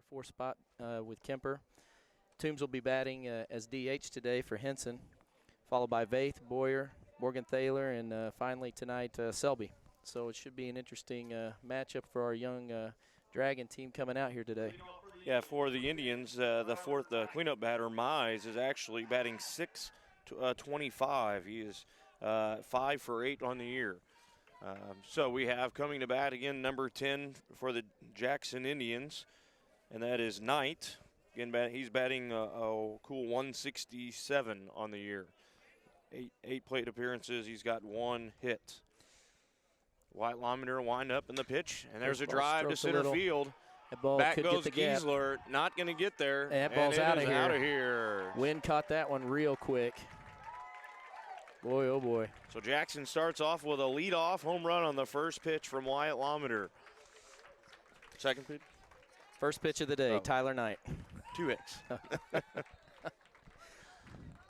4 spot with Kemper. Toombs will be batting as DH today for Henson, followed by Vaith, Boyer, Morgan Thaler, and finally tonight Selby. So it should be an interesting matchup for our young Dragon team coming out here today. Yeah, for the Indians, the cleanup batter, Mize, is actually batting 625. He is 5 for 8 on the year. So we have coming to bat again number 10 for the Jackson Indians, and that is Knight. Again, he's batting a cool 167 on the year. Eight plate appearances. He's got 1 hit. White Lomender wind up in the pitch, and there's a drive to center field. That ball Back could goes get the gap. Giesler, not going to get there. That ball's out of here. Out of here. Wind caught that one real quick. Boy, oh boy. So Jackson starts off with a leadoff home run on the first pitch from Wyatt Lomender. Second pitch? First pitch of the day, Tyler Knight. 2 hits.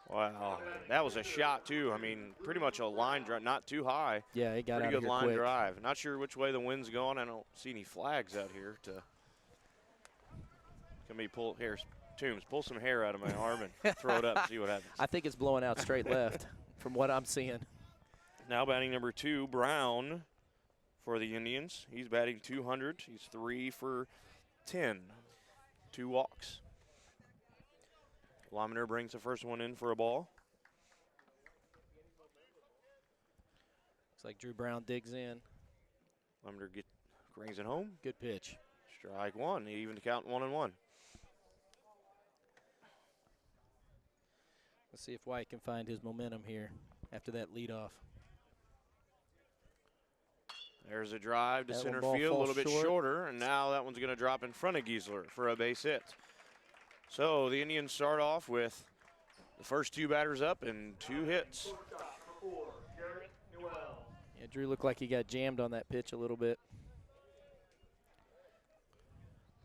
Wow, that was a shot too. I mean, pretty much a line drive, not too high. Yeah, it got pretty out good of here line quick. drive. Not sure which way the wind's going. I don't see any flags out here to. Can we pull here, Toombs? Pull some hair out of my arm and throw it up and see what happens. I think it's blowing out straight left, from what I'm seeing. Now batting number 2, Brown, for the Indians. He's batting 200. He's 3 for 10, 2 walks. Lominer brings the first one in for a ball. Looks like Drew Brown digs in. Lominer brings it home. Good pitch. Strike 1. He even count 1-1. Let's see if White can find his momentum here after that leadoff. There's a drive to That center ball field, a little bit falls shorter, and now that one's going to drop in front of Giesler for a base hit. So the Indians start off with the first 2 batters up and 2 hits. Yeah, Drew looked like he got jammed on that pitch a little bit.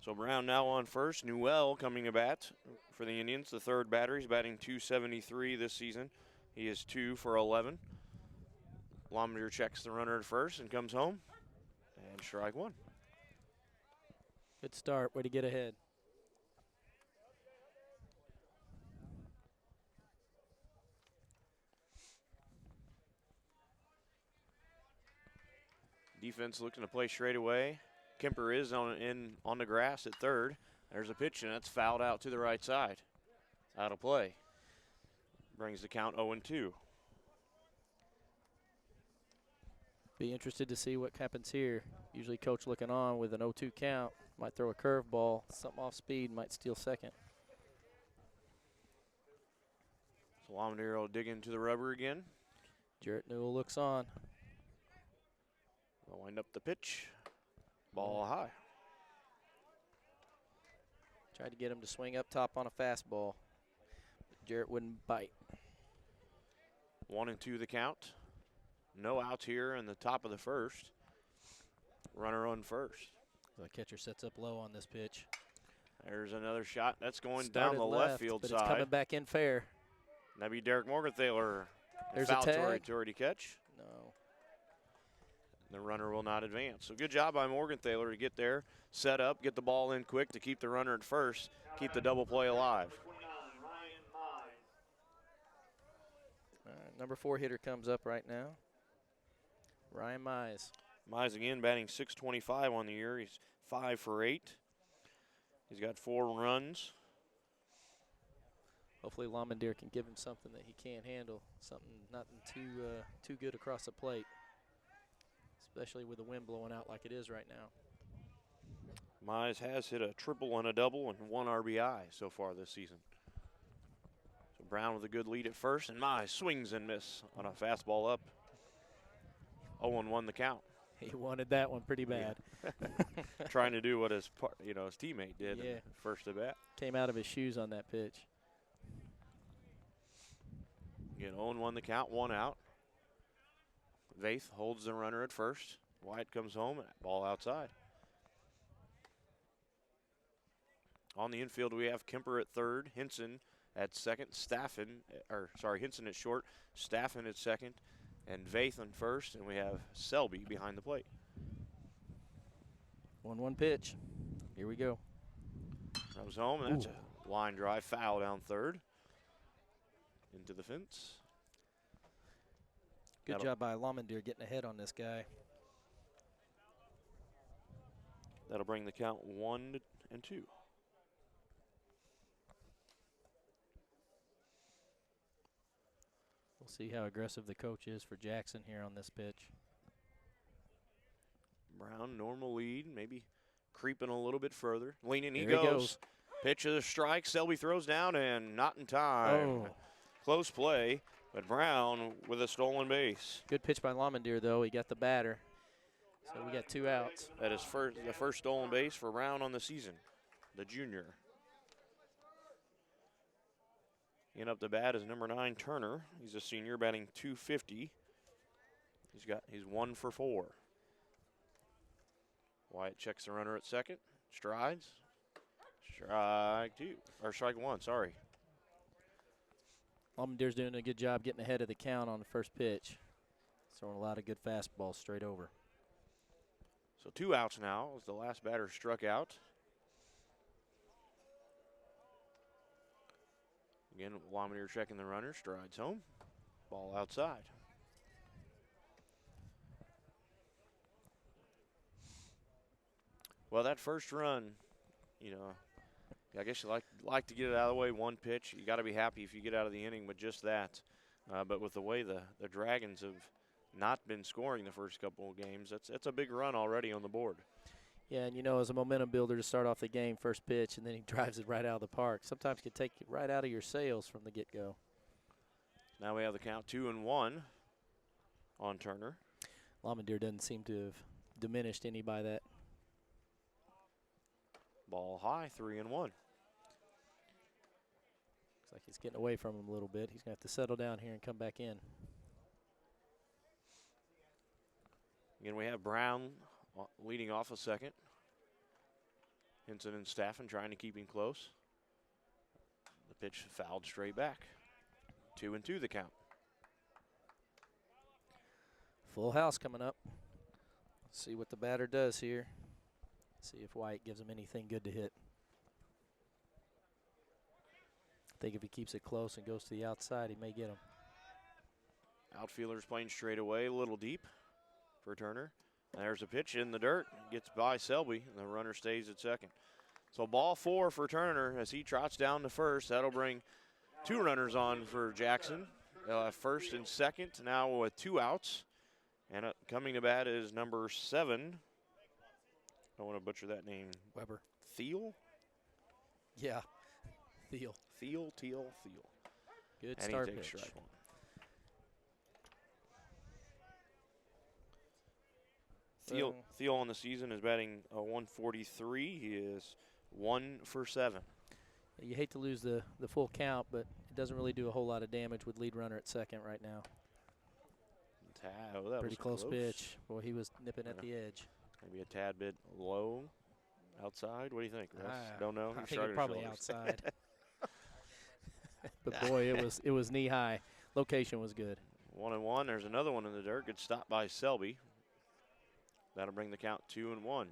So Brown now on first. Newell coming to bat for the Indians, the 3rd batter. He's batting 273 this season. He is 2 for 11. Lomender checks the runner at first and comes home. And strike 1. Good start. Way to get ahead. Defense looking to play straight away. Kemper is on the grass at third. There's a pitch, and that's fouled out to the right side. Out of play. Brings the count 0-2. Be interested to see what happens here. Usually coach looking on with an 0-2 count. Might throw a curveball, something off speed, might steal second. So Lomender will dig into the rubber again. Jarrett Newell looks on. They'll wind up the pitch. Ball high. Tried to get him to swing up top on a fastball. But Jarrett wouldn't bite. 1-2 the count. No outs here in the top of the first. Runner on first. The catcher sets up low on this pitch. There's another shot. That's going Started down the left field but side. It's coming back in fair. That'd be Derek Morgenthaler. There's foul a tag. territory catch. No. The runner will not advance. So good job by Morgenthaler to get there, set up, get the ball in quick to keep the runner at first, keep the double play alive. All right, number 4 hitter comes up right now. Ryan Mize. Mize again batting .625 on the year. He's 5 for 8. He's got 4 runs. Hopefully Lomender can give him something that he can't handle, something nothing too good across the plate, especially with the wind blowing out like it is right now. Mize has hit a triple and a double and 1 RBI so far this season. So Brown with a good lead at first, and Mize swings and miss on a fastball up. 0-1 the count. He wanted that one pretty bad. Yeah. Trying to do what his teammate did in the first at bat. Came out of his shoes on that pitch. Again, 0-1 the count, 1 out. Vaith holds the runner at first. White comes home, ball outside. On the infield, we have Kemper at third, Henson at second, Henson at short, Staffen at second, and Vaith on first, and we have Selby behind the plate. 1-1 pitch. Here we go. Comes home, and that's a line drive foul down third. Into the fence. Good job by Lamandir getting ahead on this guy. That'll bring the count 1-2. We'll see how aggressive the coach is for Jackson here on this pitch. Brown, normal lead, maybe creeping a little bit further. Leaning, he There goes. Pitch of the strike. Selby throws down and not in time. Oh. Close play, but Brown with a stolen base. Good pitch by Lamandir, though. He got the batter. So we got 2 outs. That is the first stolen base for Brown on the season, the junior. In up the bat is number 9, Turner. He's a senior, batting .250. He's 1 for 4. Wyatt checks the runner at second. Strides. Strike 1, sorry. Lamandir's doing a good job getting ahead of the count on the first pitch. Throwing a lot of good fastballs straight over. So 2 outs now as the last batter struck out. Again, Lamandir checking the runner, strides home. Ball outside. Well, that first run, I guess you like to get it out of the way, one pitch. You got to be happy if you get out of the inning with just that. But with the way the Dragons have not been scoring the first couple of games, that's a big run already on the board. Yeah, and as a momentum builder to start off the game, first pitch, and then he drives it right out of the park. Sometimes it can take it right out of your sails from the get-go. Now we have the count 2-1 on Turner. Lamandir doesn't seem to have diminished any by that. Ball high, 3-1. Looks like he's getting away from him a little bit. He's going to have to settle down here and come back in. Again, we have Brown leading off a second. Hinson and Staffen trying to keep him close. The pitch fouled straight back. 2-2 the count. Full house coming up. Let's see what the batter does here. See if White gives him anything good to hit. I think if he keeps it close and goes to the outside, he may get him. Outfielders playing straight away, a little deep for Turner. There's a pitch in the dirt. Gets by Selby, and the runner stays at second. So ball 4 for Turner as he trots down to first. That'll bring 2 runners on for Jackson. First and second, now with 2 outs. And coming to bat is number 7. I don't want to butcher that name. Weber. Thiel? Yeah. Thiel. Thiel. Good and start he takes pitch. strike 1. Thiel on the season is batting .143. He is 1 for 7. You hate to lose the full count, but it doesn't really do a whole lot of damage with lead runner at second right now. That Pretty was close pitch. Boy, he was nipping at the edge. Maybe a tad bit low outside. What do you think, Russ? Don't know. I think it probably outside. But boy, it was knee high. Location was good. 1-1. There's another one in the dirt. Good stop by Selby. That'll bring the count 2-1.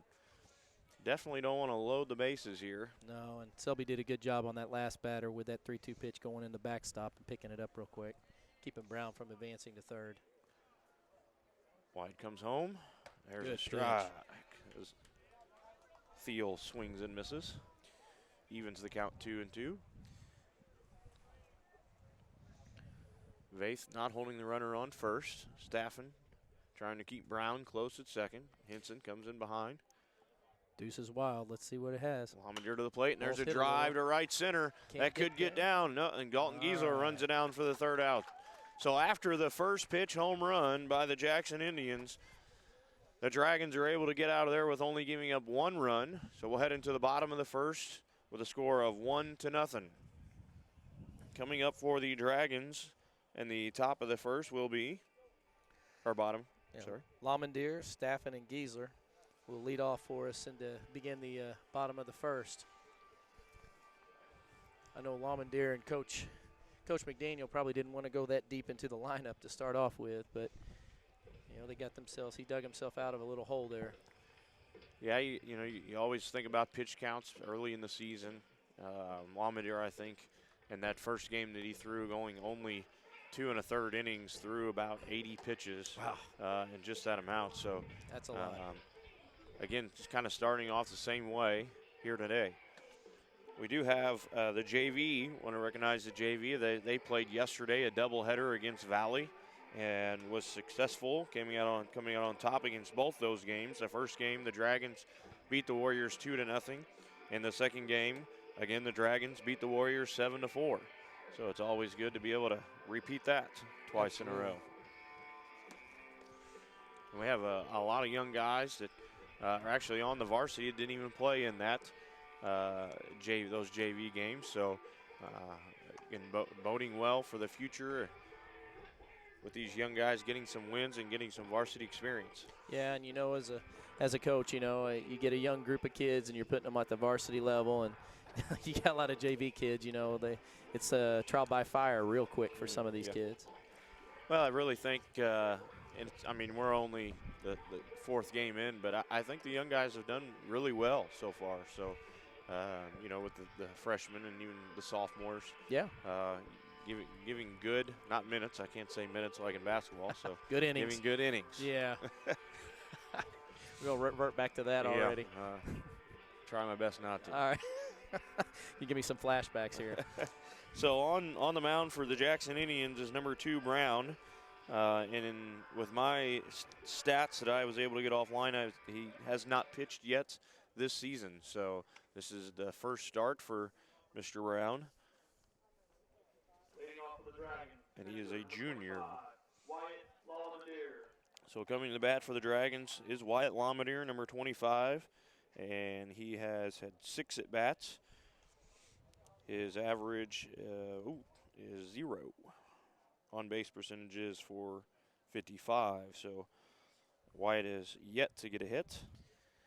Definitely don't want to load the bases here. No, and Selby did a good job on that last batter with that 3-2 pitch going in the backstop and picking it up real quick, keeping Brown from advancing to third. White comes home. There's Good a strike. As Thiel swings and misses. Evens the count 2-2. Vaith not holding the runner on first. Staffen trying to keep Brown close at second. Hinson comes in behind. Deuce is wild. Let's see what it has. Lamandir to the plate, and there's Ball's a hit drive to right center. That could get down. No, and Galton Giesler runs it down for the third out. So after the first pitch home run by the Jackson Indians, the Dragons are able to get out of there with only giving up 1 run. So we'll head into the bottom of the first with a score of 1-0. Coming up for the Dragons, and the top of the first will be, or bottom, sorry. Lamandir, Staffen, and Giesler will lead off for us and to begin the bottom of the first. I know Lamandir and Coach McDaniel probably didn't want to go that deep into the lineup to start off with, but they got themselves. He dug himself out of a little hole there. Yeah, you always think about pitch counts early in the season. Lamadere, I think, in that first game that he threw, going only 2 1/3 innings, threw about 80 pitches. Wow. In just that amount. So That's a lot. again, just kind of starting off the same way here today. We do have the JV. Want to recognize the JV. They played yesterday a doubleheader against Valley, and was successful, coming out on top against both those games. The first game, the Dragons beat the Warriors 2-0. In the second game, again, the Dragons beat the Warriors 7-4. So it's always good to be able to repeat that twice in a row. And we have a lot of young guys that are actually on the varsity that didn't even play in that those JV games. So again, boding well for the future with these young guys getting some wins and getting some varsity experience. Yeah, and as a coach, you get a young group of kids and you're putting them at the varsity level, and you got a lot of JV kids. It's a trial by fire real quick for some of these kids. Well, I really think, we're only the fourth game in, but I think the young guys have done really well so far. So, with the freshmen and even the sophomores. Yeah. Giving good, not minutes. I can't say minutes like in basketball. So good innings. Giving good innings. Yeah. We'll revert back to that already. Try my best not to. All right. You give me some flashbacks here. So on the mound for the Jackson Indians is number 2 Brown, with my stats that I was able to get offline, he has not pitched yet this season. So this is the first start for Mr. Brown. And he is a junior. So coming to the bat for the Dragons is Wyatt Lamadere, number 25. And he has had 6 at-bats. His average is 0. On-base percentage is for 55. So Wyatt is yet to get a hit,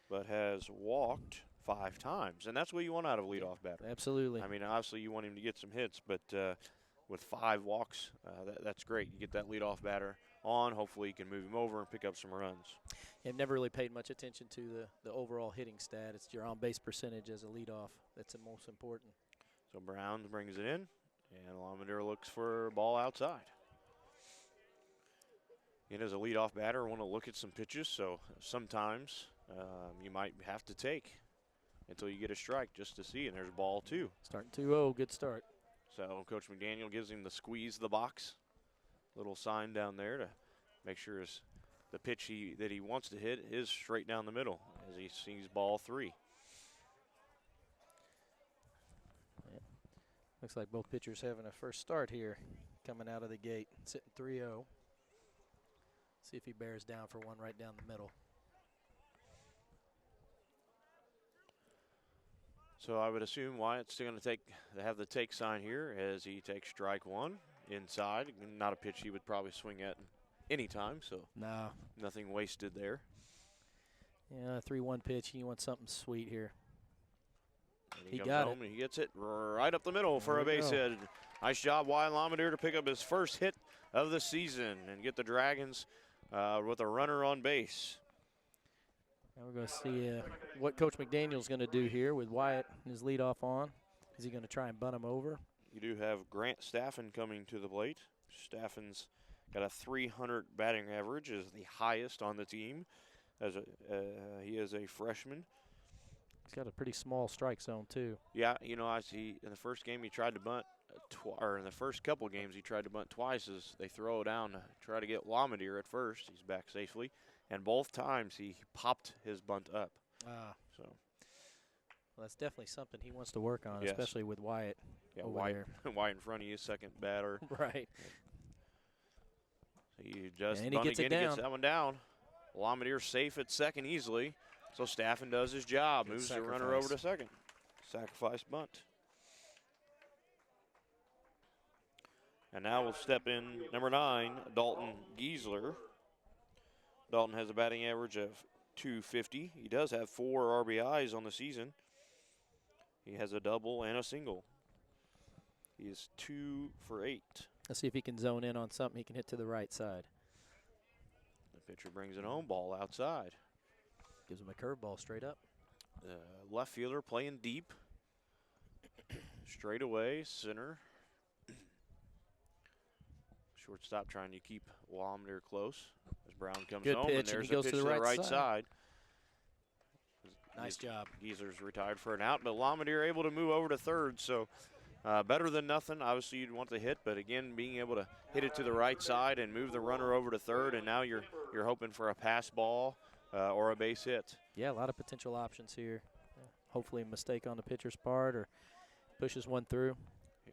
but has walked 5 times. And that's what you want out of a leadoff batter. Absolutely. I mean, obviously you want him to get some hits, but with 5 walks, that's great. You get that leadoff batter on. Hopefully you can move him over and pick up some runs. I've never really paid much attention to the overall hitting stat. It's your on-base percentage as a leadoff that's the most important. So Brown brings it in, and Lamadere looks for a ball outside. And as a leadoff batter, want to look at some pitches, so sometimes you might have to take until you get a strike just to see, and there's ball 2. Starting 2-0, good start. So Coach McDaniel gives him the squeeze the box, little sign down there to make sure the pitch that he wants to hit is straight down the middle as he sees ball 3. Yeah. Looks like both pitchers having a first start here coming out of the gate, sitting 3-0. See if he bears down for one right down the middle. So I would assume Wyatt's still going to have the take sign here as he takes strike 1 inside. Not a pitch he would probably swing at any time, so no, nothing wasted there. Yeah, 3-1 pitch. He wants something sweet here. And he comes got home it. And he gets it right up the middle for a There we base go. hit. Nice job, Wyatt Lamadere, to pick up his first hit of the season and get the Dragons with a runner on base. Now we're going to see what Coach McDaniel's going to do here with Wyatt and his leadoff on. Is he going to try and bunt him over? You do have Grant Staffen coming to the plate. Staffen's got a 300 batting average, is the highest on the team. He is a freshman. He's got a pretty small strike zone too. Yeah, I see in the first game he tried to bunt, or in the first couple games he tried to bunt twice as they throw down to try to get Lamadere at first. He's back safely. And both times he popped his bunt up. So well, that's definitely something he wants to work on, Yes. especially with Wyatt. Yeah, over Wyatt in front of you, second batter. Right. He just And he gets it again, he down. gets that one down. Lamadere safe at second easily. So Staffen does his job, Good moves the runner over to second. Sacrifice bunt. And now we'll step in number 9, Dalton Giesler. Dalton has a batting average of .250. He does have 4 RBIs on the season. He has a double and a single. He is 2 for 8. Let's see if he can zone in on something he can hit to the right side. The pitcher brings it home, ball outside. Gives him a curveball straight up. Left fielder playing deep. Straight away, center. Shortstop trying to keep Walmder close as Brown comes Good home, pitch, and there's and he a goes pitch to the right side. Nice job. Geezer's retired for an out, but Lamontdiere able to move over to third, so better than nothing. Obviously, you'd want the hit, but again, being able to hit it to the right side and move the runner over to third, and now you're hoping for a pass ball or a base hit. Yeah, a lot of potential options here. Hopefully a mistake on the pitcher's part or pushes one through.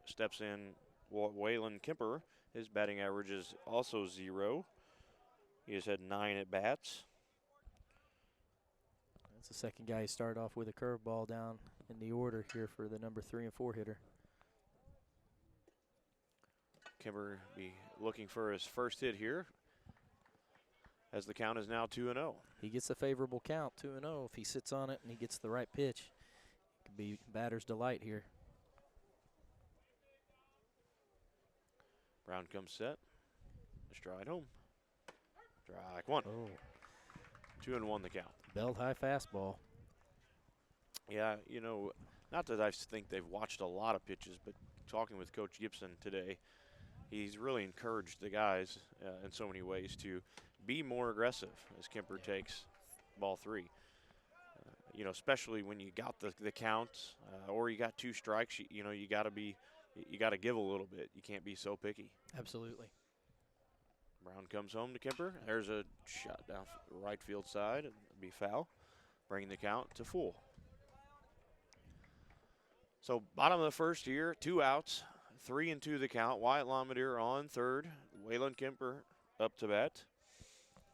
Steps in Waylon Kemper. His batting average is also 0. He has had 9 at-bats. That's the second guy who started off with a curveball down in the order here for the number 3 and 4 hitter. Kemper be looking for his first hit here as the count is now 2-0. He gets a favorable count, 2-0. If he sits on it and he gets the right pitch, it could be batter's delight here. Brown comes set. Stride home. Strike one. Oh. 2-1 the count. Belt high fastball. Yeah, you know, not that I think they've watched a lot of pitches, but talking with Coach Gibson today, he's really encouraged the guys in so many ways to be more aggressive as Kemper takes ball 3. You know, especially when you got the count or you got 2 strikes, you know, you got to give a little bit. You can't be so picky. Absolutely. Brown comes home to Kemper. There's a shot down right field side. It'll be foul, bringing the count to full. So bottom of the first here, 2 outs, 3-2 the count. Wyatt Lamontdiere on third. Waylon Kemper up to bat.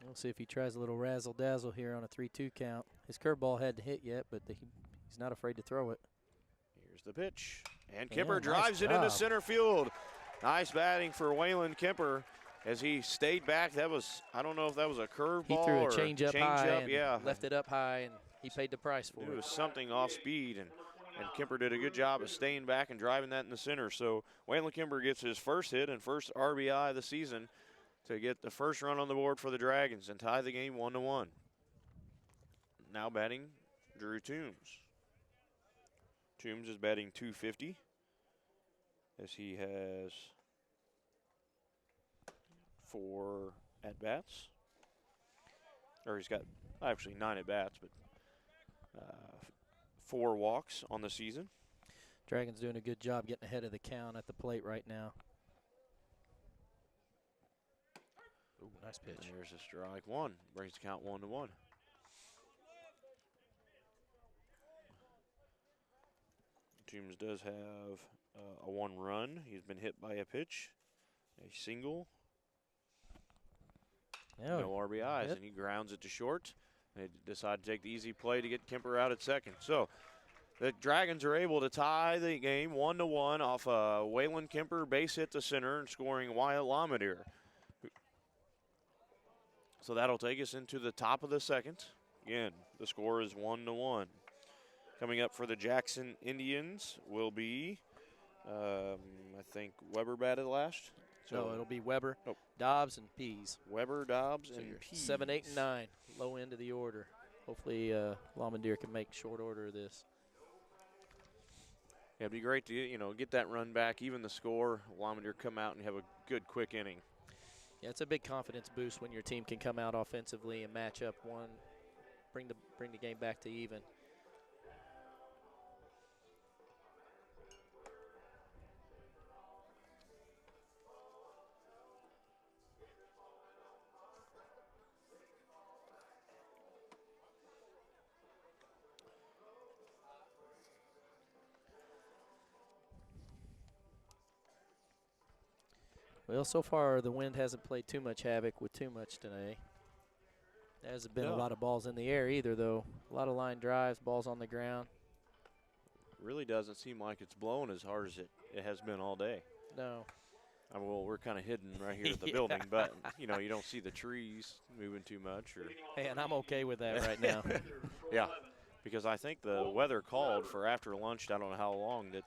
We'll see if he tries a little razzle-dazzle here on a 3-2 count. His curveball hadn't hit yet, but he's not afraid to throw it. Here's the pitch. And Kemper nice drives it job. into center field. Nice batting for Waylon Kemper as he stayed back. That was, I don't know if that was a curveball He threw or a change-up high and yeah. left it up high, and he paid the price for It it. was something off speed, and Kemper did a good job of staying back and driving that in the center. So Waylon Kemper gets his first hit and first RBI of the season to get the first run on the board for the Dragons and tie the game 1-1. Now batting Drew Toombs. Toombs is batting .250 as he has 4 at-bats. Or he's got actually 9 at-bats, but 4 walks on the season. Dragons doing a good job getting ahead of the count at the plate right now. Ooh, nice pitch. And there's a strike one. Brings the count 1-1. Toombs does have a 1 run. He's been hit by a pitch, a single, no RBIs, and he grounds it to short. They decide to take the easy play to get Kemper out at second. So the Dragons are able to tie the game 1-1 off a Waylon Kemper base hit to center and scoring Wyatt Lamontdiere. So that'll take us into the top of the second. Again, the score is 1-1. Coming up for the Jackson Indians will be, I think Weber batted last. So it'll be Weber, Nope. Dobbs, and Pease. Weber, Dobbs, So and you're Pease. 7, 8, and 9, low end of the order. Hopefully Lamontdiere can make short order of this. Yeah, it'd be great to get that run back, even the score. Lamontdiere come out and have a good quick inning. Yeah, it's a big confidence boost when your team can come out offensively and match up one, bring the game back to even. Well, so far the wind hasn't played too much havoc with too much today. There hasn't been a lot of balls in the air either, though. A lot of line drives, balls on the ground. Really doesn't seem like it's blowing as hard as it has been all day. No. Well, we're kind of hidden right here at the building, but you don't see the trees moving too much. Hey, and I'm okay with that right now. Yeah, because I think the weather called for after lunch. I don't know how long, that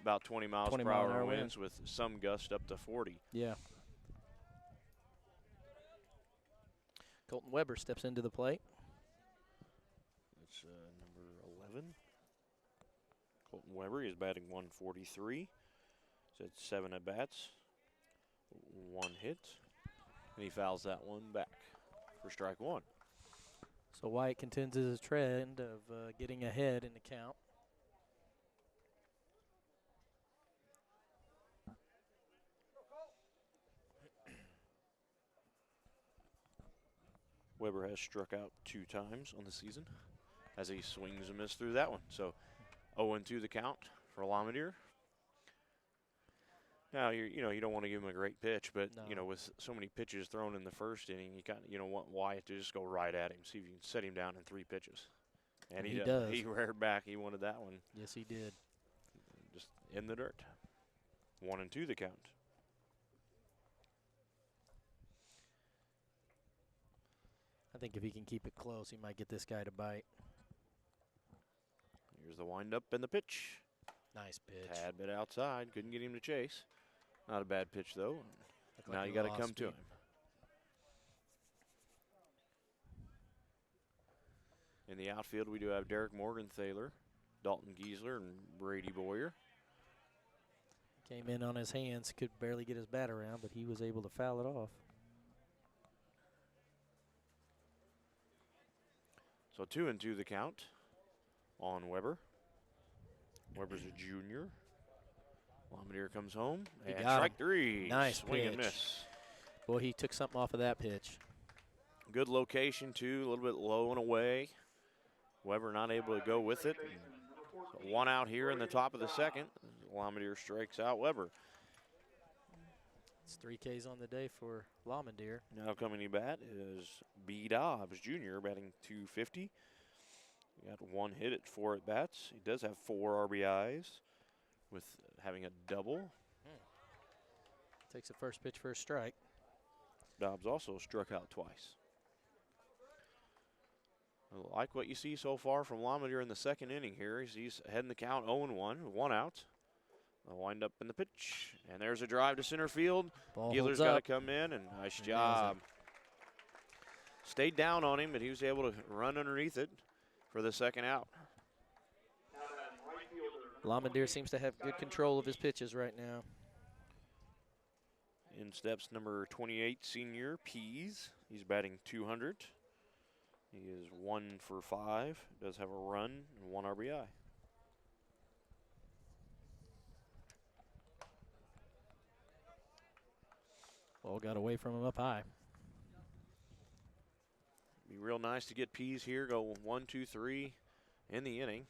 about 20 miles per hour winds with some gust up to 40. Yeah. Colton Weber steps into the plate. It's number 11. Colton Weber is batting 143. He's had 7 at-bats, 1 hit, and he fouls that one back for strike 1. So Wyatt continues his trend of getting ahead in the count. Weber has struck out 2 times on the season as he swings and misses through that one. So 0-2 the count for Lamontdiere. Now, you don't want to give him a great pitch, but, No. With so many pitches thrown in the first inning, you want Wyatt to just go right at him, see if you can set him down in 3 pitches. And he does. He reared back. He wanted that one. Yes, he did. Just in the dirt. 1-2 the count. I think if he can keep it close, he might get this guy to bite. Here's the windup and the pitch. Nice pitch. Tad bit outside. Couldn't get him to chase. Not a bad pitch, though. Looked Now like you he got to lost come to speed. him. In the outfield, we do have Derek Morgenthaler, Dalton Giesler, and Brady Boyer. Came in on his hands, could barely get his bat around, but he was able to foul it off. So 2-2 the count on Weber. Weber's a junior. Lamontdiere comes home. He And got strike him. 3. Nice Swing and pitch. miss. Boy, he took something off of that pitch. Good location, too. A little bit low and away. Weber not able to go with it. So 1 out here in the top of the second. Lamontdiere strikes out Weber. It's 3 Ks on the day for Lamontdiere. Now coming to bat is B. Dobbs Jr. batting 250. He got 1 hit at 4 at bats. He does have 4 RBIs with having a double. Takes the first pitch for a strike. Dobbs also struck out twice. I like what you see so far from Lamontdiere in the second inning here. He's heading the count 0-1, 1 out. A wind up in the pitch, and there's a drive to center field. Ball Giesler's holds got to up. come in, and nice Nails job. Stayed down on him, but he was able to run underneath it for the second out. Lamontdiere seems to have good control of his pitches right now. In steps number 28, senior Pease. He's batting 200. He is 1 for 5. Does have a run and 1 RBI. Ball got away from him up high. Be real nice to get Pease here, go 1, 2, 3 in the inning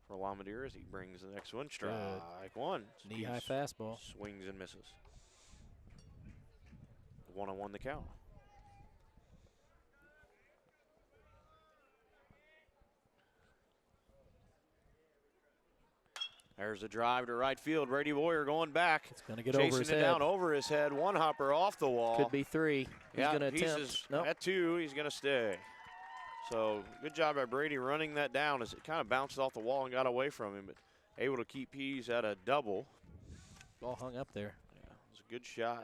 for Lamontdiere as he brings the next one. Strike 1. Knee-high Pease fastball. swings and misses. 1-1 the count. There's a drive to right field. Brady Boyer going back. It's going to get over his Chasing it head. down over his head. One hopper off the wall. Could be 3. He's Yeah, going to Pease attempt. is Nope. at 2. He's going to stay. So good job by Brady running that down as it kind of bounced off the wall and got away from him, but able to keep Pease at a double. Ball hung up there. Yeah, it was a good shot.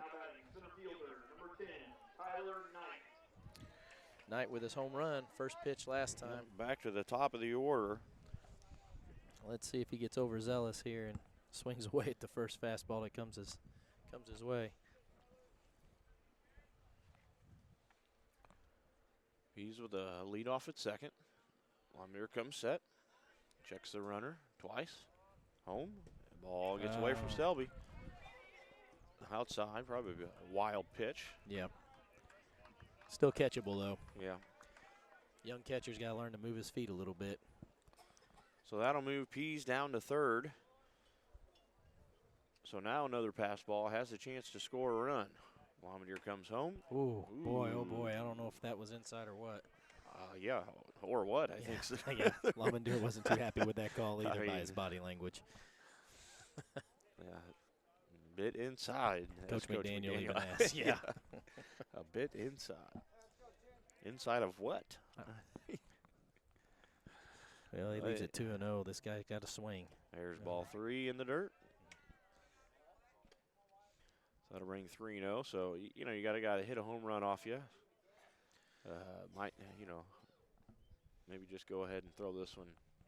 Knight with his home run. First pitch last time. Back to the top of the order. Let's see if he gets overzealous here and swings away at the first fastball that comes his way. Pease with a lead off at second. Lamontdiere comes set. Checks the runner twice. Home. Ball gets away from Selby. Outside, probably a wild pitch. Yeah. Still catchable, though. Yeah. Young catcher's got to learn to move his feet a little bit. So that'll move Pease down to third. So now another pass ball has a chance to score a run. Lamontdiere comes home. Ooh, boy, oh boy. I don't know if that was inside or what. Yeah, or what, I think so. Yeah, Lamontdiere wasn't too happy with that call either I by mean, his body language. Yeah, bit inside. Coach as McDaniel even asked. Yeah. A bit inside. Inside of what? Well, he leaves it 2-0. This guy's got to swing. There's ball 3 in the dirt. So that'll bring 3-0. So, you got a guy to hit a home run off you. Might, maybe just go ahead and throw this one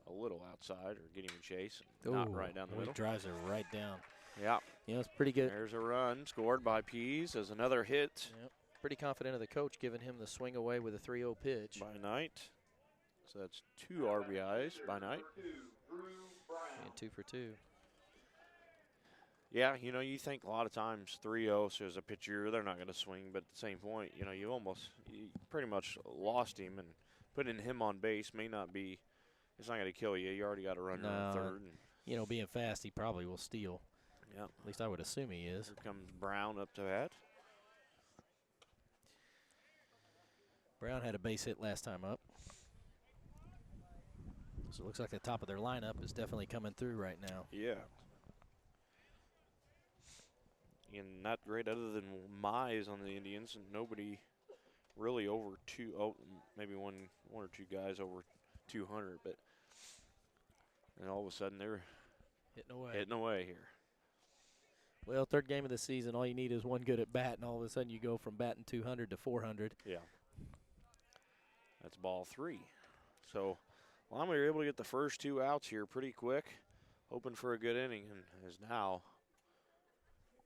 a little outside or getting him chase, and not right down the middle. Drives her right down. Yeah. You know, it's pretty good. There's a run scored by Pease as another hit. Yep. Pretty confident of the coach giving him the swing away with a 3-0 pitch. By Knight. So that's 2 RBIs by Knight. And 2 for 2. Yeah, you know, you think a lot of times 3-0, so as a pitcher, they're not going to swing. But at the same point, you know, you pretty much lost him. And putting him on base may not be, it's not going to kill you. You already got a runner on third. And you know, being fast, he probably will steal. Yeah. At least I would assume he is. Here comes Brown up to bat. Brown had a base hit last time up. So it looks like the top of their lineup is definitely coming through right now. Yeah. And not great other than Mize on the Indians, and nobody really over maybe one or two guys over 200, but and all of a sudden they're hitting away here. Well, third game of the season, all you need is one good at bat, and all of a sudden you go from batting 200 to 400. Yeah. That's ball 3. So Lama were able to get the first 2 outs here pretty quick, hoping for a good inning, and has now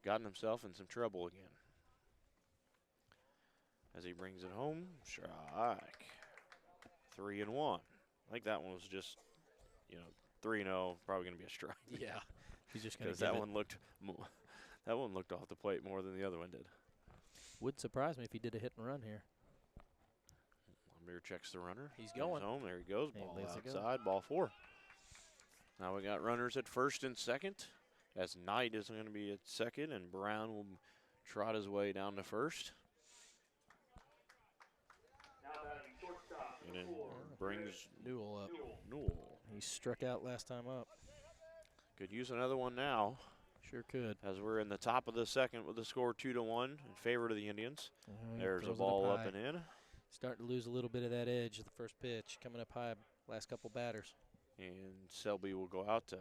gotten himself in some trouble again. As he brings it home, strike. 3-1. I think that one was just, 3-0, probably going to be a strike. Yeah, he's just going to. Because that one looked off the plate more than the other one did. Wouldn't surprise me if he did a hit and run here. Lamir checks the runner. He's going home. There he goes. Hey, Ball outside. Ball 4. Now we got runners at first and second, as Knight is going to be at second, and Brown will trot his way down to first. And then brings Newell up. Newell. He struck out last time up. Could use another one now. Sure could. As we're in the top of the second with the score 2-1 in favor of the Indians. There's a ball up and in. Starting to lose a little bit of that edge of the first pitch. Coming up high last couple batters. And Selby will go out to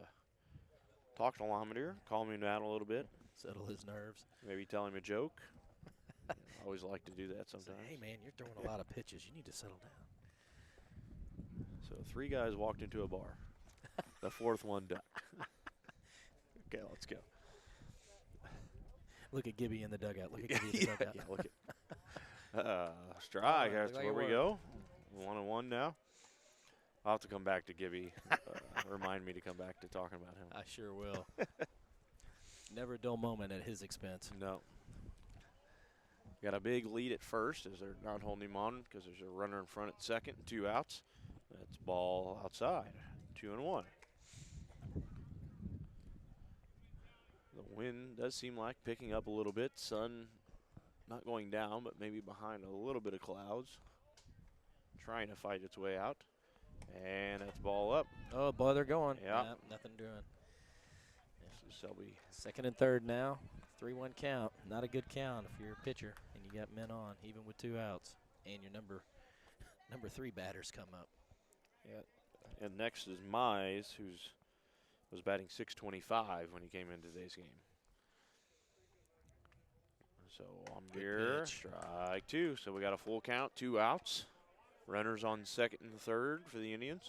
talk to Lamidir, calm him down a little bit. Settle his nerves. Maybe tell him a joke. I always like to do that sometimes. Say, hey, man, you're throwing a lot of pitches. You need to settle down. So 3 guys walked into a bar. The 4th one ducked. Okay, let's go. Look at Gibby in the dugout. Look at Gibby in the dugout. Yeah, look at strike. That's where we go. 1-1 now. I'll have to come back to Gibby. Remind me to come back to talking about him. I sure will. Never a dull moment at his expense. No. Got a big lead at first as they're not holding him on because there's a runner in front at second, 2 outs. That's ball outside, 2-1. The wind does seem like picking up a little bit. Sun not going down, but maybe behind a little bit of clouds. Trying to fight its way out. And that's ball up. Oh, boy, they're going. Yeah. Nothing doing. Yeah. Selby. Second and third now. 3-1 count. Not a good count if you're a pitcher and you got men on, even with 2 outs. And your number 3 batters come up. Yeah. And next is Mize, was batting .625 when he came into today's game. So I'm here. Strike 2. So we got a full count, 2 outs. Runners on second and third for the Indians.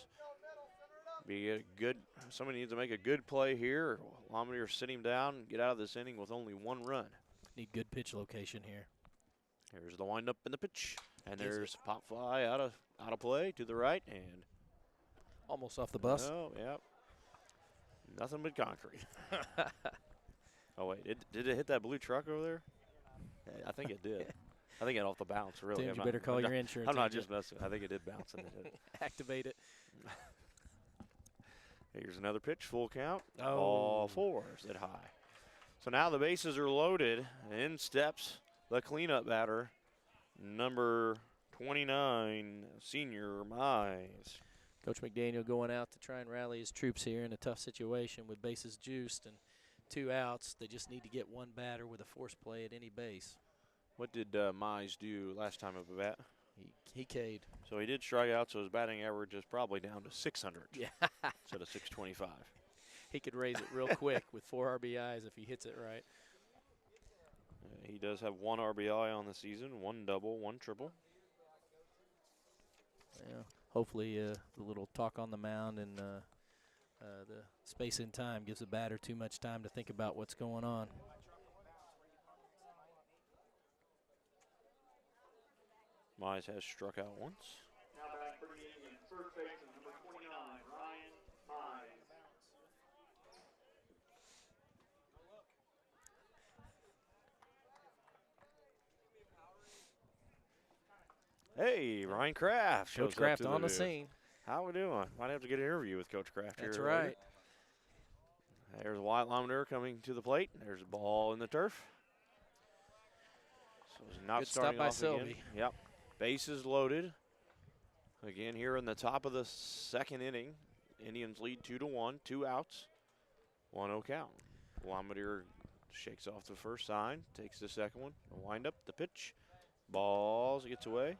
Somebody needs to make a good play here. Lamidir sit him down and get out of this inning with only 1 run. Need good pitch location here. Here's the windup and the pitch. And there's pop fly out of play to the right and almost off the bus. Oh, yeah. Nothing but concrete. Oh wait, did it hit that blue truck over there? I think it did. I think it off the bounce, really. Tim, you better call your insurance. I'm not just messing. I think it did bounce and it hit. Activate it. Here's another pitch, full count. Oh. Ball 4 is it high. So now the bases are loaded. In steps the cleanup batter, number 29, senior Mize. Coach McDaniel going out to try and rally his troops here in a tough situation with bases juiced and 2 outs. They just need to get 1 batter with a force play at any base. What did Mize do last time at the bat? He K'd. So he did strike out, so his batting average is probably down to 600 yeah. instead of 625. He could raise it real quick with 4 RBIs if he hits it right. He does have 1 RBI on the season, 1 double, 1 triple. Yeah. hopefully the little talk on the mound and the space and time gives the batter too much time to think about what's going on. Mize has struck out once. Now back for the Indians, first baseman, number 29, Ryan Mize. Hey, Ryan Kraft shows Coach Kraft up to on the booth. scene. How we doing? Might have to get an interview with Coach Kraft here. That's later. right. There's Wyatt Lomner coming to the plate. There's a ball in the turf. So it's not Good stop starting by off again. Selby. Yep. Bases loaded. Again here in the top of the second inning. Indians lead 2-1, 2 outs, 1-0 count. Lomner shakes off the first sign, takes the second one, a wind up, the pitch. Balls gets away.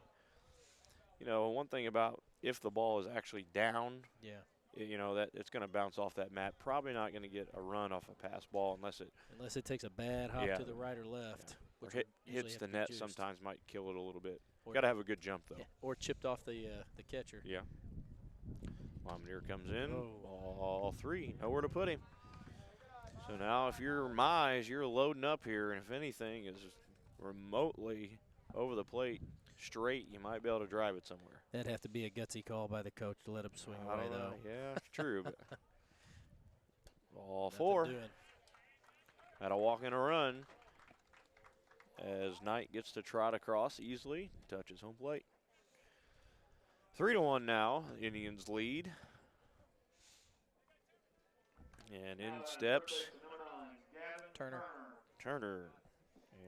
You know, one thing about if the ball is actually down, Yeah. you know, that it's going to bounce off that mat. Probably not going to get a run off a pass ball unless it Takes a bad hop Yeah. to the right or left. or Which would usually hits have the to be net. juiced. Sometimes might kill it a little bit. Or- Got to have a good jump though. Yeah, or chipped off the catcher. Yeah. Lomner comes in. Oh. Ball 3. Nowhere to put him. So now if you're Mize, you're loading up here, and if anything is remotely over the plate straight, you might be able to drive it somewhere. That'd have to be a gutsy call by the coach to let him swing I away, don't know. though. Yeah, it's true. But ball Nothing 4. doing. Had a walk and a run as Knight gets to trot across easily, touches home plate. 3-1 now, Indians lead. And in steps Number 9, Gavin Turner. Turner.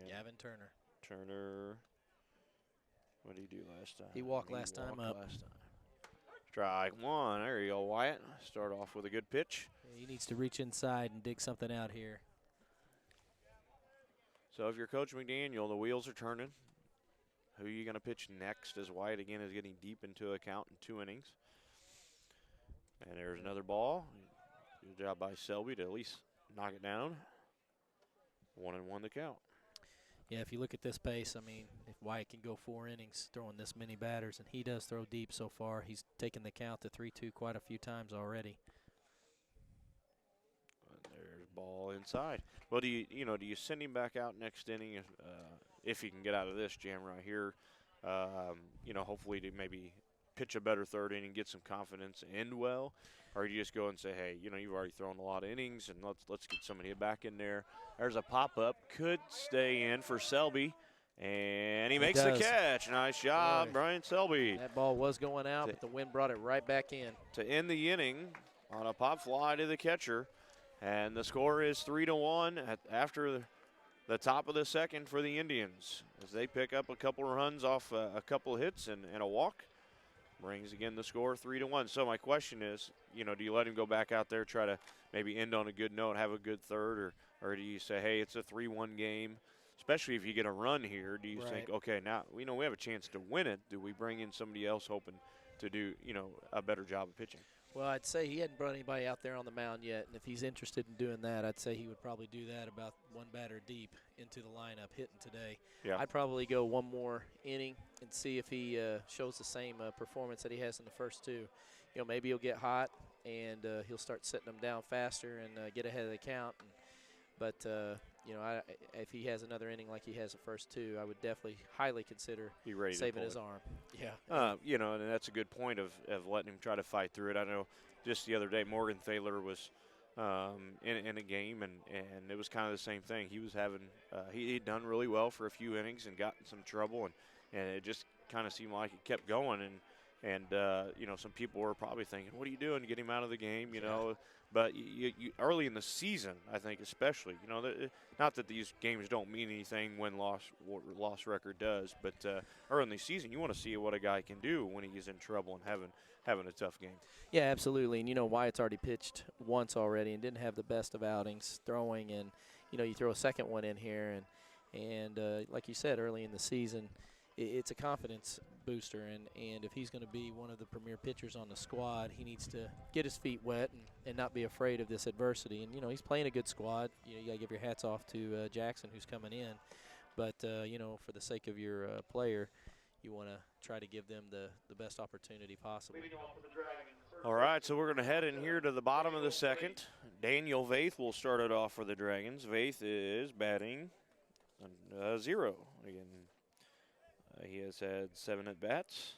And Gavin Turner. Turner, what did he do last time? He walked last time walked up. last time. Strike 1. There you go, Wyatt. Start off with a good pitch. He needs to reach inside and dig something out here. So if you're Coach McDaniel, the wheels are turning. Who are you going to pitch next as Wyatt again is getting deep into a count in 2 innings. And there's another ball. Good job by Selby to at least knock it down. 1-1 the count. Yeah, if you look at this pace, I mean, if Wyatt can go 4 innings throwing this many batters, and he does throw deep so far, he's taken the count to 3-2 quite a few times already. And there's ball inside. Well, do you send him back out next inning if he can get out of this jam right here? Hopefully to maybe pitch a better third inning, get some confidence, end well, or do you just go and say, hey, you've already thrown a lot of innings, and let's get somebody back in there. There's a pop up, could stay in for Selby, and he makes the does. catch. Nice job, Boy. Brian Selby. That ball was going out, To- but the wind brought it right back in. To end the inning on a pop fly to the catcher. And the score is 3-1 after the top of the second for the Indians as they pick up a couple runs off a couple hits and a walk. Brings again the score 3-1. So my question is, do you let him go back out there, try to maybe end on a good note, have a good third, or do you say, hey, it's a 3-1 game? Especially if you get a run here, do you think, Right. okay, now we know we have a chance to win it. Do we bring in somebody else hoping to do, a better job of pitching? Well, I'd say he hadn't brought anybody out there on the mound yet, and if he's interested in doing that, I'd say he would probably do that about 1 batter deep into the lineup hitting today. Yeah. I'd probably go 1 more inning and see if he shows the same performance that he has in the first 2. Maybe he'll get hot and he'll start setting them down faster and get ahead of the count. But if he has another inning like he has the first 2, I would definitely highly consider Be ready to saving pull his it. arm. Yeah. And that's a good point of letting him try to fight through it. I know just the other day Morgan Thaler was in a game, and it was kind of the same thing. He was having he'd done really well for a few innings and got in some trouble, and it just kind of seemed like it kept going. And some people were probably thinking, what are you doing to get him out of the game, Yeah. But you early in the season, I think especially, not that these games don't mean anything when loss record does, but early in the season, you want to see what a guy can do when he's in trouble and having a tough game. Yeah, absolutely. And Wyatt's already pitched once already and didn't have the best of outings throwing, and you throw a second one in here, and like you said, early in the season, it's a confidence booster, and if he's going to be one of the premier pitchers on the squad, he needs to get his feet wet and not be afraid of this adversity. And he's playing a good squad. You got to give your hats off to Jackson, who's coming in, but for the sake of your player, you want to try to give them the best opportunity possible. Leading off for the Dragons. First All right, so we're going to head in here to the bottom of the second. Daniel Vaith will start it off for the Dragons. Vaith is batting 0 again. He has had 7 at-bats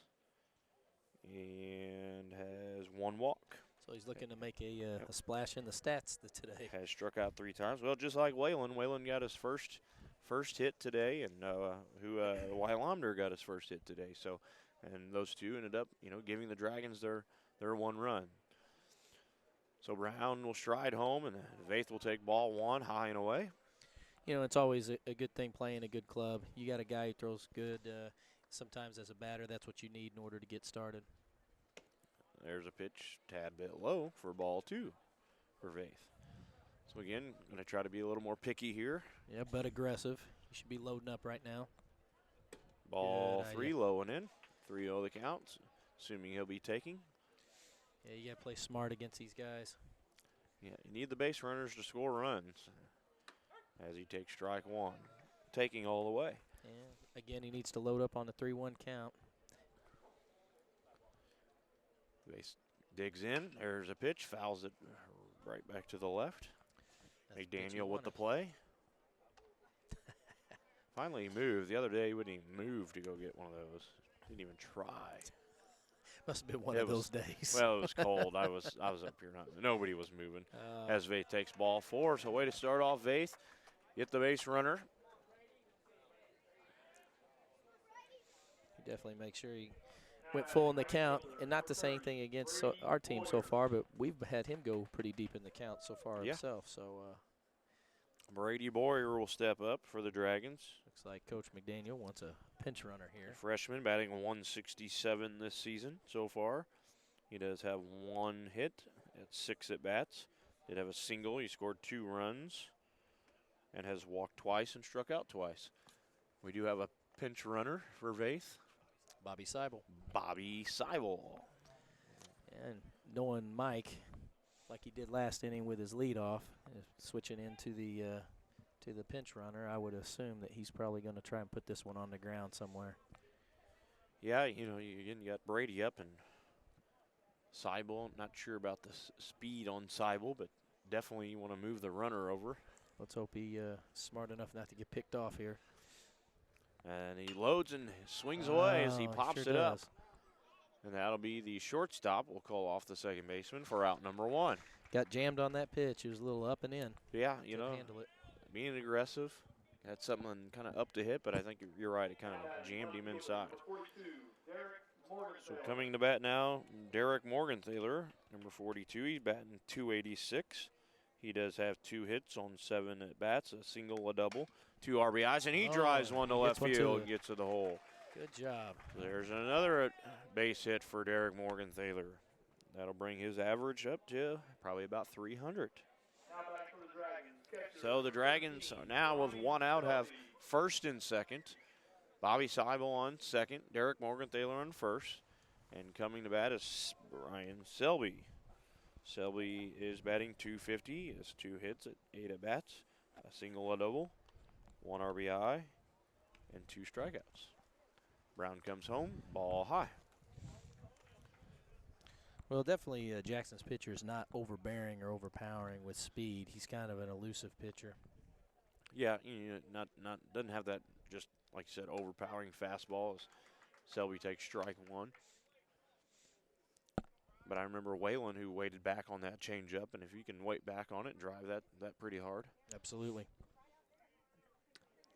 and has 1 walk. So he's looking to make a splash in the stats today. Has struck out 3 times. Well, just like Waylon. Waylon got his first hit today, and Wylander got his first hit today. So, and those two ended up, giving the Dragons their 1 run. So Brown will stride home, and Vaith will take ball 1 high and away. It's always a good thing playing a good club. You got a guy who throws good. Sometimes as a batter, that's what you need in order to get started. There's a pitch, tad bit low for ball 2 for Vaith. So again, going to try to be a little more picky here. Yeah, but aggressive. You should be loading up right now. Ball Good 3 idea. low and in. 3-0 the count, assuming he'll be taking. Yeah, you got to play smart against these guys. Yeah, you need the base runners to score runs as he takes strike 1. Taking all the way. Yeah. Again, he needs to load up on the 3-1 count. Base digs in. There's a pitch. Fouls it right back to the left. That's the pitch you McDaniel with the wanted. play. Finally, he moved. The other day, he wouldn't even move to go get one of those. Didn't even try. Must have been one It of was- those days. Well, it was cold. I was up here. Nobody was moving. As Vaith takes ball 4. So way to start off Vaith. Get the base runner. Definitely make sure he went full in the count. And not to say anything against our team so far, but we've had him go pretty deep in the count so far Yeah. himself. So Brady Boyer will step up for the Dragons. looks like Coach McDaniel wants a pinch runner here. Freshman batting 167 this season so far. He does have 1 hit at 6 at-bats. Did have a single. He scored 2 runs and has walked twice and struck out twice. We do have a pinch runner for Vaith, Bobby Seibel. Bobby Seibel. And knowing Mike, like he did last inning with his leadoff, switching into the pinch runner, I would assume that he's probably going to try and put this one on the ground somewhere. Yeah, you got Brady up and Seibel. Not sure about the speed on Seibel, but definitely you want to move the runner over. Let's hope he smart enough not to get picked off here. And he loads and swings away as he Oh, pops sure it up. does. And that'll be the shortstop. We'll call off the second baseman for out number 1. Got jammed on that pitch. He was a little up and in. Yeah, Couldn't handle it. being aggressive. Had something kind of up to hit, but I think you're right. It kind of jammed him inside. Number 42, Derek Morgan. So coming to bat now, Derek Morgenthaler, number 42. He's batting .286. He does have 2 hits on 7 at-bats, a single, a double, 2 RBIs, and he drives one to he left gets one to field the- and gets to the hole. Good job. There's another base hit for Derek Morgenthaler. That'll bring his average up to probably about 300. Now back for the Dragons. Catcher, So the Dragons are now with 1 out have first and second. Bobby Seibel on second, Derek Morgenthaler on first. And coming to bat is Brian Selby. Selby is batting .250. He has 2 hits at 8 at-bats, a single, a double, 1 RBI, and 2 strikeouts. Brown comes home, ball high. Well, definitely Jackson's pitcher is not overbearing or overpowering with speed. He's kind of an elusive pitcher. Yeah, not doesn't have that, just like you said, overpowering fastball as Selby takes strike 1. But I remember Waylon, who waited back on that changeup, and if you can wait back on it and drive that pretty hard. Absolutely.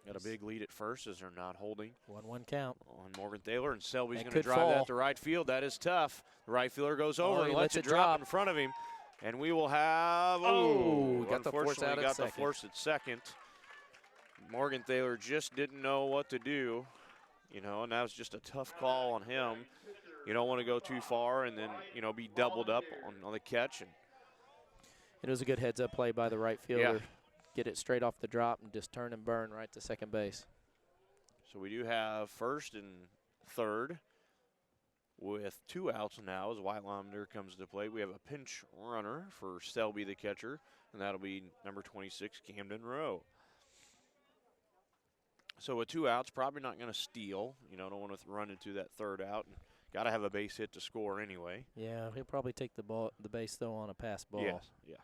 Got a big lead at first as they're not holding 1-1 count. on Morgenthaler, and Selby's That going to could drive fall. that to right field. That is tough. The right fielder goes over he and lets lets it it drop drop. in front of him, and we will have. Oh, got the force unfortunately out at got the second. force at second. Morgenthaler just didn't know what to do, and that was just a tough call on him. You don't want to go too far and then be doubled up on the catch. And It was a good heads-up play by the right fielder. Get it straight off the drop and just turn and burn right to second base. so we do have first and third with 2 outs now as Whitelander comes to play. We have a pinch runner for Selby, the catcher, and that'll be number 26, Camden Rowe. So with 2 outs, probably not going to steal. You know, don't want to run into that 3rd out. And got to have a base hit to score anyway. Yeah, he'll probably take the base though on a pass ball. Yes.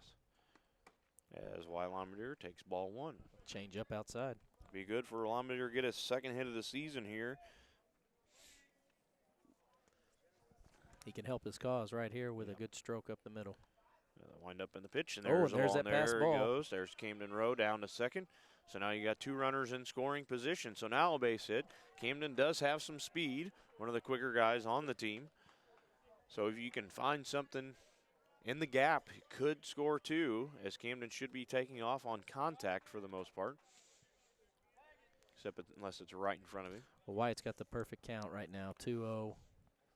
As Weilander takes ball 1. Change up outside. Be good for Weilander to get his 2nd hit of the season here. He can help his cause right here with a good stroke up the middle. Wind up in the pitch, and Oh, there's and there's a ball. that pass There ball. he goes. There's Camden Rowe down to 2nd. So now you got 2 runners in scoring position. So now a base hit. Camden does have some speed, one of the quicker guys on the team. So if you can find something in the gap, he could score 2, as Camden should be taking off on contact for the most part. Except unless it's right in front of him. Well, Wyatt's got the perfect count right now. 2-0.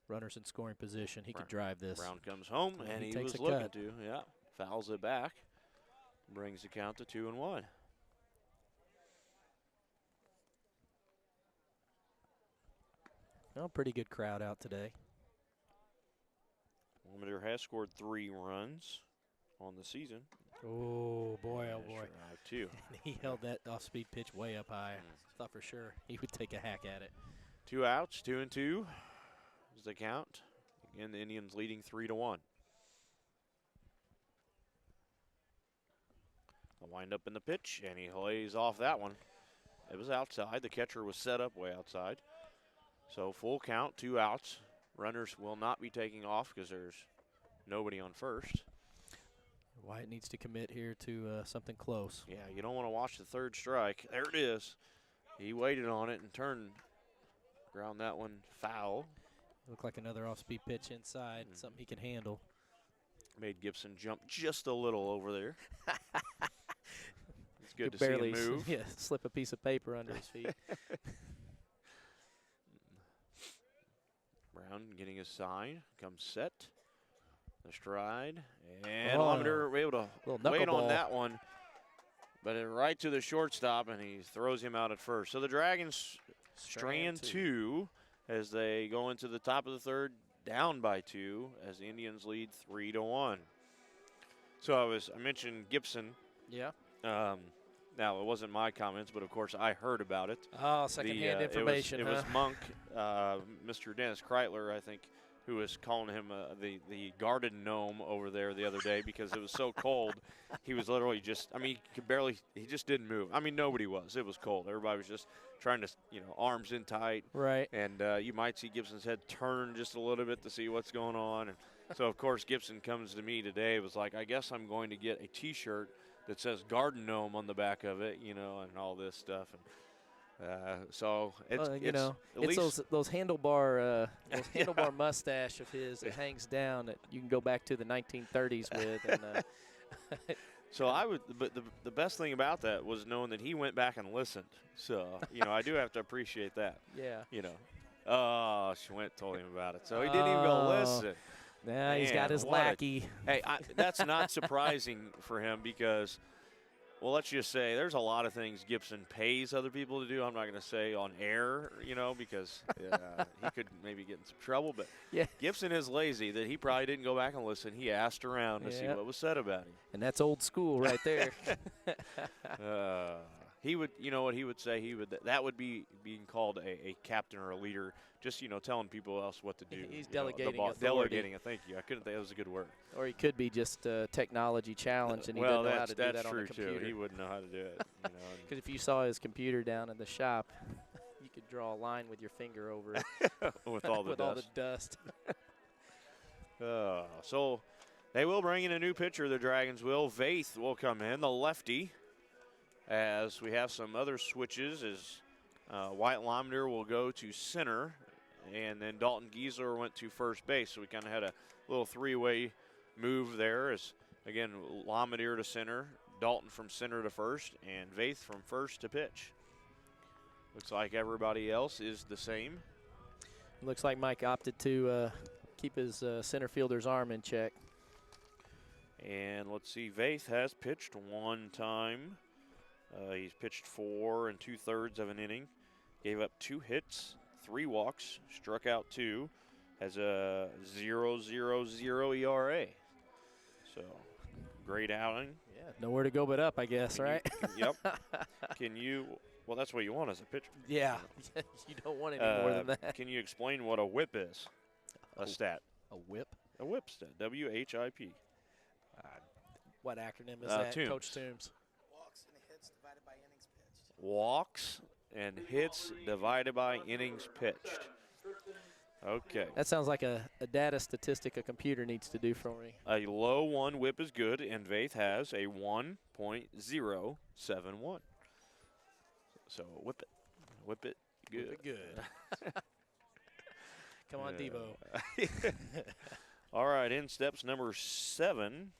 Runners in scoring position. He could drive this. Brown comes home, and he he takes was a looking cut. to. Yeah, fouls it back. Brings the count to 2-1. Well, pretty good crowd out today. Weilander has scored 3 runs on the season. Oh, boy, oh, boy. Two. He held that off-speed pitch way up high. Thought for sure he would take a hack at it. 2 outs, 2-2 is the count. Again, the Indians leading 3-1. The wind up in the pitch, and he lays off that one. It was outside. The catcher was set up way outside. So full count, 2 outs. Runners will not be taking off because there's nobody on first. Wyatt needs to commit here to something close. Yeah, you don't want to watch the 3rd strike. There it is. He waited on it and ground that one foul. Looked like another off-speed pitch inside, something he can handle. Made Gibson jump just a little over there. It's good to barely see him move. Yeah, slip a piece of paper under his feet. Brown getting his sign, comes set, the stride, and Oh, Weilander able to little wait on knuckleball. that one, but it right to the shortstop, and he throws him out at first. So the Dragons strand 2 as they go into the top of the 3rd, down by 2, as the Indians lead 3-1. So I mentioned Gibson. Yeah. Now, it wasn't my comments, but of course I heard about it. Oh, secondhand information. It was Monk, Mr. Dennis Kreitler, I think, who was calling him the garden gnome over there the other day because it was so cold. He was literally just, he just didn't move. I mean, nobody was. It was cold. Everybody was just trying to, arms in tight. Right. And you might see Gibson's head turn just a little bit to see what's going on. And so, of course, Gibson comes to me today. It was like, I guess I'm going to get a T-shirt that says garden gnome on the back of it, and all this stuff. And so it's, those handlebar handlebar mustache of his that hangs down that you can go back to the 1930s with. And, so but the best thing about that was knowing that he went back and listened. So, I do have to appreciate that. Yeah. Schwint told him about it. So he didn't even go listen. Yeah, he's got his lackey. Hey, that's not surprising for him because, well, let's just say there's a lot of things Gibson pays other people to do. I'm not going to say on air, because he could maybe get in some trouble. But yeah. Gibson is lazy that he probably didn't go back and listen. He asked around to see what was said about him. And that's old school right there. He would, what he would say, that would be being called a captain or a leader, just, telling people else what to do. He's delegating authority. Delegating, thank you. I couldn't think that was a good word. Or he could be just technology challenged, and he doesn't know how to do that on the computer. Too. He wouldn't know how to do it. Because if you saw his computer down in the shop, you could draw a line with your finger over it. with all the dust. So they will bring in a new pitcher, the Dragons will. Vaith will come in, the lefty. As we have some other switches, as Weilander will go to center, and then Dalton Giesler went to first base. So we kind of had a little 3-way move there. As again, Lamadier to center, Dalton from center to first, and Vaith from first to pitch. Looks like everybody else is the same. Looks like Mike opted to keep his center fielder's arm in check. And let's see, Vaith has pitched one time. He's pitched 4 2/3 of an inning, gave up 2 hits, 3 walks, struck out 2, has a 0.00 ERA. So, great outing. Yeah, nowhere to go but up, I guess, right? Yep. Can you Well, that's what you want as a pitcher. Yeah, you don't want any more than that. Can you explain what a whip is? A stat. A whip? A whip stat. WHIP. What acronym is that, Toombs. Coach Toombs? Walks and hits divided by innings pitched. Okay. That sounds like a data statistic a computer needs to do for me. A low 1 whip is good, and Vaith has a 1.071. So whip it. Whip it good. Whip it good. Come on, Devo. All right, in steps number 7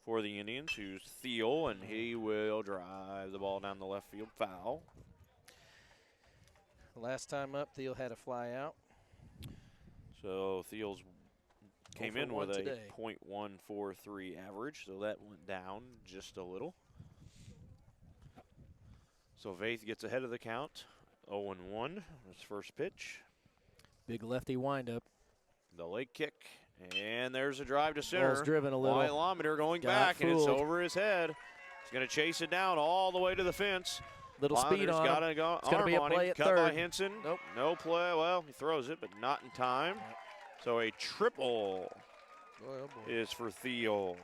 for the Indians, who's Thiel, and he will drive the ball down the left field foul. Last time up, Thiel had a fly out. So Thiel's came for in with one a today. .143 average, so that went down just a little. So Vaith gets ahead of the count, 0-1, his first pitch. Big lefty windup. The leg kick, and there's a drive to center. Ball's driven a little. Weilometer going Got back, and it's fooled. over his head. He's going to chase it down all the way to the fence. Little speed Weilometer's on got him. to go It's gonna be a arm on play him. at Cut third. by Henson. Nope. No play. Well, he throws it, but not in time. Yep. So a triple Oh, boy. is for Thiel.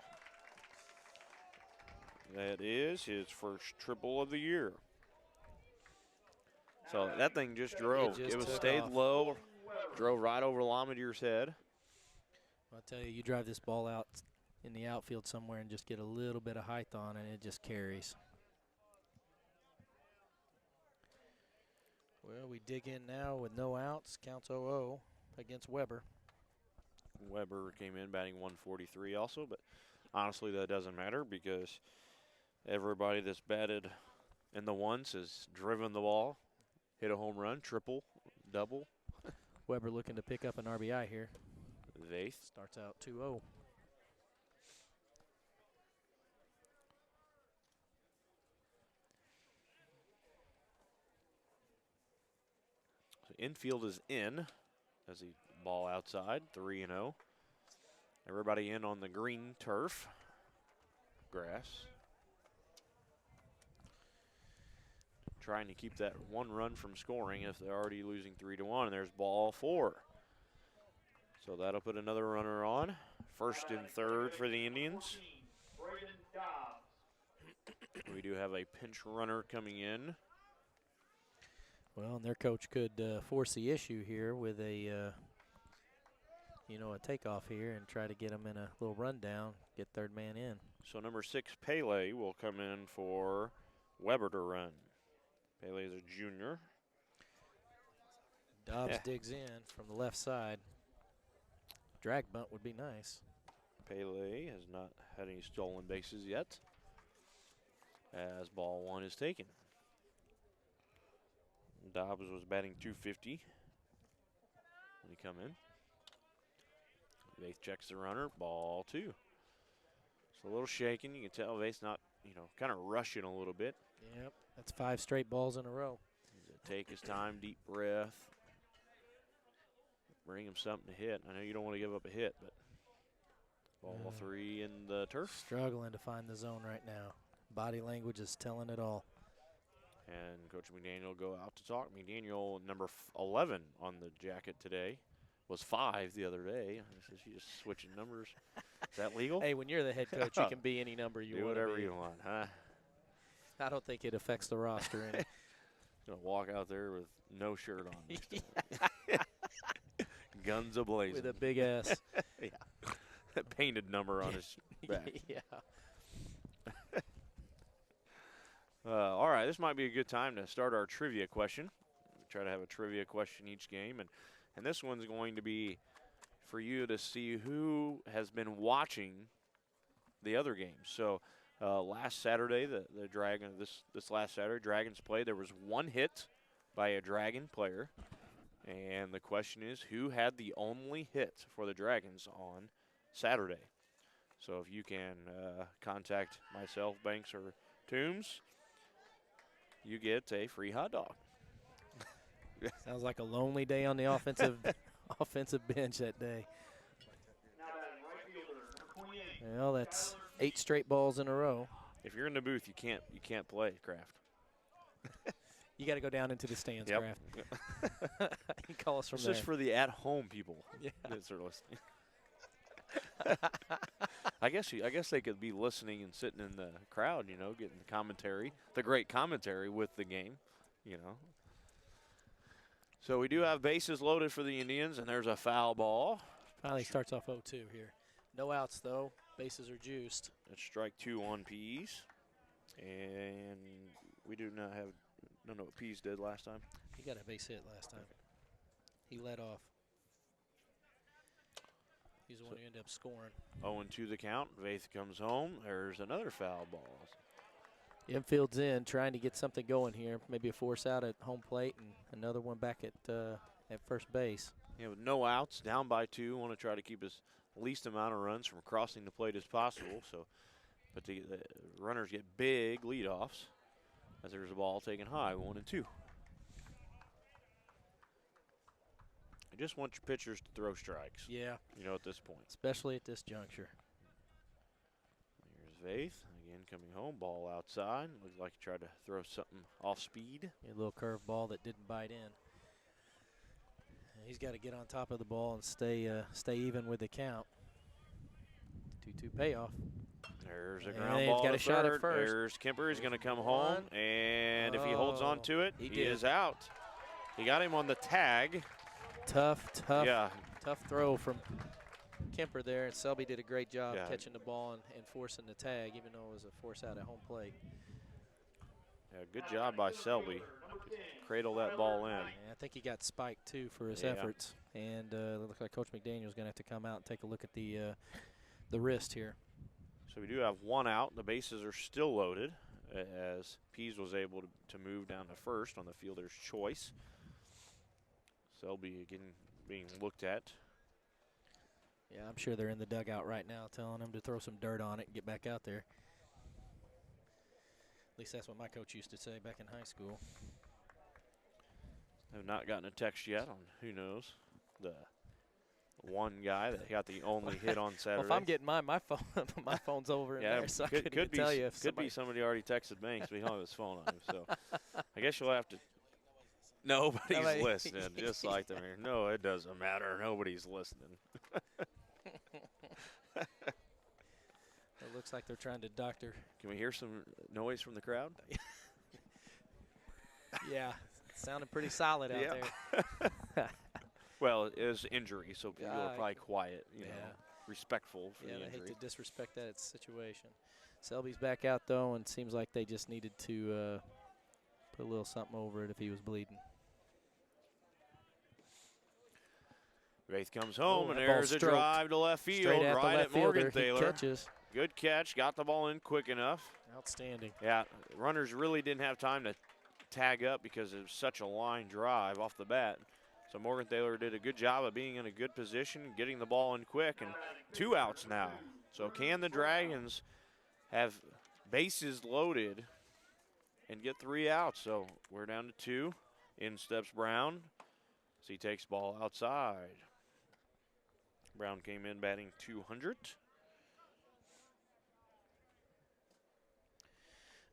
That is his first triple of the year. So that thing just drove. just It was took stayed off. low, drove right over Lometer's head. I'll tell you, you drive this ball out in the outfield somewhere and just get a little bit of height on it, it just carries. Well, we dig in now with no outs. Counts 0-0 against Weber. Weber came in batting 143 also, but honestly that doesn't matter because everybody that's batted in the ones has driven the ball, hit a home run, triple, double. Weber looking to pick up an RBI here. Vaith. Starts out 2-0. So infield is in as he ball outside, 3-0. Everybody in on the green turf, grass. Trying to keep that 1 run from scoring if they're already losing 3-1. And there's ball 4. So that'll put another runner on. First and third for the Indians. Braden Dobbs. We do have a pinch runner coming in. Well, and their coach could force the issue here with a, a takeoff here and try to get them in a little rundown, get third man in. So number 6, Pele, will come in for Weber to run. Pele is a junior. Dobbs digs in from the left side. Drag bunt would be nice. Pele has not had any stolen bases yet as ball 1 is taken. Dobbs was batting .250 when he come in. Vaith checks the runner, ball 2. It's a little shaking. You can tell Vaith's not, kind of rushing a little bit. Yep, that's 5 straight balls in a row. He's gonna take his time, deep breath. Bring him something to hit. I know you don't want to give up a hit, but ball 3 in the turf. Struggling to find the zone right now. Body language is telling it all. And Coach McDaniel will go out to talk. McDaniel, number 11 on the jacket today, was 5 the other day. She's just switching numbers. Is that legal? Hey, when you're the head coach, you can be any number you Do want. whatever you want, huh? I don't think it affects the roster any. Gonna walk out there with no shirt on. Next time. Guns ablazing. With a big S. Yeah. That painted number on his back. Yeah. All right, this might be a good time to start our trivia question. We try to have a trivia question each game, and this one's going to be for you to see who has been watching the other games. So last Saturday, the Dragon this last Saturday, Dragons played. There was 1 hit by a Dragon player, and the question is who had the only hit for the Dragons on Saturday. So if you can contact myself, Banks, or Toombs, you get a free hot dog. Sounds like a lonely day on the offensive bench that day. Now batting right fielder, number 28. Well, that's 8 straight balls in a row. If you're in the booth, you can't play, Kraft. You got to go down into the stands, Yep. Kraft. You can call us from It's there. just for the at-home people Yeah. that are listening. I guess they could be listening and sitting in the crowd, you know, getting the commentary, the great commentary with the game, you know. So we do have bases loaded for the Indians, and there's a foul ball. Finally starts off 0-2 here. No outs, though. Bases are juiced. That's strike 2 on Pease. And we do not have – don't know what Pease did last time. He got a base hit last time. He led off. He's the one who ended up scoring. 0-2 the count. Vaith comes home. There's another foul ball. Infield's in, trying to get something going here. Maybe a force out at home plate and another one back at first base. Yeah, with no outs, down by 2, want to try to keep as least amount of runs from crossing the plate as possible. So, but the runners get big leadoffs as there's a ball taken high, 1-2. I just want your pitchers to throw strikes. Yeah, You know, at this point. especially at this juncture. Here's Vaith again coming home, ball outside. Looks like he tried to throw something off speed. A little curve ball that didn't bite in. And he's got to get on top of the ball and stay even with the count. 2-2 payoff. There's a And ground they've ball got to a shot at third. first. There's Kemper. He's going to come home, One. and if he holds on to it, he he did. is out. He got him on the tag. Tough Yeah, throw from Kemper there. And Selby did a great job Yeah. catching the ball and forcing the tag, even though it was a force out at home plate. yeah, good job by Selby. Cradle that ball in. And I think he got spiked, too, for his Yeah. efforts. And it looked like Coach McDaniel's going to have to come out and take a look at the wrist here. So we do have one out. The bases are still loaded as Pease was able to move down to first on the fielder's choice. Selby again being looked at. Yeah, I'm sure they're in the dugout right now telling him to throw some dirt on it and get back out there. At least that's what my coach used to say back in high school. Have not gotten a text yet on who knows the one guy that got the only hit on Saturday. Well, if I'm getting mine, my phone, my phone's over in there, so I couldn't even tell you if could be somebody already texted Banks, but he don't have his phone on him. So I guess you'll have to. Nobody's Nobody- listening, just like them here. No, it doesn't matter. Nobody's listening. It looks like they're trying to doctor. Can we hear some noise from the crowd? Yeah, it sounded pretty solid out Yeah. there. Well, it was injury, so people are Yeah, probably quiet, you know, yeah. respectful for Yeah, the I hate injury. to disrespect that situation. Selby's back out, though, and seems like they just needed to put a little something over it if he was bleeding. Wraith comes home, Oh, and that ball there's a stroked. drive to left field, Straight at the right left at Morgan fielder. He Thaler. catches. Good catch, got the ball in quick enough. Outstanding. Yeah, runners really didn't have time to tag up because it was such a line drive off the bat. So Morgan Thaler did a good job of being in a good position, getting the ball in quick, and 2 outs now. So can the Dragons have bases loaded and get 3 outs? So we're down to 2. In steps Brown. So he takes ball outside. Brown came in batting 200.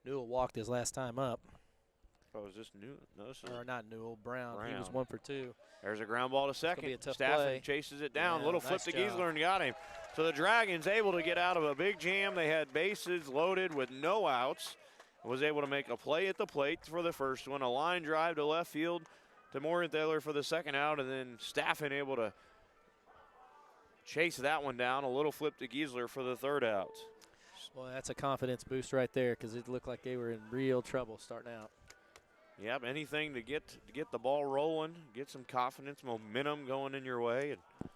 Newell walked his last time up. Oh, is this new? No, this is Or not Newell, Brown. He was Brown. 1 for 2. There's a ground ball to be second. a tough Staffen play. chases it down. Yeah, Little flip nice to job. Giesler and got him. So the Dragons able to get out of a big jam. They had bases loaded with no outs. Was able to make a play at the plate for the first one. A line drive to left field to Morgan Thaler for the second out. And then Staffen able to chase that one down. A little flip to Giesler for the third out. Well, that's a confidence boost right there because it looked like they were in real trouble starting out. Yep, anything to get the ball rolling, get some confidence, momentum going in your way. And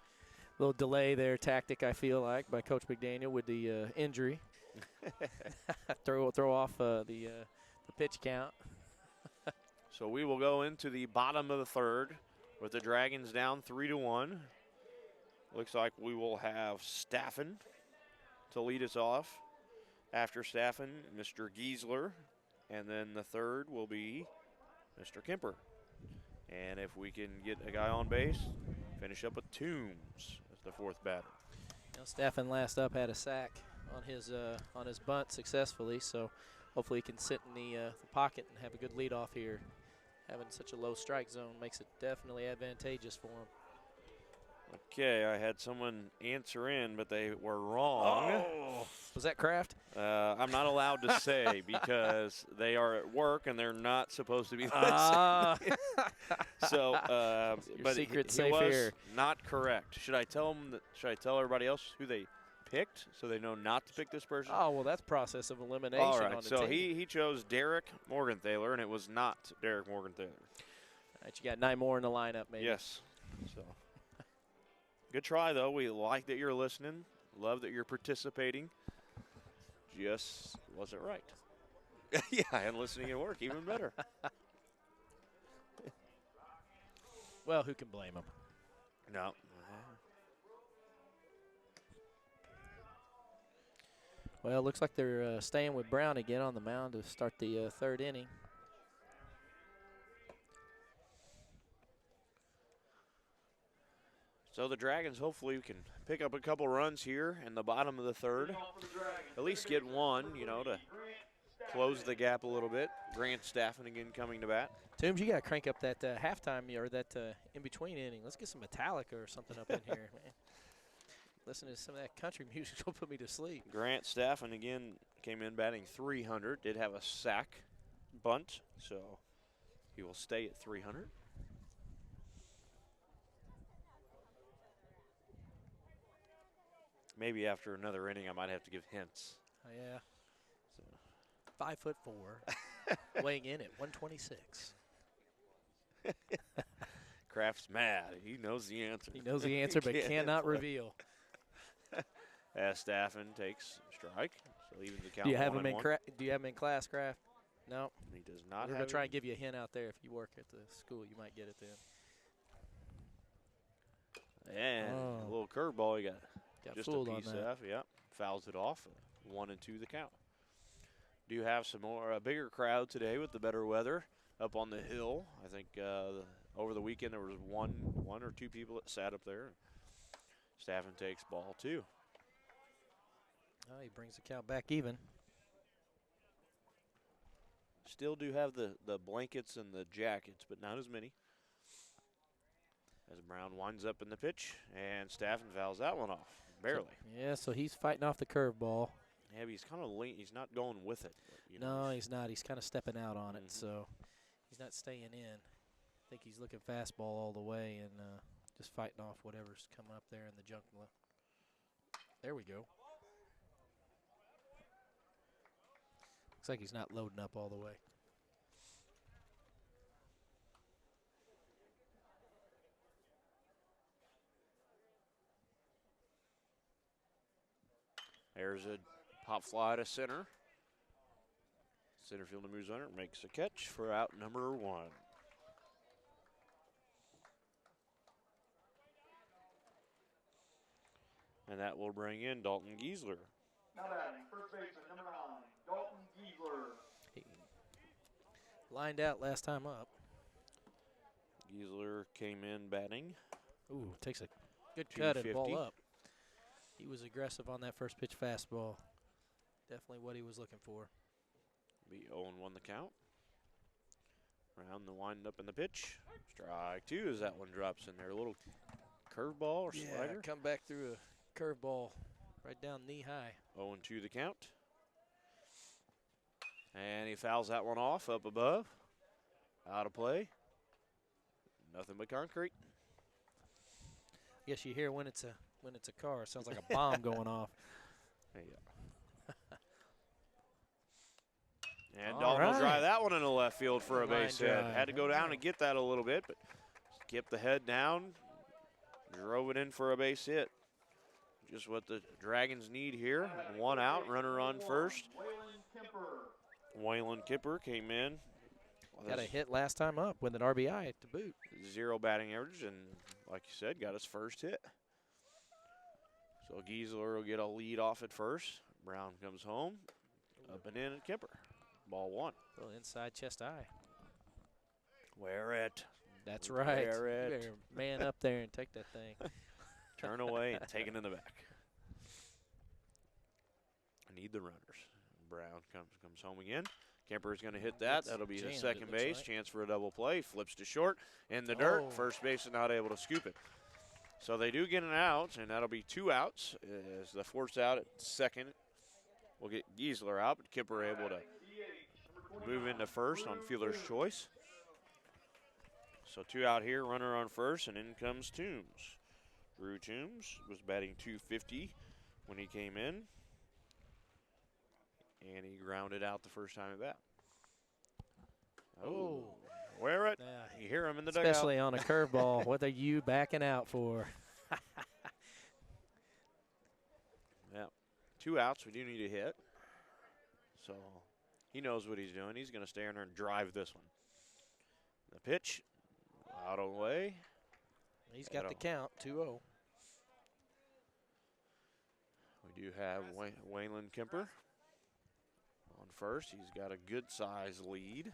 Little delay there, tactic, I feel like, by Coach McDaniel with the injury. throw off the pitch count. So we will go into the bottom of the third with the Dragons down 3-1. Looks like we will have Staffen to lead us off. After Staffen, Mr. Giesler. And then the third will be Mr. Kemper. And if we can get a guy on base, finish up with Toombs as the fourth batter. You know, Staffen last up had a sack on his bunt successfully, so hopefully he can sit in the pocket and have a good lead off here. Having such a low strike zone makes it definitely advantageous for him. Okay, I had someone answer in, but they were wrong. Oh, was that Kraft? I'm not allowed to say because they are at work and they're not supposed to be listening. So, Your but secret's he safe was here. not correct. Should I tell them? Should I tell everybody else who they picked so they know not to pick this person? Oh, well, that's process of elimination. All on right. the So team. he chose Derek Morgenthaler, and it was not Derek Morgenthaler. All right, you got 9 more in the lineup, maybe. Yes. So good try, though. We like that you're listening. Love that you're participating. Just wasn't right. Yeah, and listening at work, even better. Well, who can blame him? No. Well, looks like they're staying with Brown again on the mound to start the 3rd inning. So the Dragons hopefully can pick up a couple runs here in the bottom of the 3rd. At least get one, you know, to close the gap a little bit. Grant Staffen again coming to bat. Toombs, you got to crank up that halftime or that in-between inning. Let's get some Metallica or something up in here, man. Listen to some of that country music will put me to sleep. Grant Staffen again came in batting .300. Did have a sack bunt, so he will stay at .300. Maybe after another inning, I might have to give hints. Oh, yeah. So. 5'4", weighing in at 126. Kraft's mad. He knows the answer. He knows the answer, but cannot reveal. As Staffen takes strike, so even the count. Do you have him in? 1-1. Do you have him in class, Kraft? No. He does not We're have. gonna try him. and give you a hint out there. If you work at the school, you might get it then. And Oh. a little curveball. He got just a fooled on piece that. of. Yep, fouls it off. 1-2 the count. Do you have some more a bigger crowd today with the better weather up on the hill? I think over the weekend there was one or two people that sat up there. Staffen takes ball 2. Oh, he brings the count back even. Still do have the blankets and the jackets, but not as many. As Brown winds up in the pitch, and Staffen fouls that one off, barely. So he's fighting off the curveball. Yeah, but he's kind of lean. He's not going with it. But, you No, know, he's not. He's kind of stepping out on it, Mhm. so he's not staying in. I think he's looking fastball all the way and just fighting off whatever's coming up there in the junk. There we go. Looks like he's not loading up all the way. There's a pop fly to center. Center fielder moves under, makes a catch for out number 1. And that will bring in Dalton Giesler. Now batting, first baseman, number 9, Dalton Giesler. He lined out last time up. Giesler came in batting. Ooh, takes a good cut and ball 250. up. He was aggressive on that first pitch fastball. Definitely what he was looking for. Be 0-1 the count. Round the wind up in the pitch. Strike 2 as that one drops in there. A little curveball or slider. come back through a curveball right down knee high. 0-2 the count. And he fouls that one off up above. Out of play. Nothing but concrete. I guess you hear when it's a car. It sounds like a bomb going off. Yeah. And All Dalton will right. drive that one into left field for a Line base hit. drive. Had to go down and get that a little bit, but kept the head down. Drove it in for a base hit. Just what the Dragons need here. 1 out, runner on first. Waylon Kemper. Waylon Kipper came in. Got a hit last time up with an RBI to boot. 0 batting average, and like you said, got his first hit. So Giesler will get a lead off at first. Brown comes home. Up and in at Kipper. Ball 1. Little inside chest eye. Wear it. That's right. Wear it. You better man up there and take that thing. Turn away and take it in the back. I need the runners. Brown comes home again. Kemper's going to hit that. That'll be his jammed, second it looks base. like. Chance for a double play. Flips to short in the dirt. Oh. First base is not able to scoop it. So they do get an out, and that'll be 2 outs. As the fourth out at second, we'll get Giesler out, but Kemper able to move into first on fielder's choice. So 2 out here, runner on first, and in comes Toombs. Drew Toombs was batting .250 when he came in. And he grounded out the first time at bat. Oh. Wear it. Yeah, You hear him in the dugout. especially on a curveball. What are you backing out for? Yeah. 2 outs. We do need a hit. So he knows what he's doing. He's going to stay in there and drive this one. The pitch. Out of the way. He's got the count, 2-0. We do have Waylon Kemper on first. He's got a good size lead.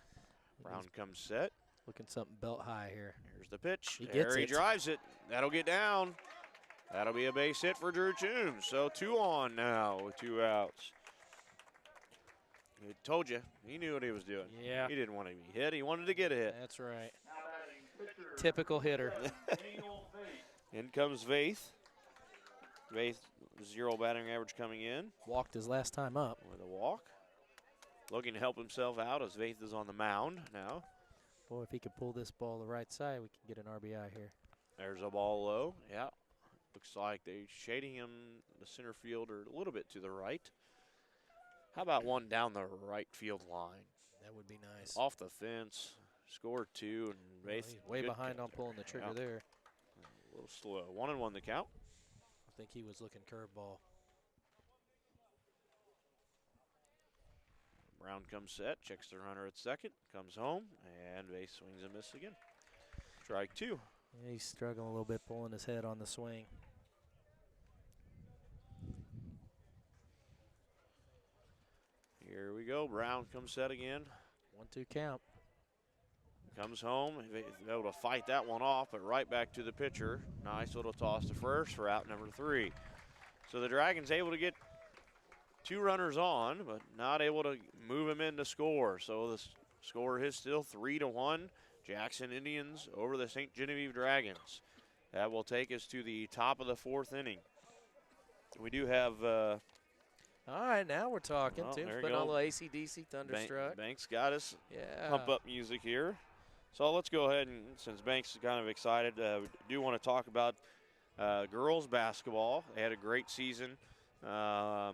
Brown comes set. Looking something belt high here. Here's the pitch. He There gets he it. drives it. That'll get down. That'll be a base hit for Drew Toombs. So 2 on now with 2 outs. He told you. He knew what he was doing. Yeah. He didn't want to be hit. He wanted to get a hit. That's right. Typical hitter. In comes Vaith. Vaith, 0 batting average coming in Walked his last time up. with a walk. Looking to help himself out as Vaith is on the mound now. Boy, if he could pull this ball the right side, we could get an RBI here. There's a ball low. Yeah. Looks like they're shading him, the center fielder, a little bit to the right. How about one down the right field line? That would be nice. Off the fence, score 2, and Well, Vaith. he's way good behind on catcher. pulling the trigger Yeah, there. a little slow. 1-1 the count. I think he was looking curveball. Brown comes set, checks the runner at second, comes home, and Vaith swings and misses again. Strike 2. Yeah, he's struggling a little bit pulling his head on the swing. Here we go. Brown comes set again. 1-2 count. Comes home, able to fight that one off, but right back to the pitcher. Nice little toss to first for out number 3. So the Dragons able to get 2 runners on, but not able to move him in to score. So the score is still 3-1. Jackson Indians over the St. Genevieve Dragons. That will take us to the top of the 4th inning. We do have All right, now we're talking. Well, Tim's there you putting on a go. little AC/DC Thunderstruck. Banks got us Yeah. pump up music here. So let's go ahead and, since Banks is kind of excited, we do want to talk about girls basketball. They had a great season, but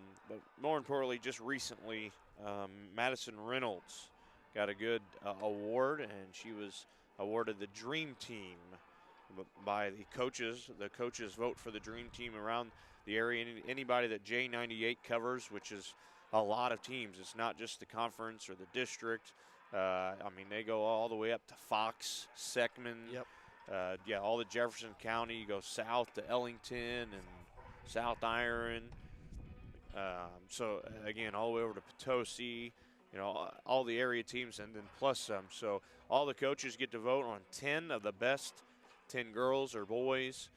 more importantly, just recently, Madison Reynolds got a good award, and she was awarded the Dream Team by the coaches. The coaches vote for the Dream Team around the area. Anybody that J98 covers, which is a lot of teams. It's not just the conference or the district. I mean, they go all the way up to Fox, Seckman. Yep. Yeah, all the Jefferson County. You go south to Ellington and South Iron. So, again, all the way over to Potosi. You know, all the area teams and then plus some. So all the coaches get to vote on 10 of the best 10 girls or boys.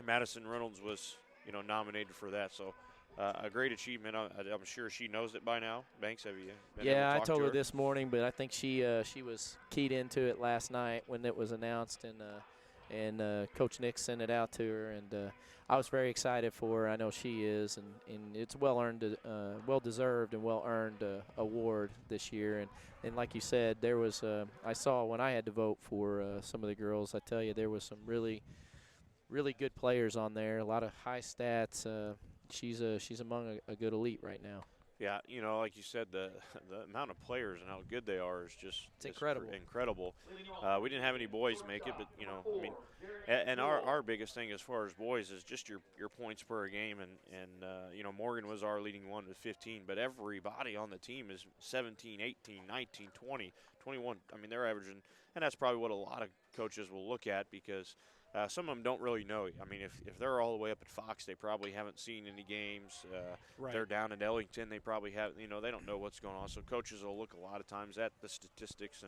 Madison Reynolds was, nominated for that. So a great achievement. I'm sure she knows it by now. Banks, have you been able Yeah, to I talk told to her this morning, but I think she was keyed into it last night when it was announced, and Coach Nick sent it out to her, and I was very excited for her. I know she is, and it's well deserved and well earned award this year. And like you said, there was I saw when I had to vote for some of the girls. I tell you, there was some really good players on there. A lot of high stats. She's among a good elite right now. Yeah, like you said, the amount of players and how good they are is just incredible. Incredible. We didn't have any boys make it, but I mean, and our biggest thing as far as boys is just your points per game, and Morgan was our leading one with 15, but everybody on the team is 17, 18, 19, 20, 21. I mean, they're averaging, and that's probably what a lot of coaches will look at because. Some of them don't really know. I mean, if they're all the way up at Fox, they probably haven't seen any games. Right. They're down at Ellington, they probably have. They don't know what's going on. So coaches will look a lot of times at the statistics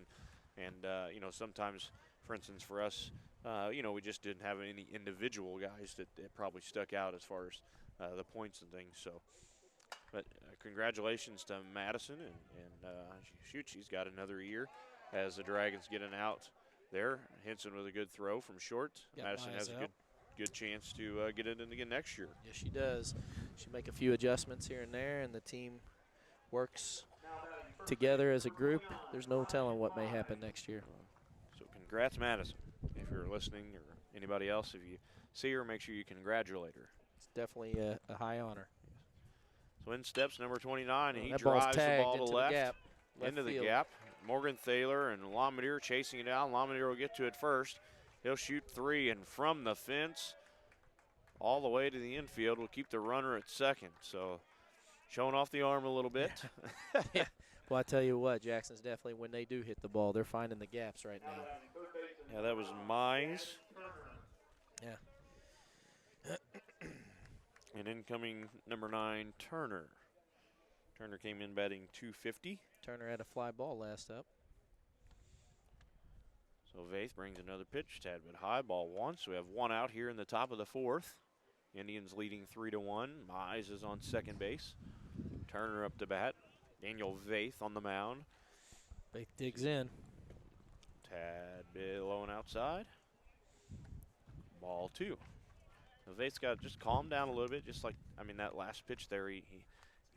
and sometimes, for instance, for us, we just didn't have any individual guys that probably stuck out as far as the points and things. So But congratulations to Madison, and shoot, she's got another year as the Dragons get an out there. Henson with a good throw from short. Got Madison Mize has a out. good chance to get it in again next year. Yes, she does. She make a few adjustments here and there, and the team works together as a group. There's no telling what may happen next year. So congrats, Madison. If you're listening, or anybody else, if you see her, make sure you congratulate her. It's definitely a high honor. So in steps number 29, and he That ball's drives the tagged ball to into left, the gap. into the field. gap. Morgan Thaler and Lamidir chasing it down. Lamidir will get to it first. He'll shoot three, and from the fence all the way to the infield will keep the runner at second. So showing off the arm a little bit. Yeah. Well, I tell you what, Jackson's definitely, when they do hit the ball, they're finding the gaps right now. Yeah, that was Mize. Yeah. And incoming number 9, Turner. Turner came in batting .250. Turner had a fly ball last up. So Vaith brings another pitch, tad bit high, ball one. So we have one out here in the top of the fourth. Indians leading 3-1. Mize is on second base. Turner up to bat. Daniel Vaith on the mound. They digs in. Tad bit low and outside. Ball two. So Vaith's got to just calm down a little bit, just like, that last pitch there, he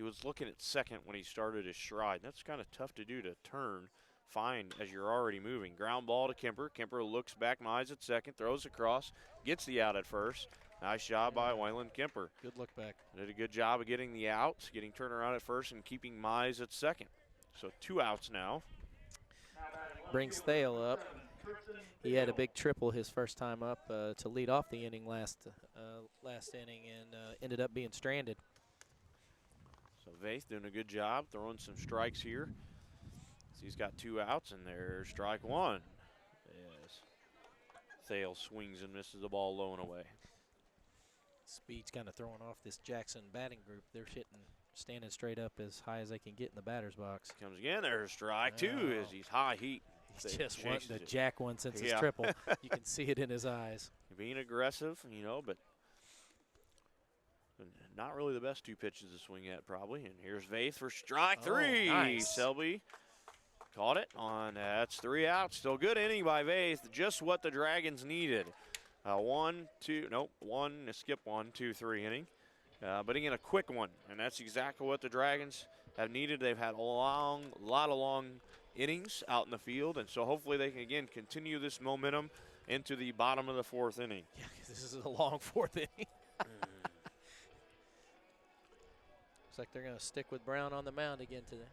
was looking at second when he started his stride. That's kind of tough to do, to turn fine as you're already moving. Ground ball to Kemper. Kemper looks back, Mize at second, throws across, gets the out at first. Nice job by Waylon Kemper. Good look back. Did a good job of getting the out, getting Turner out at first, and keeping Mize at second. So 2 outs now. Brings Thale up. He had a big triple his first time up to lead off the inning last inning, and ended up being stranded. So Vaith doing a good job throwing some strikes here. So he's got 2 outs, and there's strike one. Yes. Thale swings and misses the ball low and away. Speed's kind of throwing off this Jackson batting group. They're standing straight up as high as they can get in the batter's box. Comes again, there's strike two Oh. as he's high heat. He's They just wanting to chased it. jack one since his Yeah. triple. You can see it in his eyes. Being aggressive, but not really the best 2 pitches to swing at probably. And here's Vaith for strike 3. Nice. Selby caught it on, that's 3 outs. Still good inning by Vaith, just what the Dragons needed. 1, 2, skip 1, 2, 3 inning. But again, a quick one, and that's exactly what the Dragons have needed. They've had a lot of long innings out in the field, and so hopefully they can, again, continue this momentum into the bottom of the 4th inning. Yeah, 'cause this is a long 4th inning. Looks like they're going to stick with Brown on the mound again today.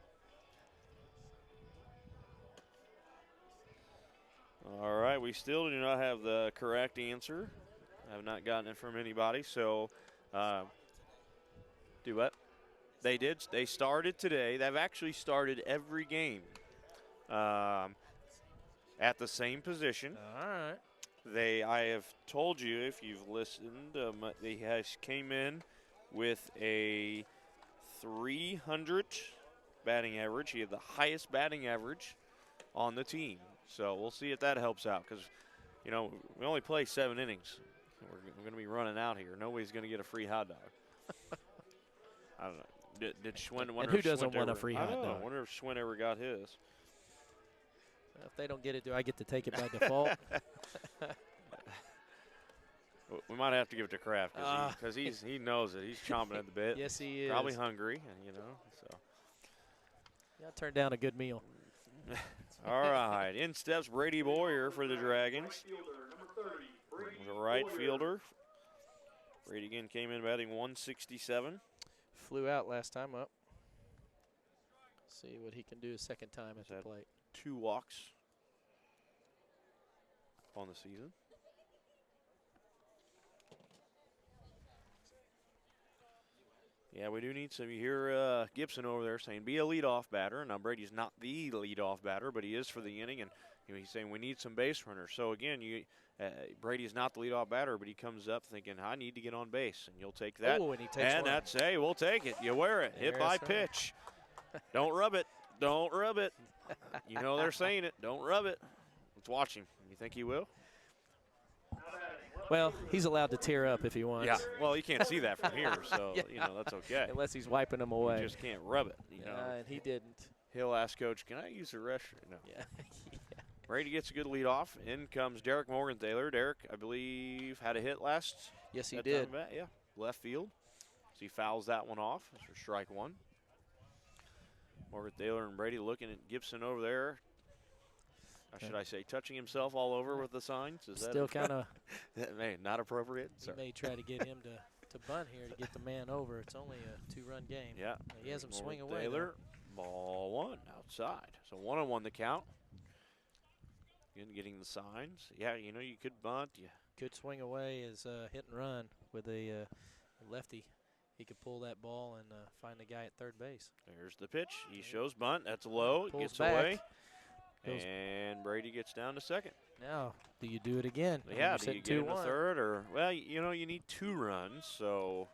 All right, we still do not have the correct answer. I have not gotten it from anybody, so do what? They did. They started today. They've actually started every game at the same position. All right. I have told you, if you've listened, they came in with a 300 batting average. He had the highest batting average on the team. So we'll see if that helps out, because, we only play 7 innings. We're going to be running out here. Nobody's going to get a free hot dog. I don't know. Did Schwinn? And who doesn't want a free hot dog? I wonder if Schwinn ever got his. If they don't get it, do I get to take it by default? We might have to give it to Kraft, because he knows it. He's chomping at the bit. Yes, he is. Probably hungry, so. Yeah, turned down a good meal. All right, in steps Brady Boyer for the Dragons. The right fielder. Brady again came in batting 167. Flew out last time up. See what he can do a second time at the plate. 2 walks on the season. Yeah, we do need some. You hear Gibson over there saying, be a leadoff batter. Now, Brady's not the leadoff batter, but he is for the inning, and he's saying we need some base runners. So, again, Brady's not the leadoff batter, but he comes up thinking, I need to get on base, and you'll take that. Oh, and he takes one. That's, hey, we'll take it. You wear it. Hit by That's right. pitch. Don't rub it. Don't rub it. They're saying it. Don't rub it. Let's watch him. You think he will? Well, he's allowed to tear up if he wants. Yeah. Well, you can't see that from here, so Yeah. that's okay. Unless he's wiping them away. You just can't rub it. And he didn't. He'll ask coach, "Can I use the restroom?" No. Yeah. Brady gets a good lead off. In comes Derek Morgan-Thaler. Derek, I believe, had a hit last. Yes, he that did. time of bat, yeah, left field. So he fouls that one off for strike one. Morgan-Thaler and Brady looking at Gibson over there. Or should I say touching himself all over with the signs? Is Still that kind of. man, not appropriate? He may try to get him to bunt here to get the man over. It's only a 2-run game. Yeah. He has him swing away. Taylor, ball one outside. So 1-1 the count. Again, getting the signs. Yeah, you could bunt. Yeah. Could swing away as hit and run with a lefty. He could pull that ball and find the guy at third base. There's the pitch. He shows bunt. That's low. Pulls Gets back. away. Goes- And Brady gets down to second. Now, do you do it again? I mean, Yeah, you're do sitting you get in the 2-1. third or you need 2 runs, so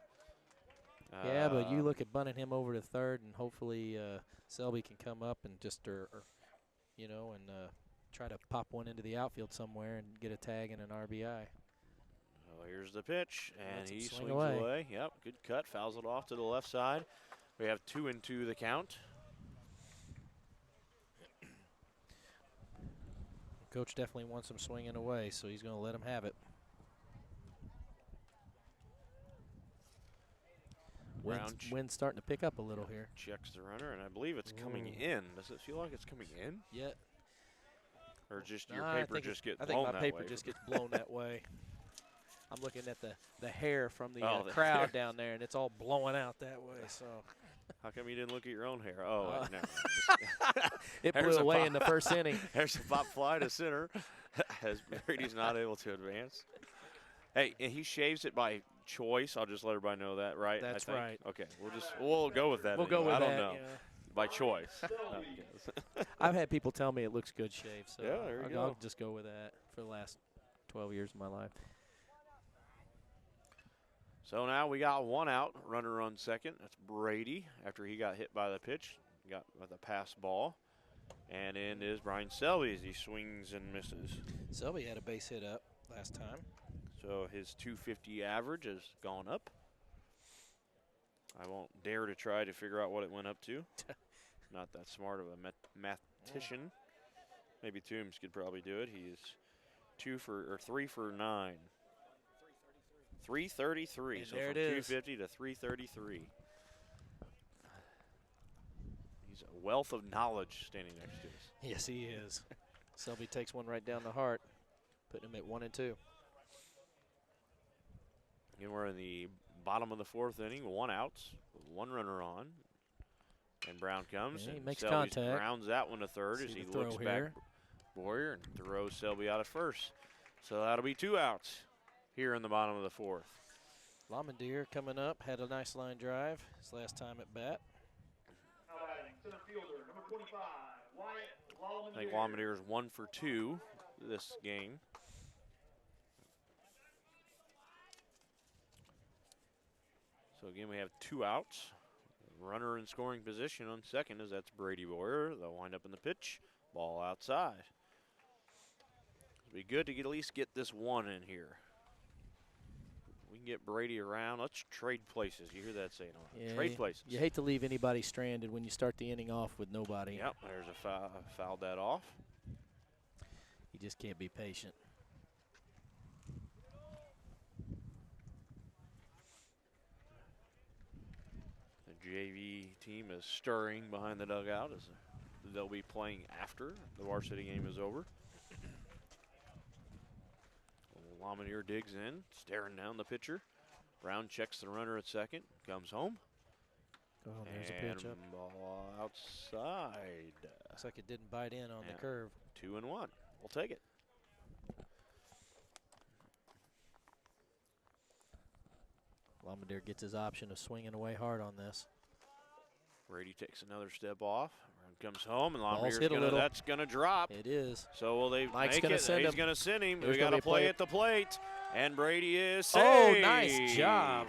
Yeah, but you look at bunting him over to third, and hopefully Selby can come up and just try to pop one into the outfield somewhere and get a tag and an RBI. oh, here's the pitch, and Lets it he swing swings away. away. Yep, good cut. Fouls it off to the left side. We have 2-2 the count. Coach definitely wants him swinging away, so he's going to let him have it. Brown Wind's starting to pick up a little here. checks the runner, and I believe it's coming Ooh. in. Does it feel like it's coming in? Yeah. Or just your Nah, paper just gets I blown think my that paper way? just gets blown that way. I'm looking at the hair from the Oh, the crowd hair. down there, and it's all blowing out that way. So How come you didn't look at your own hair? Oh, Uh, never mind. it There's blew a away pop. in the first inning. There's a pop fly to center as Brady's not able to advance. Hey, and he shaves it by choice. I'll just let everybody know that, right? I That's think? right. Okay, we'll go with that. We'll go with I that. don't know. yeah. By choice. I've had people tell me it looks good shaved, so Yeah, there you I'll go. just go with that for the last 12 years of my life. So now we got 1 out, runner on second. That's Brady after he got hit by the pitch, got by the pass ball. And in is Brian Selby as he swings and misses. Selby had a base hit up last time. So his 250 average has gone up. I won't dare to try to figure out what it went up to. Not that smart of a mathematician. Maybe Toombs could probably do it. He is 3 for 9. 333. And So there from it is. 250 to 333. He's a wealth of knowledge standing next to us. Yes, he is. Selby takes one right down the heart, putting him at 1 and 2. Again, we're in the bottom of the 4th inning, 1 out, 1 runner on. And Brown comes Yeah, he and makes Selby contact. rounds that one to third See as he the throw looks here. back Boyer and throws Selby out at first. So that'll be 2 outs here in the bottom of the 4th. Lamondier coming up, had a nice line drive his last time at bat. Now batting, center fielder, number 25, Wyatt I think Longmire. Lamontier is 1 for 2 this game. So again, we have 2 outs. Runner in scoring position on second as that's Brady Boyer. They'll wind up in the pitch. Ball outside. It'll be good to at least get this 1 in here. We can get Brady around. Let's trade places. You hear that saying a lot. Yeah, Trade places. You hate to leave anybody stranded when you start the inning off with nobody. Yep, there's a foul. Fouled that off. You just can't be patient. The JV team is stirring behind the dugout as they'll be playing after the varsity game is over. Lamontier digs in, staring down the pitcher. Brown checks the runner at second, comes home, Oh, there's a and pitch up. ball outside. Looks like it didn't bite in on Yeah. the curve. 2-1. We'll take it. Lamondier gets his option of swinging away hard on this. Brady takes another step off. Brown comes home, and Ball's Lamontier's hit a little. that's gonna drop. It is. So will they Mike's make gonna it? send He's him. going to send him. There's We gonna got be to a play play. at the plate. And Brady is Oh, safe. nice job.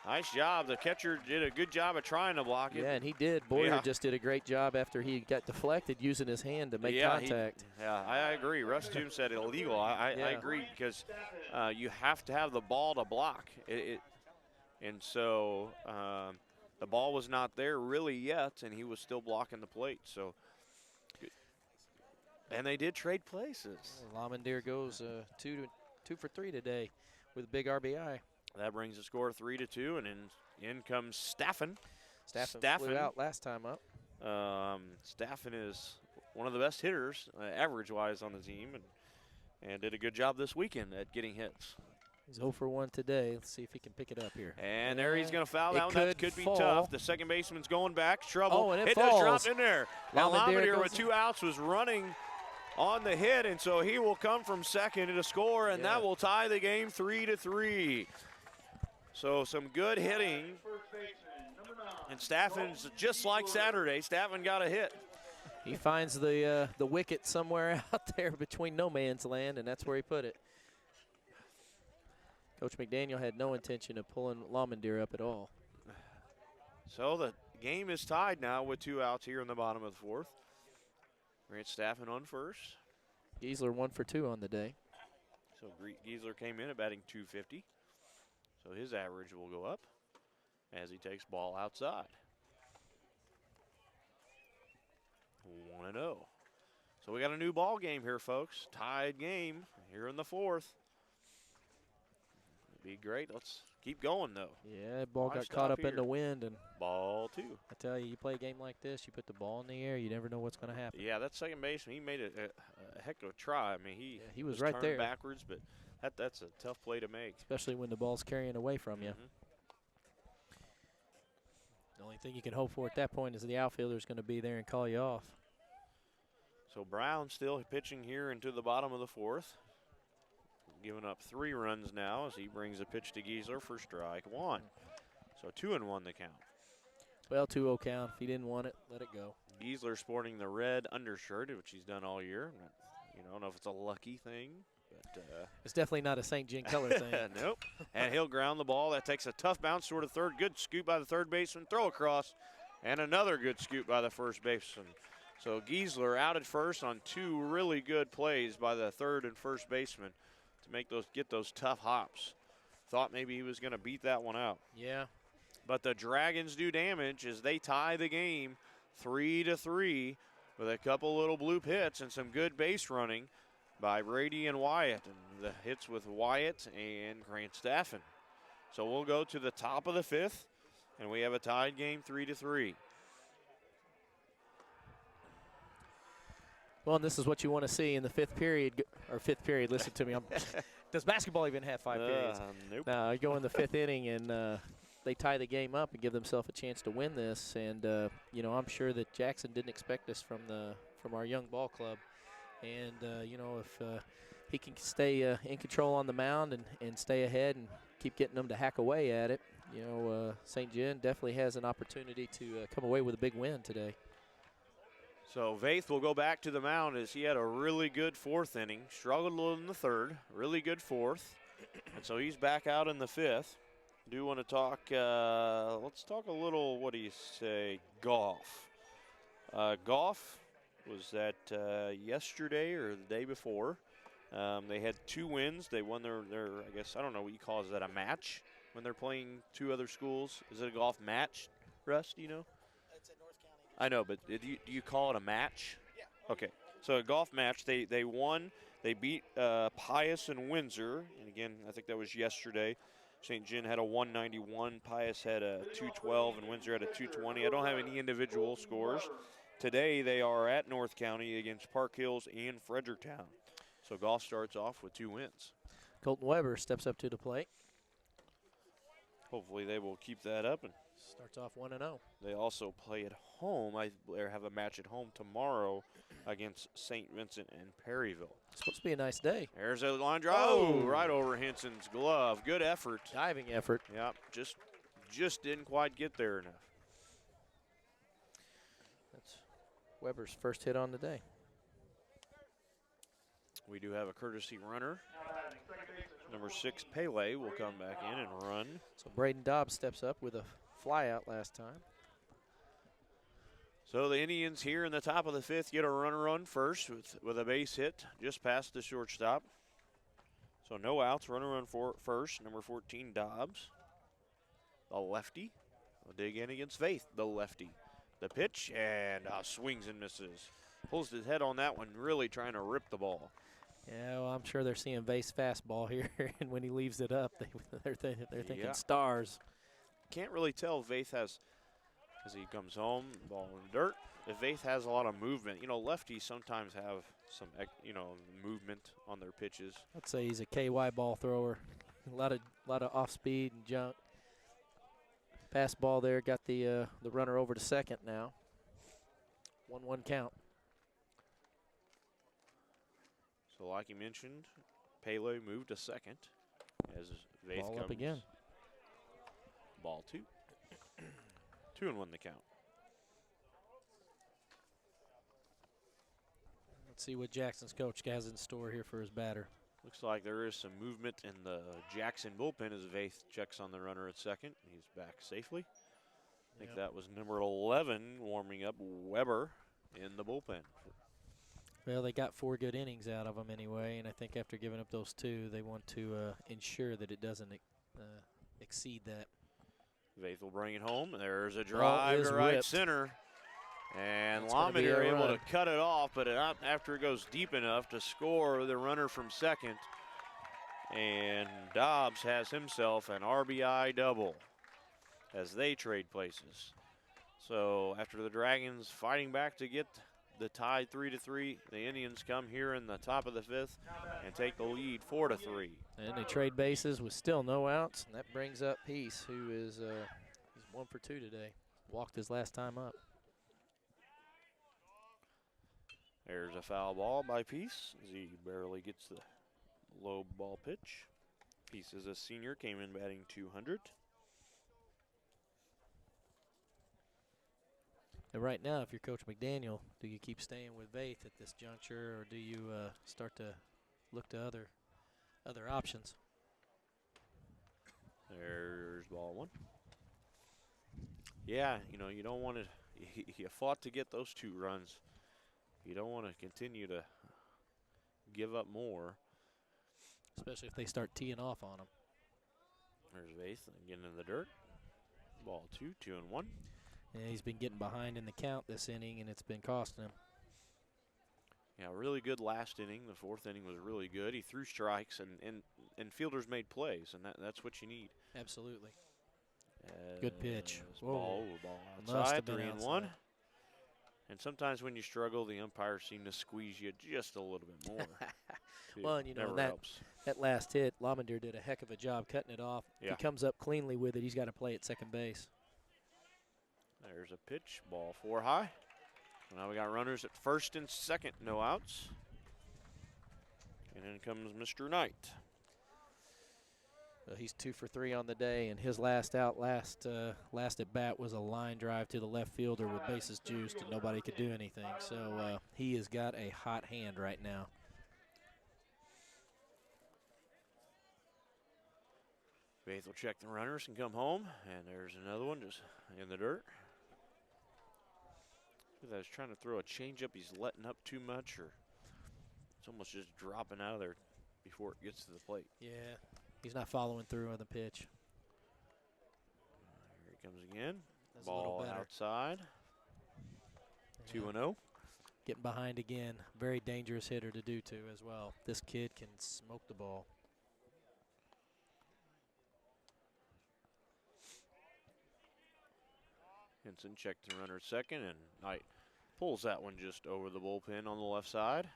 Nice job. The catcher did a good job of trying to block it. Yeah, and he did. Boyer Yeah. just did a great job after he got deflected using his hand to make contact. I agree. Russ Toombs said illegal. I agree because you have to have the ball to block. And so the ball was not there really yet, and he was still blocking the plate. So, and they did trade places. Lamandier goes 2 for 3 today with a big RBI. That brings the score 3-2, and in comes Staffen. Staffen flew out last time up. Staffen is one of the best hitters, average-wise, on the team, and did a good job this weekend at getting hits. He's 0 for 1 today. Let's see if he can pick it up here. And there he's going to foul. That one that could be fall. tough. The second baseman's going back. Trouble. Oh, and it does falls. drop in there. Now Lamandier Lamandier with 2 outs was running on the hit, and so he will come from second to score, and that will tie the game 3-3. So some good hitting. And Staffen's just like Saturday. Staffen got a hit. He finds the wicket somewhere out there between no man's land, and that's where he put it. Coach McDaniel had no intention of pulling Lamandier up at all. So the game is tied now with 2 outs here in the bottom of the 4th. Grant Staffen on first. Giesler 1 for 2 on the day. So Giesler came in at batting .250. So his average will go up as he takes ball outside. 1-0. So we got a new ball game here, folks. Tied game here in the 4th. Be great. Let's keep going, though. Yeah, ball Why got stop caught up here? in the wind, and Ball 2. I tell you, you play a game like this, you put the ball in the air, you never know what's going to happen. Yeah, that second baseman, he made a heck of a try. I mean, he was just right turned there. backwards, but that's a tough play to make. Especially when the ball's carrying away from you. The only thing you can hope for at that point is the outfielder's going to be there and call you off. So Brown still pitching here into the bottom of the 4th. Giving up 3 runs now as he brings a pitch to Giesler for strike 1. So 2-1 the count. Well, 2-0 count. If he didn't want it, let it go. Giesler sporting the red undershirt, which he's done all year. I don't know if it's a lucky thing, but It's definitely not a St. Jean color thing. Nope. And he'll ground the ball. That takes a tough bounce toward the third. Good scoop by the third baseman. Throw across, and another good scoop by the first baseman. So Giesler out at first on 2 really good plays by the third and first baseman to get those tough hops. Thought maybe he was going to beat that one out. Yeah. But the Dragons do damage as they tie the game 3-3 with a couple little bloop hits and some good base running by Brady and Wyatt. And the hits with Wyatt and Grant Staffen. So we'll go to the top of the 5th, and we have a tied game 3-3. Well, and this is what you want to see in the 5th period. Listen to me. Does basketball even have 5 periods? Nope. No, you go in the 5th inning, and they tie the game up and give themselves a chance to win this. And, I'm sure that Jackson didn't expect this from our young ball club. And, if he can stay in control on the mound and stay ahead and keep getting them to hack away at it, St. John definitely has an opportunity to come away with a big win today. So Vaith will go back to the mound as he had a really good 4th inning. Struggled a little in the 3rd. Really good 4th. And so he's back out in the 5th. Do want to talk, let's talk a little, what do you say, golf. Golf was that yesterday or the day before. They had 2 wins. They won their, I guess, I don't know what you call it. Is that a match when they're playing 2 other schools? Is it a golf match, Russ, do you know? I know, but do you call it a match? Yeah. Okay. So a golf match, they won. They beat Pius and Windsor. And again, I think that was yesterday. St. John had a 191. Pius had a 212, and Windsor had a 220. I don't have any individual scores. Today they are at North County against Park Hills and Fredericktown. So golf starts off with 2 wins. Colton Weber steps up to the plate. Hopefully they will keep that up. And starts off 1-0. they also play at home. They have a match at home tomorrow against St. Vincent and Perryville. It's supposed to be a nice day. There's a line drive. Oh, right over Henson's glove. Good effort. Diving effort. Yep, just didn't quite get there enough. That's Weber's first hit on the day. We do have a courtesy runner. Now batting second base is Number 6, Pele, will come back in and run. So Braden Dobbs steps up with a fly out last time. So the Indians here in the top of the 5th get a runner on first with a base hit just past the shortstop. So no outs, runner on first, number 14, Dobbs. The lefty will dig in against Faith, the lefty. The pitch, and swings and misses. Pulls his head on that one, really trying to rip the ball. Yeah, well, I'm sure they're seeing Vase fastball here, and when he leaves it up, they're thinking Yeah. stars. Can't really tell if Faith has, as he comes home, ball in the dirt, if Faith has a lot of movement. You know, lefties sometimes have some, movement on their pitches. I'd say he's a KY ball thrower. A lot of off speed and junk. Pass ball there, got the runner over to second now. 1-1 count. So like you mentioned, Pele moved to second as Faith Ball comes up again. Ball 2. 2-1 the count. Let's see what Jackson's coach has in store here for his batter. Looks like there is some movement in the Jackson bullpen as Faith checks on the runner at second. He's back safely. I think that was number 11 warming up, Weber, in the bullpen. Well, they got 4 good innings out of him anyway, and I think after giving up those 2, they want to ensure that it doesn't exceed that. Faith will bring it home. There's a drive is to right ripped. center. And That's gonna be a Lomiter able run. to cut it off, but not after it goes deep enough to score the runner from second. And Dobbs has himself an RBI double as they trade places. So after the Dragons fighting back to get the tie 3-3, the Indians come here in the top of the 5th and take the lead 4-3. And they trade bases with still no outs, and that brings up Peace, who is he's 1 for 2 today. Walked his last time up. There's a foul ball by Peace as he barely gets the low ball pitch. Peace is a senior, came in batting 200. And right now, if you're Coach McDaniel, do you keep staying with Vaith at this juncture, or do you start to look to other options? There's ball 1. Yeah, you don't want to. You fought to get those 2 runs. You don't want to continue to give up more. Especially if they start teeing off on them. There's Vaith getting in the dirt. Ball 2, 2-1. And he's been getting behind in the count this inning, and it's been costing him. Yeah, really good last inning. The 4th inning was really good. He threw strikes, and fielders made plays, and that's what you need. Absolutely. Good pitch. Ball Must outside, have been 3-1. outside. And sometimes when you struggle, the umpires seem to squeeze you just a little bit more. Well, and Never that helps. that last hit, Lamander did a heck of a job cutting it off. If Yeah. he comes up cleanly with it, he's got to play at second base. There's a pitch, ball 4 high. Now we got runners at first and second, no outs. And in comes Mr. Knight. He's 2 for 3 on the day, and his last at bat was a line drive to the left fielder with bases juiced, and nobody could do anything. So he has got a hot hand right now. Faith will check the runners and come home, and there's another one just in the dirt. I was trying to throw a changeup. He's letting up too much, or it's almost just dropping out of there before it gets to the plate. Yeah, he's not following through on the pitch. Here he comes again. That's a little Ball better. outside. Yeah. 2-0. Getting behind again. Very dangerous hitter to do to as well. This kid can smoke the ball. Henson checked the runner at second, and Knight pulls that one just over the bullpen on the left side.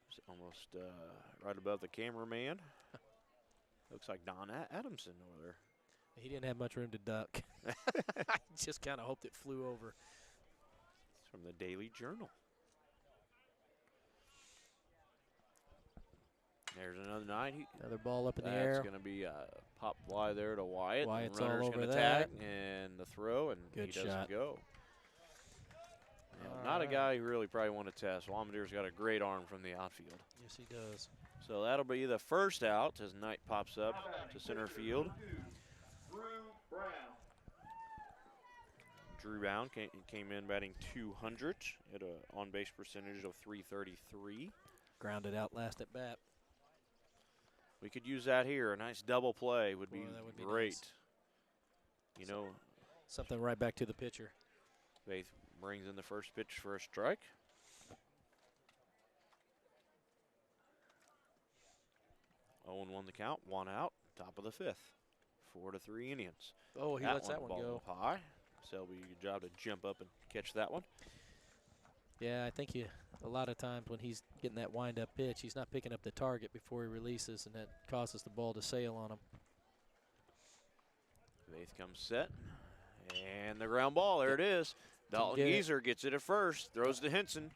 It's almost right above the cameraman. Looks like Don Adamson over there. He didn't have much room to duck. I just kind of hoped it flew over. It's from the Daily Journal. There's another Knight. Another ball up in the That's air. going to be a pop fly there to Wyatt. Wyatt's and runner's all over gonna that. tag, and the throw, and Good he doesn't shot. go. Yeah, All not a right. guy you really probably want to test. Walmadeer's got a great arm from the outfield. Yes, he does. So that'll be the first out as Knight pops up to center field. Drew Brown. Drew Brown came in batting 200 at an on-base percentage of .333. Grounded out last at bat. We could use that here. A nice double play would be, Boy, that would be great. nice. You know, Something right back to the pitcher. Faith brings in the first pitch for a strike. Owen won the count, 1 out, top of the 5th. 4-3 Indians. Oh, he lets that one go. High. Selby, good job to jump up and catch that one. Yeah, I think a lot of times when he's getting that wind-up pitch, he's not picking up the target before he releases, and that causes the ball to sail on him. Faith comes set, and the ground ball, there it is. Dalton Geezer gets it at first, throws to Henson.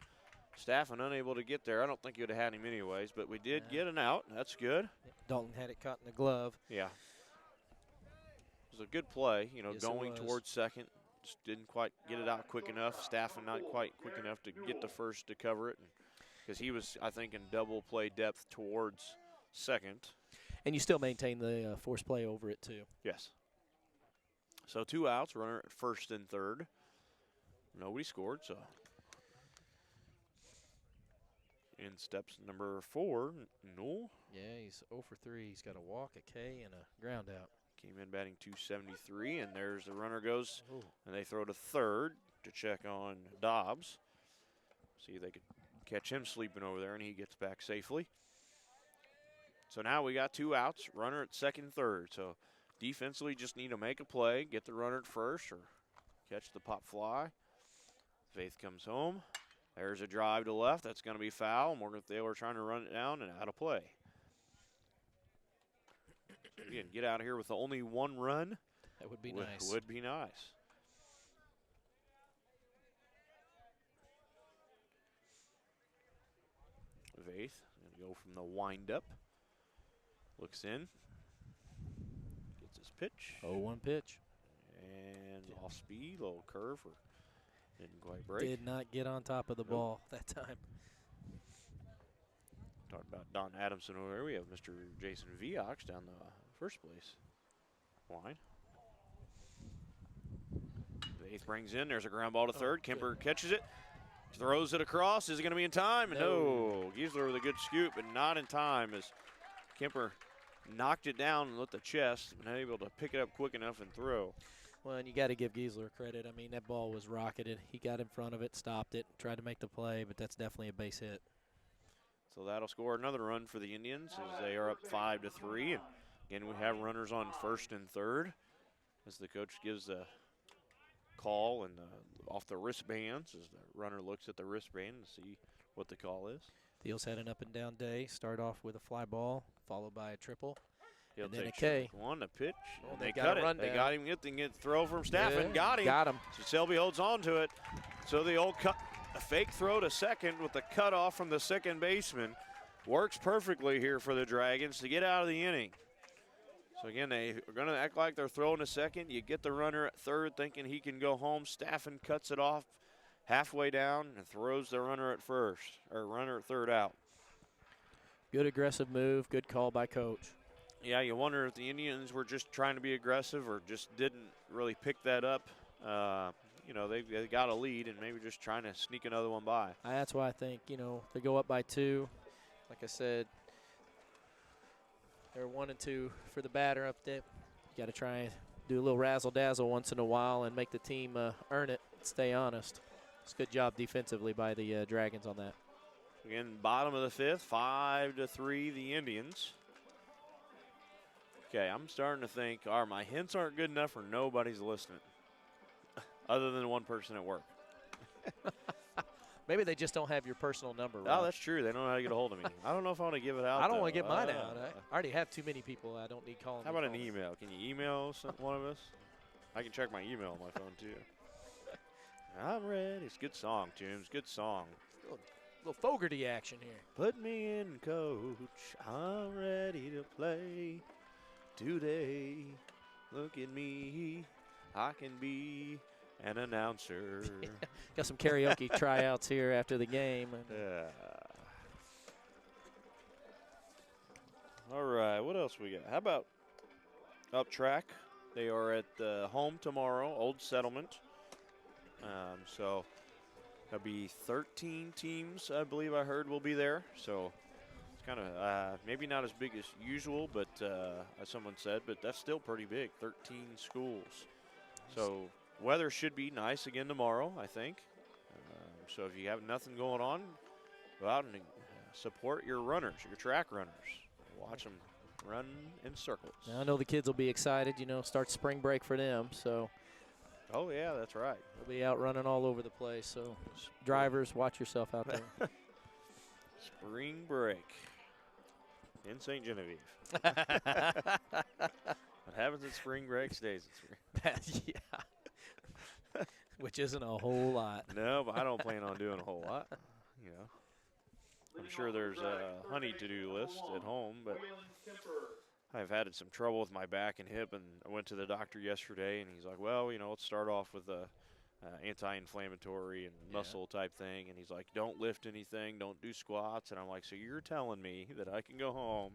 Staffen unable to get there. I don't think he would have had him anyways, but we did get an out. That's good. Dalton had it caught in the glove. Yeah. It was a good play, you know, Yes, going towards second. Just didn't quite get it out quick enough. Staffen not quite quick enough to get the first to cover it. Because he was, I think, in double play depth towards second. And you still maintain the force play over it, too. Yes. So 2 outs, runner at first and third. Nobody scored, so. In steps number 4, Newell. Yeah, he's 0 for 3. He's got a walk, a K, and a ground out. Came in batting .273, and there's the runner goes, Ooh. and they throw to third to check on Dobbs. See if they could catch him sleeping over there, and he gets back safely. So now we got 2 outs, runner at second, third. So defensively just need to make a play, get the runner at first, or catch the pop fly. Faith comes home. There's a drive to left. That's going to be foul. Morgan Thaler trying to run it down and out of play. Again, get out of here with only 1 run. That would be nice. Would be nice. Vaith going to go from the windup. Looks in. Gets his pitch. 0-1 pitch. And off speed, little curve. Didn't quite break. Did not get on top of the ball that time. Talking about Don Adamson over there. We have Mr. Jason Viox down the first place line. Vaith brings in. There's a ground ball to third. Kemper catches it. Throws it across. Is it going to be in time? No. Giesler with a good scoop, but not in time as Kemper knocked it down and let the chest, and able to pick it up quick enough and throw. Well, and you got to give Giesler credit. I mean, that ball was rocketed. He got in front of it, stopped it, tried to make the play, but that's definitely a base hit. So that'll score another run for the Indians as they are up 5-3. And again, we have runners on first and third as the coach gives a call and off the wristbands as the runner looks at the wristband to see what the call is. Thiel's had an up and down day. Start off with a fly ball, followed by a triple. He'll and then take a K. One, a pitch. Oh, And they they got cut a it. run They down. got him. Get throw from Staffen. Yeah, Got him. Got him. So Selby holds on to it. So the old cut, a fake throw to second with the cutoff from the second baseman works perfectly here for the Dragons to get out of the inning. So again, they are going to act like they're throwing to second. You get the runner at third thinking he can go home. Staffen cuts it off halfway down and throws the runner at first, or runner at third out. Good aggressive move. Good call by coach. Yeah, you wonder if the Indians were just trying to be aggressive or just didn't really pick that up. You know, they got a lead and maybe just trying to sneak another one by. That's why I think, you know, they go up by 2. Like I said, they're 1 and 2 for the batter up there. You got to try and do a little razzle-dazzle once in a while and make the team earn it, stay honest. It's a good job defensively by the Dragons on that. Again, bottom of the 5th, 5-3 the Indians. Okay, I'm starting to think, all right, my hints aren't good enough or nobody's listening, other than one person at work. Maybe they just don't have your personal number. Oh, Rob. that's true. They don't know how to get a hold of me. I don't know if I want to give it out. I don't though. want to get mine out. I already have too many people I don't need calling. How me about an calling. email? Can you email one of us? I can check my email on my phone, too. I'm ready. It's a good song, Toombs. Good song. Little Fogarty action here. Put me in, coach. I'm ready to play today. Look at me. I can be an announcer. Got some karaoke tryouts here after the game. And Yeah. All right, what else we got? How about up track? They are at home tomorrow, Old Settlement. So there'll be 13 teams, I believe I heard, will be there. So it's kind of maybe not as big as usual, but as someone said, but that's still pretty big, 13 schools. So weather should be nice again tomorrow, I think. So if you have nothing going on, go out and support your runners, your track runners. Watch them run in circles. Now, I know the kids will be excited. You know, start spring break for them, so Oh, yeah, that's right. they'll be out running all over the place. So drivers, watch yourself out there. Spring break in St. Genevieve. What happens at spring break stays at spring. Yeah. Which isn't a whole lot. No, but I don't plan on doing a whole lot. You know, I'm sure there's a honey-to-do list at home, but I've had some trouble with my back and hip, and I went to the doctor yesterday, and he's like, well, you know, let's start off with a anti-inflammatory and muscle type thing, and he's like, don't lift anything, don't do squats, and I'm like, so you're telling me that I can go home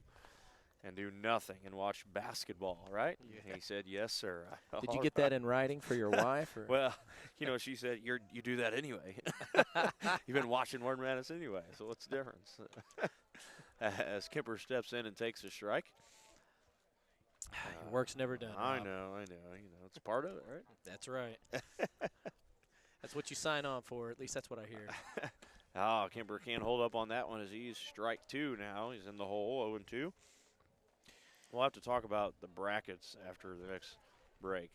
and do nothing and watch basketball, right? Yeah. And he said, yes, sir. Did you get that in writing for your wife? Or? Well, you know, she said, you do that anyway. You've been watching Martin Madness anyway, so what's the difference? As Kemper steps in and takes a strike. Your work's never done. I Rob. know. You know, it's part of it, right? That's right. That's what you sign on for. At least that's what I hear. Kemper can't hold up on that one as he's strike 2 now. He's in the hole, 0-2. We'll have to talk about the brackets after the next break.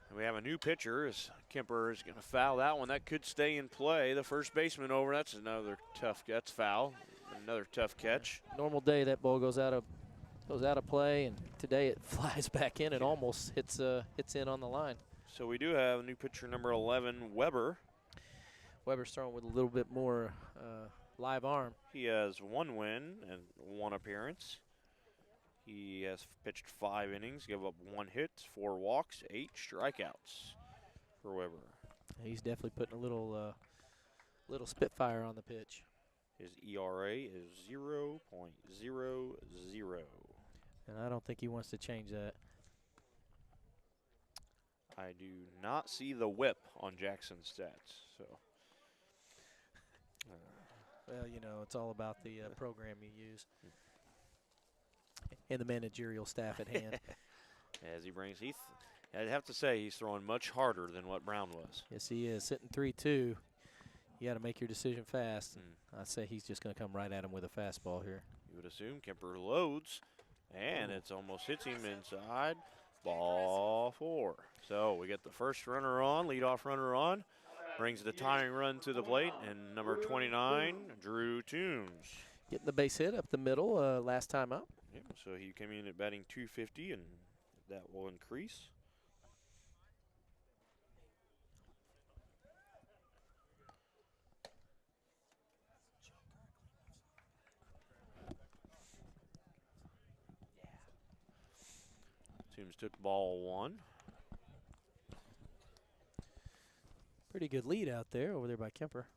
And we have a new pitcher as Kemper is going to foul that one. That could stay in play. The first baseman over. That's another tough. That's foul. Another tough catch. Normal day, that ball goes out of play, and today it flies back in and almost hits in on the line. So we do have a new pitcher, number 11, Weber. Weber's throwing with a little bit more live arm. He has 1 win and 1 appearance. He has pitched 5 innings, gave up 1 hit, 4 walks, 8 strikeouts for Weber. He's definitely putting a little spitfire on the pitch. His ERA is 0.00. And I don't think he wants to change that. I do not see the whip on Jackson's stats. So, Well, you know, it's all about the program you use and the managerial staff at hand. as he brings Heath, I'd have to say he's throwing much harder than what Brown was. Yes, he is. Sitting 3-2. You got to make your decision fast. I say he's just going to come right at him with a fastball here. You would assume Kemper loads, and it's almost hits him inside. Ball 4. So we get the first runner on, leadoff runner on, brings the tying run to the plate, and number 29, Drew Toombs. Getting the base hit up the middle last time up. Yep, so he came in at batting .250, and that will increase. Toombs took ball 1. Pretty good lead out there over there by Kemper.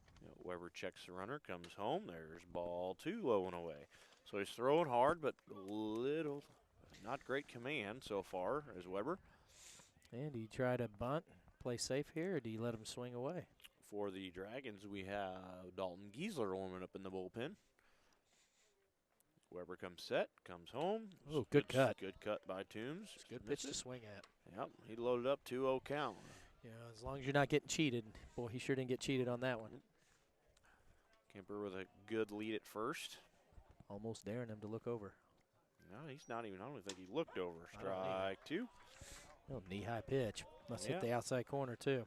Weber checks the runner, comes home. There's ball 2 low and away. So he's throwing hard, but little, not great command so far as Weber. And do you try to bunt, play safe here, or do you let him swing away? For the Dragons, we have Dalton Giesler warming up in the bullpen. Weber comes set, comes home. Oh, good cut. Good cut by Toombs. It's a good pitch to swing at. Yep, he loaded up 2-0 count. You know, as long as you're not getting cheated. Boy, he sure didn't get cheated on that one. Kemper with a good lead at first. Almost daring him to look over. No, he's not even. I don't think he looked over. I don't Strike 2. Oh, knee-high pitch. Must Yeah. hit the outside corner, too.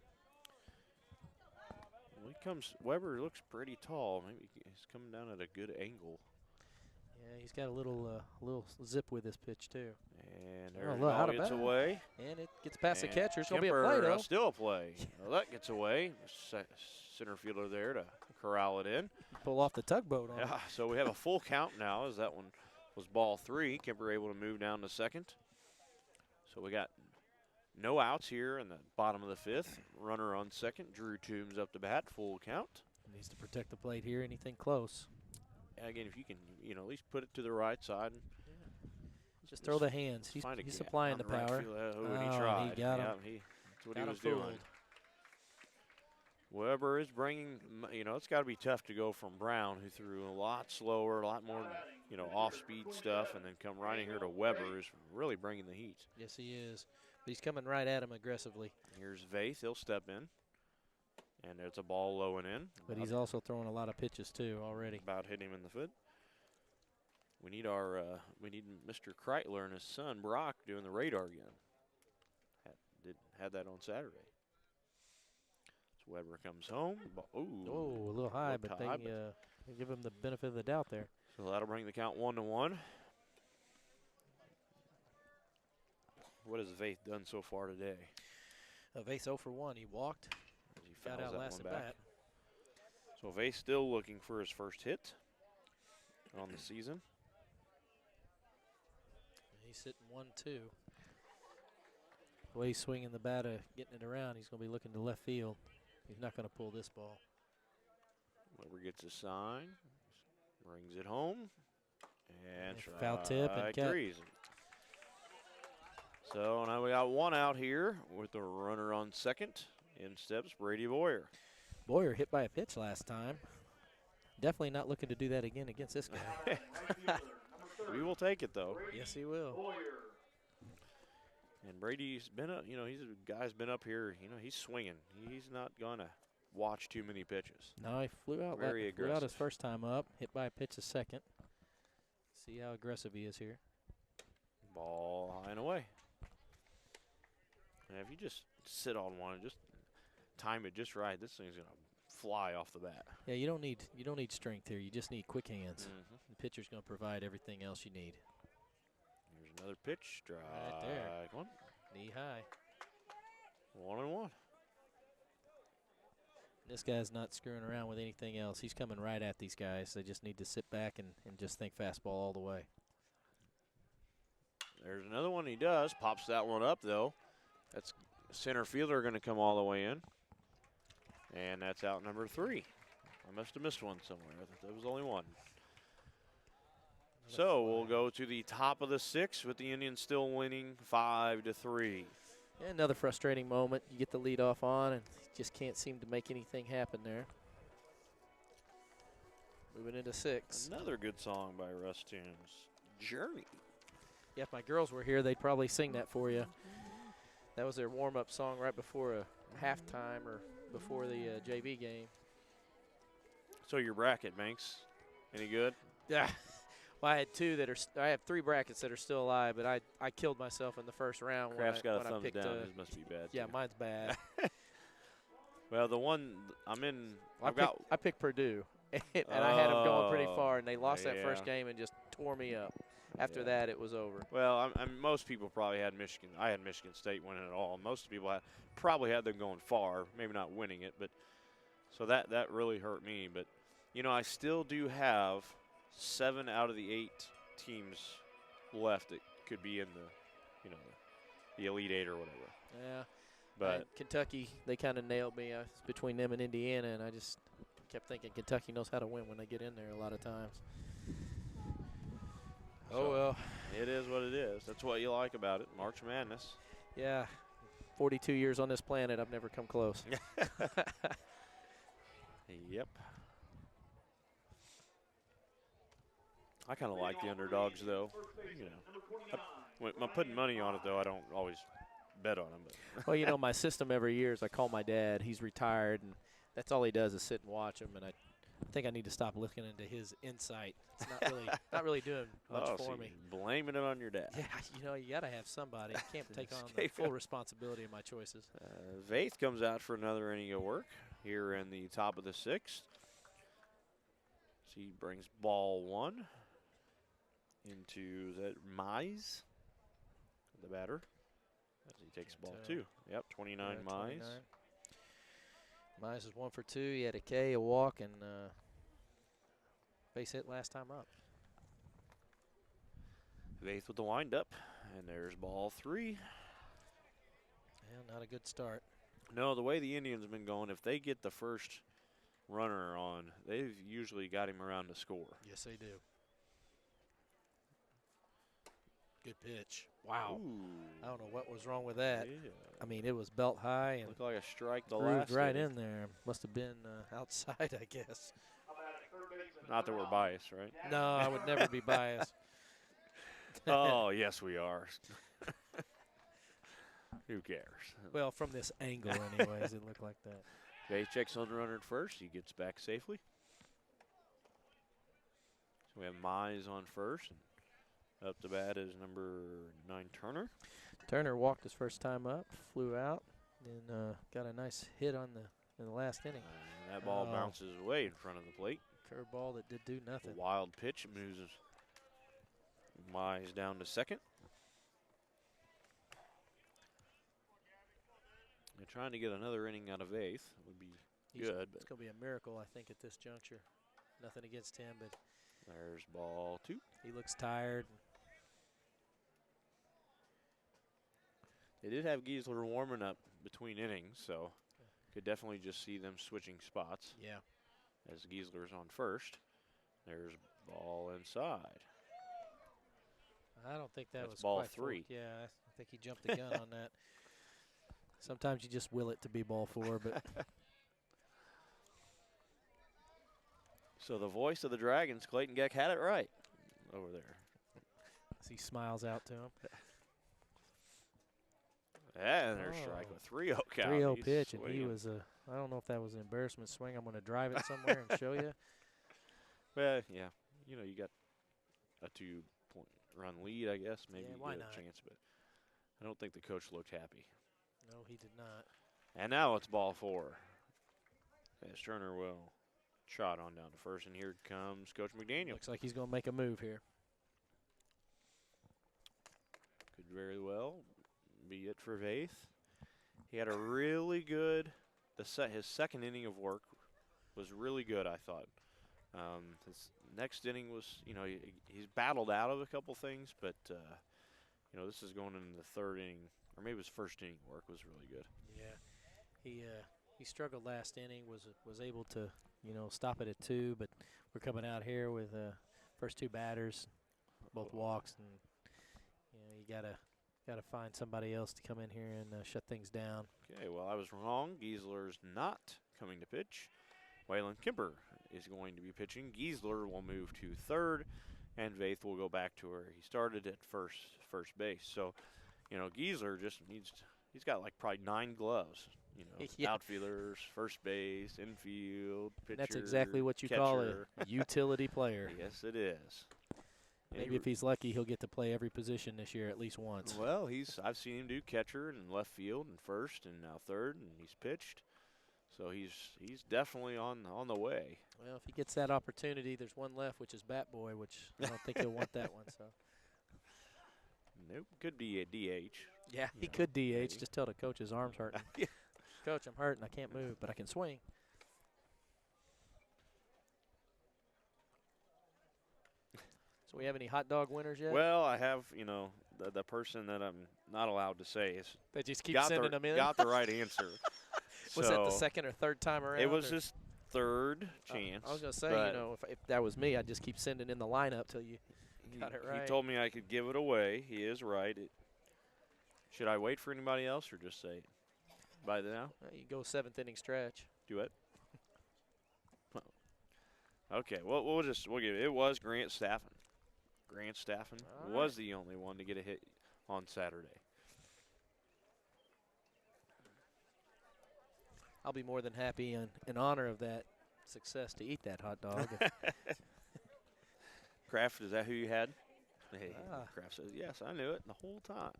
When he comes, Weber looks pretty tall. Maybe he's coming down at a good angle. Yeah, he's got a little zip with this pitch, too. And Oh, there's look, ball out of gets bounds. away. And it gets past the And catcher. It's going to be a Kemper, play, though. Still a play. Well, that gets away. Center fielder there to corral it in. Pull off the tugboat on him. Yeah, so we have a full count now as that one was ball 3. Kemper able to move down to second. So we got no outs here in the bottom of the 5th. Runner on second. Drew Toombs up to bat. Full count. Needs to protect the plate here. Anything close. again, if you can, at least put it to the right side. And Just throw the hands. He's find a gap supplying out the in right power. field. And Oh, he and tried. he got him. That's what Got he him was doing. fooled. Weber is bringing, it's got to be tough to go from Brown, who threw a lot slower, a lot more, off-speed stuff, and then come right in here to Weber, is really bringing the heat. Yes, he is. But he's coming right at him aggressively. Here's Vaith. He'll step in. And there's a ball low and in. But he's also throwing a lot of pitches, too, already. About hitting him in the foot. We need Mr. Kreitler and his son, Brock, doing the radar gun. Had that on Saturday. Weber comes home. Ooh, Oh, a little high, but they give him the benefit of the doubt there. So that'll bring the count 1-1. What has Vaith done so far today? Vaith 0 for 1. He walked. As he Got fouls out that last one at back. bat. So Vaith still looking for his first hit on the season. He's sitting 1-2. The way he's swinging the bat, getting it around, he's going to be looking to left field. He's not going to pull this ball. Weber gets a sign, brings it home, and foul tip and catch. threes. So now we got one out here with the runner on second. In steps Brady Boyer. Boyer hit by a pitch last time. Definitely not looking to do that again against this guy. We will take it, though. Yes, he will. And Brady's been up, he's a guy's been up here, he's swinging. He's not going to watch too many pitches. No, he flew out. Very Flew aggressive. out his first time up. Hit by a pitch a second. See how aggressive he is here. Ball high and away. And if you just sit on one and just time it just right, this thing's going to fly off the bat. Yeah, you don't need strength here. You just need quick hands. Mm-hmm. The pitcher's going to provide everything else you need. Here's another pitch. Strike Right there. one. Knee high. 1-1. This guy's not screwing around with anything else. He's coming right at these guys. They just need to sit back and just think fastball all the way. There's another one he does. Pops that one up, though. That's center fielder going to come all the way in. And that's out number 3. I must have missed one somewhere. I thought there was only one. So we'll go to the top of the 6th with the Indians still winning 5-3. Yeah, another frustrating moment. You get the lead off on and just can't seem to make anything happen there. Moving into 6. Another good song by Russ Toombs. Journey. Yeah, if my girls were here, they'd probably sing that for you. That was their warm-up song right before a halftime or before the JV game. So your bracket, Banks, any good? Yeah. Well, I had 2 that are. I have 3 brackets that are still alive, but I killed myself in the first round. Kraft's got a when I thumbs picked, down. His must be bad. Yeah, too. mine's bad. Well, the one I'm in, I picked Purdue, and I had them going pretty far, and they lost that yeah. first game and just tore me up. After Yeah. that, it was over. Well, most people probably had Michigan. I had Michigan State winning it all. Most people probably had them going far, maybe not winning it, but so that really hurt me. But I still do have 7 out of the 8 teams left that could be in the, the Elite 8 or whatever. Yeah. But Kentucky, they kind of nailed me. It's between them and Indiana, and I just kept thinking Kentucky knows how to win when they get in there a lot of times. Oh, well. It is what it is. That's what you like about it. March Madness. Yeah. 42 years on this planet, I've never come close. Yep. I kind of like the underdogs, though. When I'm putting money on it, though, I don't always bet on them. But Well, my system every year is I call my dad. He's retired, and that's all he does is sit and watch them. And I think I need to stop looking into his insight. It's not really doing much so for you're me. blaming it on your dad. Yeah, you got to have somebody. I can't take on the full responsibility of my choices. Vaith comes out for another inning of work here in the top of the 6th. So he brings ball 1 into Mize, the batter, as he takes ball 2. Yep, 29 Yeah, Mize. 29. Mize is 1 for 2. He had a K, a walk, and base hit last time up. Vaith with the windup, and there's ball 3. Yeah, not a good start. No, the way the Indians have been going, if they get the first runner on, they've usually got him around to score. Yes, they do. Good pitch. Wow. Ooh. I don't know what was wrong with that. Yeah. I mean, it was belt high and Looked like a strike the grooved last right inning. in there. Must have been outside, I guess. Not that we're biased, right? No, I would never be biased. Oh, yes, we are. Who cares? Well, from this angle, anyways, it looked like that. Bay checks on the runner at first. He gets back safely. So we have Mize on first. And up to bat is number 9, Turner. Turner walked his first time up, flew out, and got a nice hit on in the last inning. And that ball Oh. bounces away in front of the plate. Curveball that did do nothing. A wild pitch moves Mize down to second. They're trying to get another inning out of eighth. Would be good. It's going to be a miracle, I think, at this juncture. Nothing against him, but There's ball 2. he looks tired. They did have Giesler warming up between innings, so could definitely just see them switching spots Yeah. as Giesler's on first. There's ball inside. I don't think that That's was ball quite full. 3. Yeah, I think he jumped the gun on that. Sometimes you just will it to be ball 4, but So the voice of the Dragons, Clayton Geck, had it right over there. as he smiles out to him. And there's strike Oh. with 3-0 count. 3-0 He's pitch, and he swinging. was I don't know if that was an embarrassment swing. I'm going to drive it somewhere and show you. Well, yeah. You know, you got a 2-point run lead, I guess. Maybe Yeah, you why get not? a chance, but I don't think the coach looked happy. No, he did not. And now it's ball 4. As Turner will trot on down to first, and here comes Coach McDaniel. Looks like he's going to make a move here. Could very well be it for Vaith. He had a really good, his second inning of work was really good, I thought. His next inning was, you know, he's battled out of a couple things, but, you know, this is going into the third inning, or maybe his first inning work was really good. Yeah, he struggled last inning. Was able to stop it at 2, but we're coming out here with first 2 batters, both walks, and you gotta find somebody else to come in here and shut things down. Okay, well, I was wrong. Giesler's not coming to pitch. Waylon Kemper is going to be pitching. Giesler will move to third, and Vaith will go back to where he started at first base. So, you know, Giesler just he's got like probably 9 gloves. You know, Yeah. outfielders, first base, infield, pitcher. That's exactly what you call catcher. a utility player. Yes, it is. And Maybe if he's lucky, he'll get to play every position this year at least once. Well, I've seen him do catcher and left field and first and now third, and he's pitched. So he's definitely on the way. Well, if he gets that opportunity, there's one left, which is Bat Boy, which I don't think he'll want that one. So Nope, could be a DH. yeah, he Yeah, could DH. maybe. Just tell the coach his arm's hurting. Yeah. Coach, I'm hurting. I can't move, but I can swing. So we have any hot dog winners yet? Well, I have, you know, the person that I'm not allowed to say is They just keep got sending the them in. got the right answer. Was that the So, second or third time around? It was or- his third chance. I was gonna say, but if that was me, I'd just keep sending in the lineup till you. got it right. He told me I could give it away. He is right. Should I wait for anybody else or just say it? By now? You go 7th inning stretch. Do it. Okay, well we'll give it. It was Grant Staffen. Grant Staffen All was the only one to get a hit on Saturday. I'll be more than happy in honor of that success to eat that hot dog. Kraft, is that who you had? Hey, Ah. Kraft says, yes, I knew it the whole time.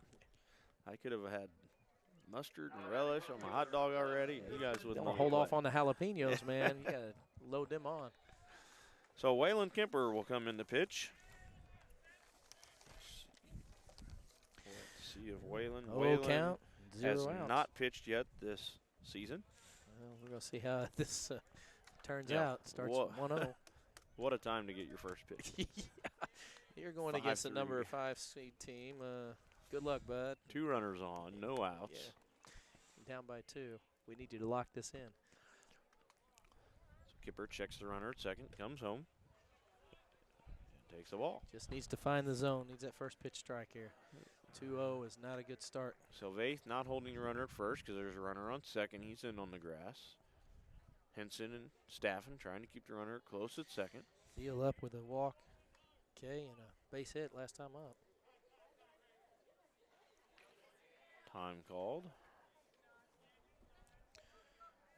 I could have had mustard and relish on my hot dog already. You guys wouldn't Don't let me hold off play. on the jalapenos, man. You gotta load them on. So Waylon Kemper will come in to pitch. Let's see if Waylon. Oh, Waylon count. has 0 outs. not pitched yet this season. Well, we're gonna see how this turns Yeah, out. Starts wha- 1-0. What a time to get your first pitch. Yeah. You're going against the 5-3. number 5 seed team. Good luck, bud. 2 runners on, no outs. Yeah. Down by 2. We need you to lock this in. Kipper checks the runner at second, comes home, and takes the ball. Just needs to find the zone. Needs that first pitch strike here. 2-0 is not a good start. So Vaith not holding the runner at first because there's a runner on second. He's in on the grass. Henson and Staffen trying to keep the runner close at second. Thiel up with a walk. Okay, and a base hit last time up. Time called.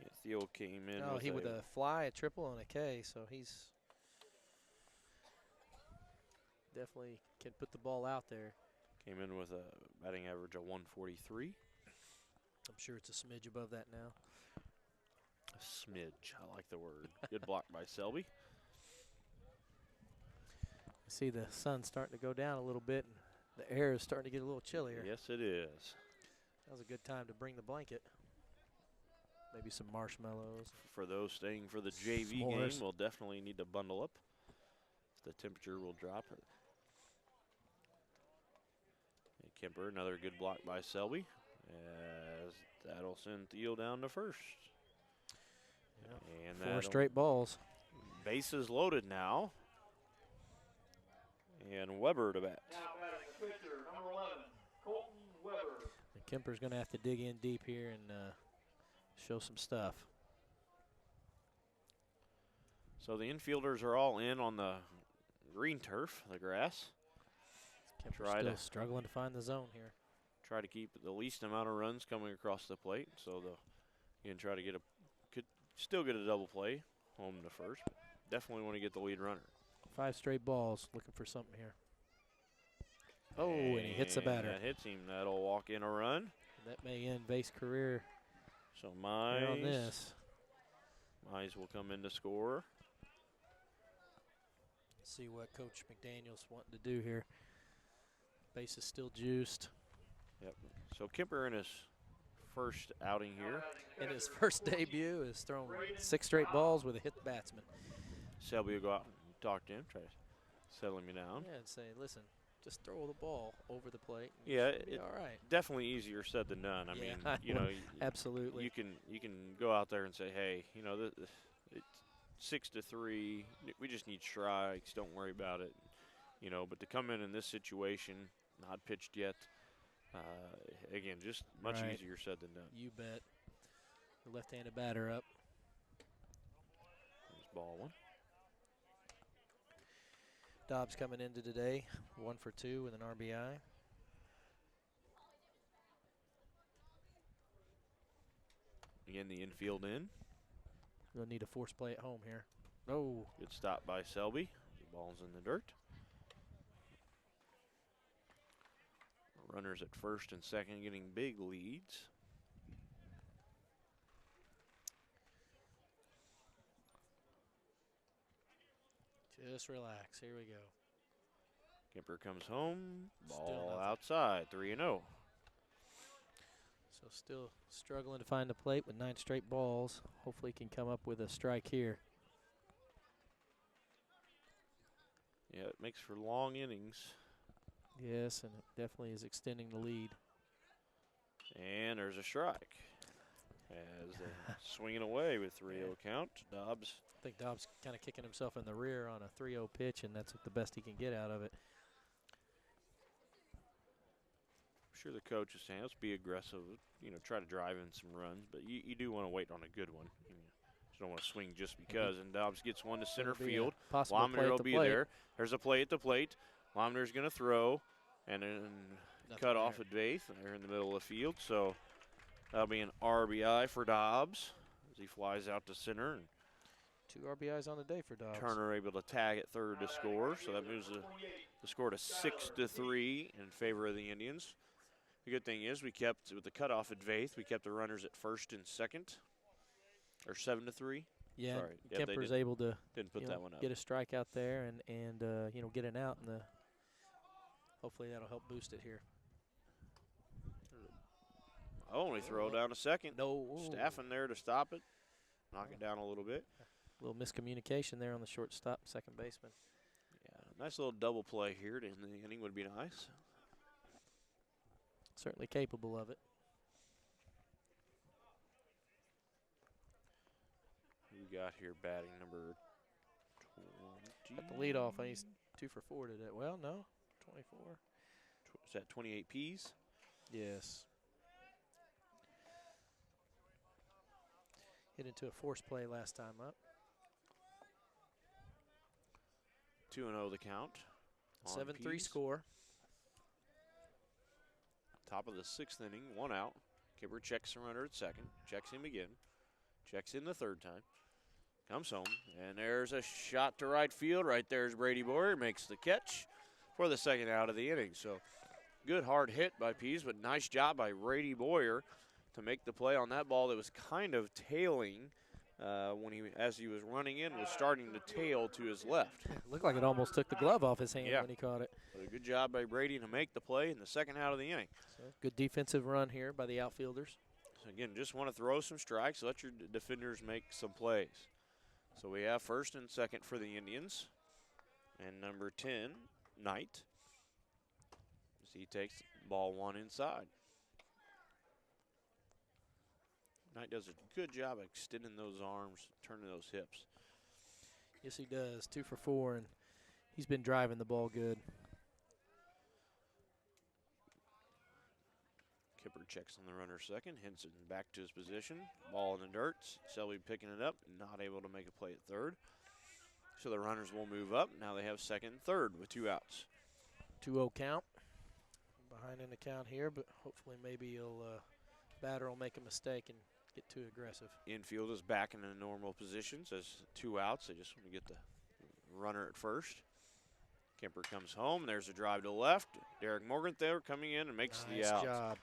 Yeah, Thiel came in. No, he with a fly, a triple, and a K, so he's definitely can put the ball out there. Came in with a batting average of 143. I'm sure it's a smidge above that now. A smidge, I like the word. Good block by Selby. I see the sun starting to go down a little bit, and the air is starting to get a little chillier. Yes, it is. That was a good time to bring the blanket. Maybe some marshmallows. For those staying for the JV S'mores. game, we'll definitely need to bundle up. The temperature will drop. Kemper, another good block by Selby. As that'll send Thiel down to first. Yeah. And 4 that'll- straight balls. Bases loaded now. And Weber to bat. Now batting the pitcher, number 11, Colton Weber. And Kemper's going to have to dig in deep here and show some stuff. So the infielders are all in on the green turf, the grass. Kemper's Try still to- struggling to find the zone here. Try to keep the least amount of runs coming across the plate. So you can try to could still get a double play home to first. But definitely want to get the lead runner. 5 straight balls, looking for something here. Oh, and he hits the batter. That hits him. That'll walk in a run. That may end Vace's career So here on Mize this. will come in to score. See what Coach McDaniel's wanting to do here. Base is still juiced. Yep. So Kemper in his first outing here. In his first debut, has thrown 6 straight balls with a hit batsman. Selby will go out and talk to him, try to settle him down. Yeah, and say, listen, just throw the ball over the plate. And Yeah, you should be it- all right. Definitely easier said than done. I Yeah, mean, I you would- know, Absolutely. you can go out there and say, hey, you know, it's 6-3. We just need strikes. Don't worry about it. You know, but to come in this situation, not pitched yet. Again, just much Right. easier said than done. You bet. The left-handed batter up. There's ball one. Dobbs coming into today, 1 for 2 with an RBI. Again, the infield in. We'll need a force play at home here. Oh, Good stop by Selby. The ball's in the dirt. Runners at first and second getting big leads. just relax. Here we go. Kemper comes home. Still Ball nothing. outside. 3-0. So still struggling to find the plate with 9 straight balls. Hopefully he can come up with a strike here. Yeah, it makes for long innings. Yes, and it definitely is extending the lead. And there's a strike. As they're swinging away with 3-0 count. Dobbs. I think Dobbs kind of kicking himself in the rear on a 3-0 pitch, and that's the best he can get out of it. I'm sure the coach is saying, let's be aggressive. You know, try to drive in some runs. But you do want to wait on a good one. You just don't want to swing just because. And Dobbs gets one to center Gonna be a field. possible play Lomner at will the be plate. there. There's a play at the plate. Lomner's going to throw. And then Nothing cut off there. at Vaith. They're in the middle of the field. So that'll be an RBI for Dobbs as he flies out to center. And 2 RBIs on the day for Dobbs. Turner able to tag at third to score. So that moves the score to 6-3 in favor of the Indians. The good thing is we kept, with the cutoff at Vaith, we kept the runners at first and second. Or 7-3. Yeah, Sorry. Yeah, they Kemper's didn't- able to Didn't put you that know, one up. get a strike out there and get an out, and hopefully that'll help boost it here. Only throw down to second. No. Staffen there to stop it. Knock it down a little bit. Little miscommunication there on the shortstop, second baseman. Yeah, nice little double play here to end the inning would be nice. Certainly capable of it. We we got here batting number 20? At the leadoff, he's 2 for 4 today. Well, no, 24. Is that 28 Ps? Yes. Hit into a force play last time up. 2-0 the count. on 7-3 Ps. score. Top of the 6th inning, 1 out. Kipper checks the runner at second, checks him again, checks in the 3rd time, comes home, and there's a shot to right field. Right there's Brady Boyer, makes the catch for the 2nd out of the inning. So good hard hit by Pease, but nice job by Brady Boyer to make the play on that ball that was kind of tailing as he was running in, was starting to tail to his left. Looked like it almost took the glove off his hand Yeah. when he caught it. But a good job by Brady to make the play in the 2nd out of the inning. So good defensive run here by the outfielders. So again, just want to throw some strikes, let your defenders make some plays. So we have 1st and 2nd for the Indians. And number 10, Knight, as he takes ball 1 inside. Knight does a good job of extending those arms, turning those hips. Yes, he does. 2 for 4, and he's been driving the ball good. Kipper checks on the runner second. Henson back to his position. Ball in the dirt. Selby picking it up. Not able to make a play at 3rd. So the runners will move up. Now they have 2nd and 3rd with 2 outs. 2-0 count. Behind in the count here, but hopefully maybe batter will make a mistake and get too aggressive. Infield is back in a normal position. Says 2 outs. They just want to get the runner at first. Kemper comes home. There's a drive to left. Derek Morgenthaler coming in and makes the Nice out. job.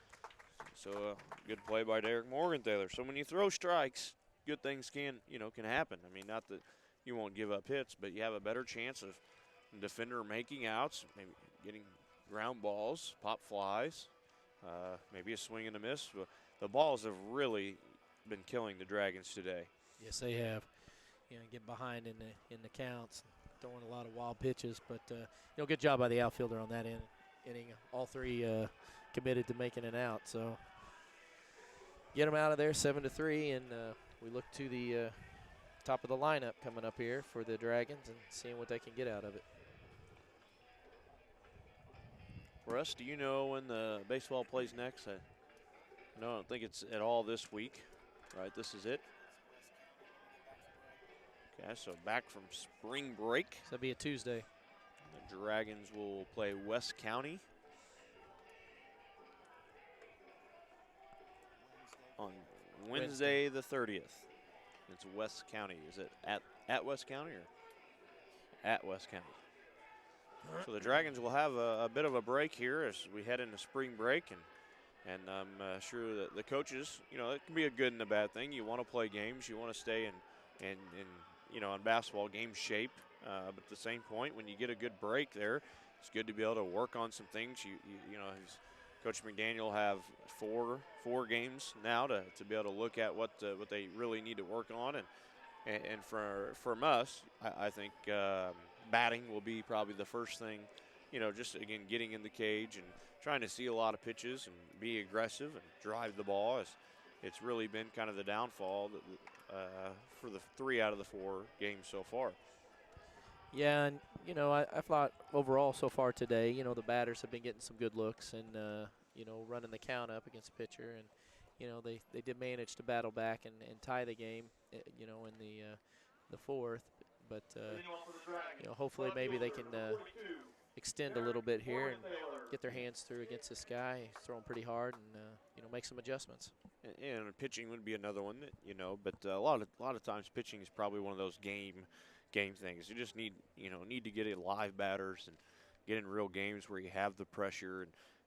So good play by Derek Morgenthaler. So when you throw strikes, good things can happen. I mean, not that you won't give up hits, but you have a better chance of the defender making outs, maybe getting ground balls, pop flies, maybe a swing and a miss. But the balls have really been killing the Dragons today. Yes, they have. Get behind in the counts, throwing a lot of wild pitches. But good job by the outfielder on that inning. All 3 committed to making it out. So get them out of there, 7-3, and we look to the top of the lineup coming up here for the Dragons and seeing what they can get out of it. Russ, do you know when the baseball plays next? I don't think it's at all this week. Right, this is it. Okay, so back from spring break. So that'll be a Tuesday. The Dragons will play West County on Wednesday the 30th. It's West County. Is it at West County or at West County? So the Dragons will have a bit of a break here as we head into spring break, and I'm sure that the coaches, it can be a good and a bad thing. You want to play games, you want to stay in basketball game shape, but at the same point, when you get a good break there, it's good to be able to work on some things. Coach McDaniel will have four games now to be able to look at what they really need to work on, and from us, I think batting will be probably the first thing. Just again getting in the cage and trying to see a lot of pitches and be aggressive and drive the ball. It's really been kind of the downfall for the 3 out of the 4 games so far. Yeah, and I thought overall so far today, the batters have been getting some good looks and running the count up against the pitcher, and they did manage to battle back and tie the game, in the 4th, but hopefully maybe they can extend a little bit here and get their hands through against this guy. He's throwing pretty hard and make some adjustments. And pitching would be another one, but a lot of times pitching is probably one of those game things. You just need to get in live batters and get in real games where you have the pressure,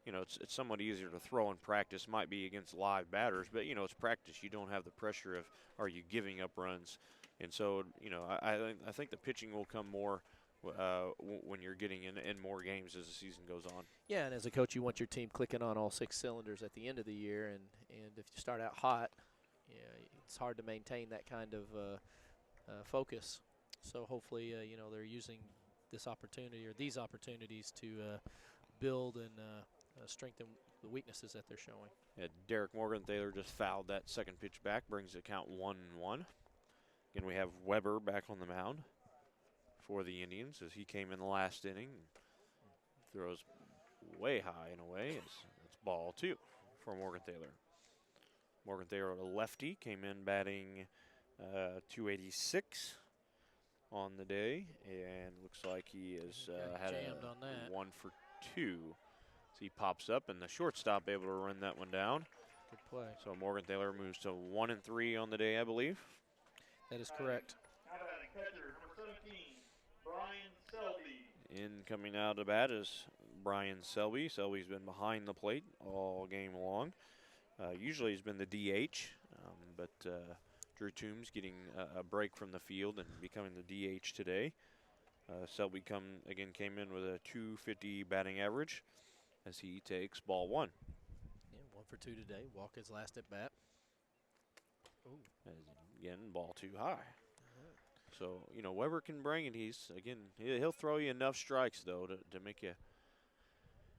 and it's somewhat easier to throw in practice. Might be against live batters, but it's practice. You don't have the pressure of are you giving up runs, and so I think the pitching will come more when you're getting in more games as the season goes on. Yeah, and as a coach, you want your team clicking on all 6 cylinders at the end of the year, and if you start out hot, it's hard to maintain that kind of focus. So hopefully, they're using this opportunity or these opportunities to build and strengthen the weaknesses that they're showing. Yeah, Derek Morgenthaler just fouled that second pitch back, brings the count 1-1. Again, we have Weber back on the mound for the Indians as he came in the last inning. Throws way high and away. It's ball 2 for Morgan Thaler. Morgan Thaler, a lefty, came in batting 286 on the day, and looks like he has Got had jammed a on that. 1 for 2. So he pops up, and the shortstop able to run that one down. Good play. So Morgan Thaler moves to 1-3 on the day, I believe. That is correct. Now batting catcher, number 17, Brian Selby. In coming out of bat is Brian Selby. Selby's been behind the plate all game long. Usually he's been the DH, but Drew Toombs getting a break from the field and becoming the DH today. Selby came in with a .250 batting average as he takes ball 1. Yeah, 1 for 2 today. Walk his last at bat. Ooh. As, again, ball too high. So, Weber can bring it. He'll throw you enough strikes, though, to make you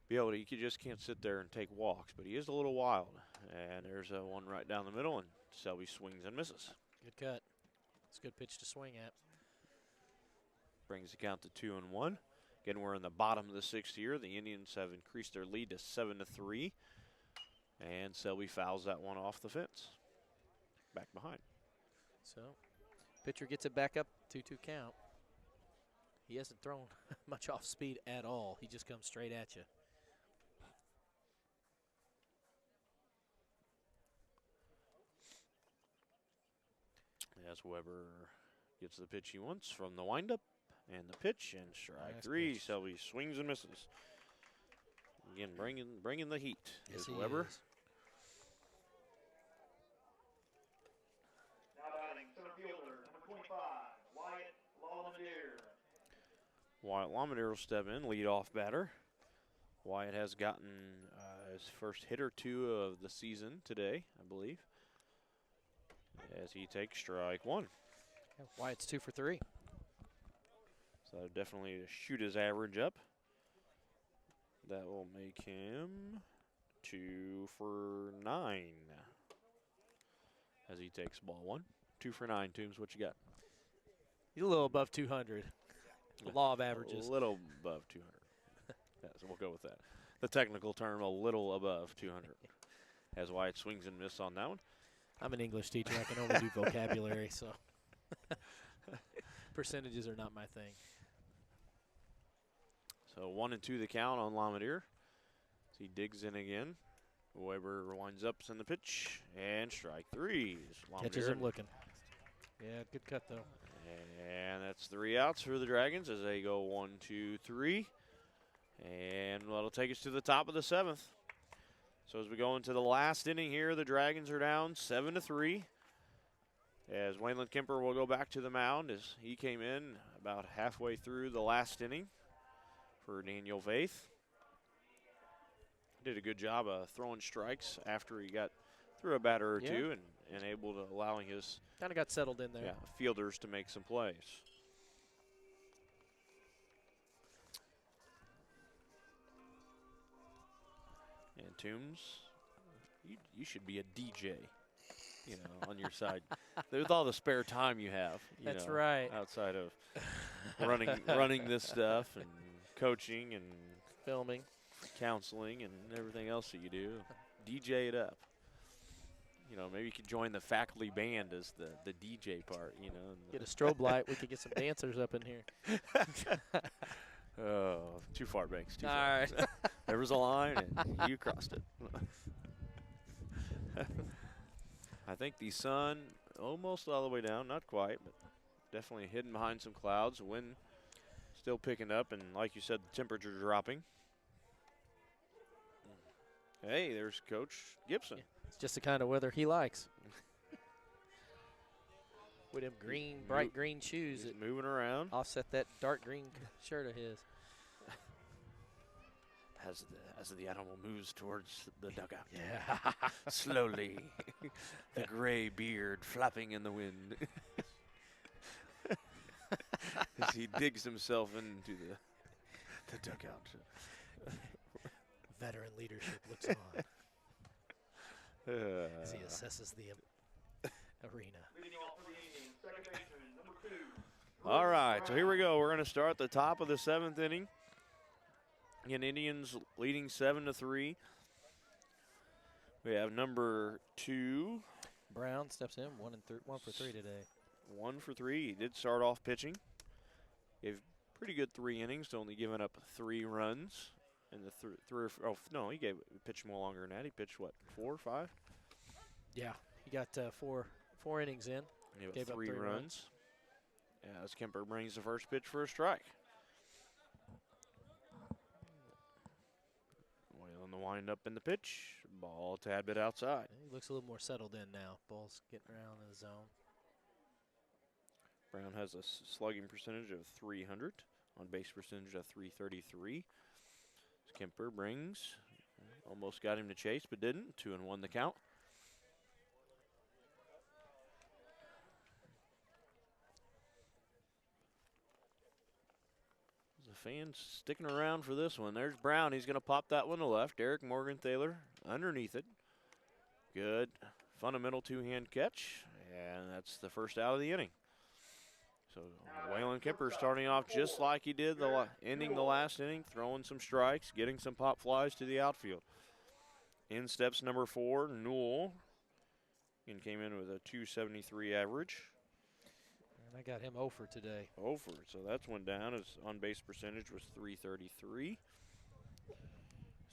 be able to, you just can't sit there and take walks. But he is a little wild. And there's one right down the middle, and Selby swings and misses. Good cut. It's a good pitch to swing at. Brings the count to 2-1. Again, we're in the bottom of the 6th here. The Indians have increased their lead to 7-3. And Selby fouls that one off the fence. Back behind. So, pitcher gets it back up, 2-2 count. He hasn't thrown much off speed at all. He just comes straight at you. As Weber gets the pitch he wants from the windup and the pitch and strike Nice 3. pitch. Selby swings and misses. Again, bringing the heat is he Weber. is. Now batting center fielder, number 25, Wyatt Lawlandier. Wyatt Lawlandier will step in, lead-off batter. Wyatt has gotten his first hit or 2 of the season today, I believe, as he takes strike 1. Yeah, Wyatt's 2 for 3. So definitely to shoot his average up. That will make him 2 for 9 as he takes ball 1. 2 for 9, Toombs, what you got? He's a little above 200. The law of averages. A little above 200. Yeah, so we'll go with that. The technical term, a little above 200. As Wyatt swings and misses on that one. I'm an English teacher. I can only do vocabulary, so percentages are not my thing. So 1-2 the count on Lawlandier. He digs in again. Weber winds up, send the pitch, and strike 3. Catches him looking. Yeah, good cut, though. And that's 3 outs for the Dragons as they go 1, 2, 3. And that'll take us to the top of the 7th. So as we go into the last inning here, the Dragons are down 7-3. As Waylon Kemper will go back to the mound as he came in about halfway through the last inning for Daniel Faith. Did a good job of throwing strikes after he got through a batter or two and able to allowing his Kind of got settled in there. fielders to make some plays. And Toombs, you should be a DJ, on your side. With all the spare time you have. That's right. Outside of running this stuff and coaching and Filming. counseling and everything else that you do. DJ it up. Maybe you could join the faculty band as the DJ part, Get a strobe light. We could get some dancers up in here. Oh, too far, Banks. Too All far. right. There was a line, and you crossed it. I think the sun almost all the way down, not quite, but definitely hidden behind some clouds. Wind still picking up, and like you said, the temperature dropping. Hey, there's Coach Gibson. It's just the kind of weather he likes. With them bright green shoes He's that moving around. offset that dark green shirt of his. As the animal moves towards the dugout. Yeah. Slowly, the gray beard flapping in the wind. As he digs himself into the dugout. Veteran leadership looks on as he assesses the arena. Leading off for the Indians, Second baseman, number 2. All right, so here we go. We're going to start the top of the 7th inning. Again, Indians leading 7-3. We have number 2. Brown steps in, 1 for 3 today. 1 for 3. He did start off pitching. Gave pretty good 3 innings, only giving up 3 runs. And the he pitched more longer than that. He pitched what, 4 or 5? Yeah, he got 4 innings in. Gave up 3 runs. As Kemper brings the first pitch for a strike. Wailing the windup in the pitch. Ball a tad bit outside. He looks a little more settled in now. Ball's getting around in the zone. Brown has a slugging percentage of 300, on base percentage of 333. Kemper brings, almost got him to chase, but didn't. 2-1 the count. The fans sticking around for this one. There's Brown. He's going to pop that one to left. Eric Morgenthaler underneath it. Good fundamental 2-hand catch, and that's the first out of the inning. So Waylon Kemper starting off just like he did ending the last inning, throwing some strikes, getting some pop flies to the outfield. In steps number 4, Newell. And came in with a 273 average. And I got him 0 for today. 0 for, so that's one down. His on-base percentage was 333.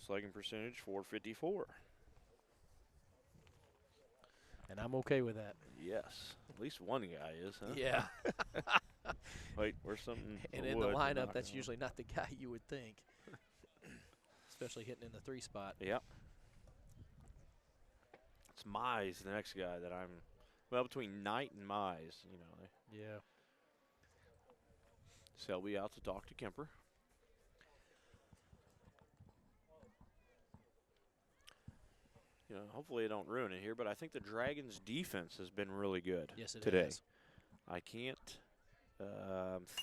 Slugging percentage 454. And I'm okay with that. Yes, at least one guy is, huh? Yeah. Wait, where's something? And in the lineup, that's usually not the guy you would think, especially hitting in the 3 spot. Yep. It's Mize, the next guy that I'm, between Knight and Mize, Yeah. Selby out to talk to Kemper. Hopefully I don't ruin it here, but I think the Dragons' defense has been really good today. Has. I can't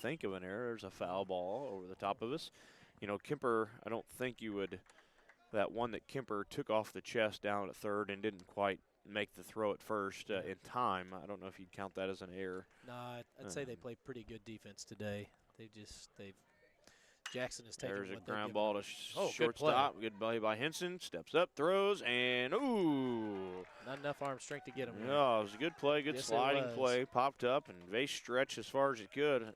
think of an error. There's a foul ball over the top of us. Kemper, I don't think you would, that one that Kemper took off the chest down at third and didn't quite make the throw at first in time. I don't know if you'd count that as an error. No, I'd say they played pretty good defense today. Jackson is taking There's a what they're ground giving ball him. to shortstop. Good play by Henson. Steps up, throws, and ooh. Not enough arm strength to get him. No, it was a good play, good Yes, it sliding was. play. Popped up and base stretch as far as it could.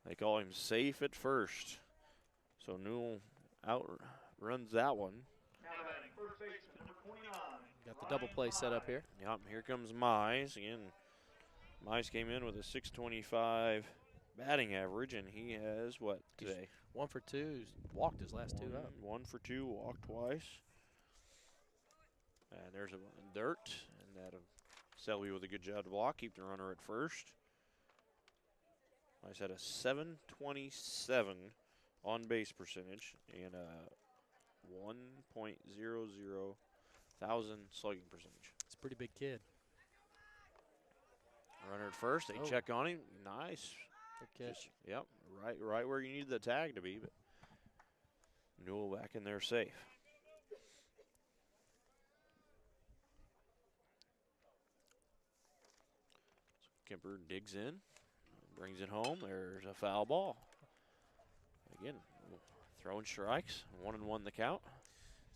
They call him safe at first. So Newell outruns that one. Now batting, first baseman, number 29. Got the double play set up here. Yep, here comes Mize. Again, Mize came in with a 625 batting average, and he has what today? 1 for 2. He's walked his last 2 up. 1 for 2, walked twice. And there's a dirt, and that Selby with a good job to block, keep the runner at first. Mize had a 727 on base percentage and a 1.00 thousand slugging percentage. It's a pretty big kid. Runner at first, they check on him. Nice. Good catch. Yep, right where you need the tag to be, but Newell back in there safe. Kemper digs in, brings it home. There's a foul ball. Again, throwing strikes, 1-1 the count.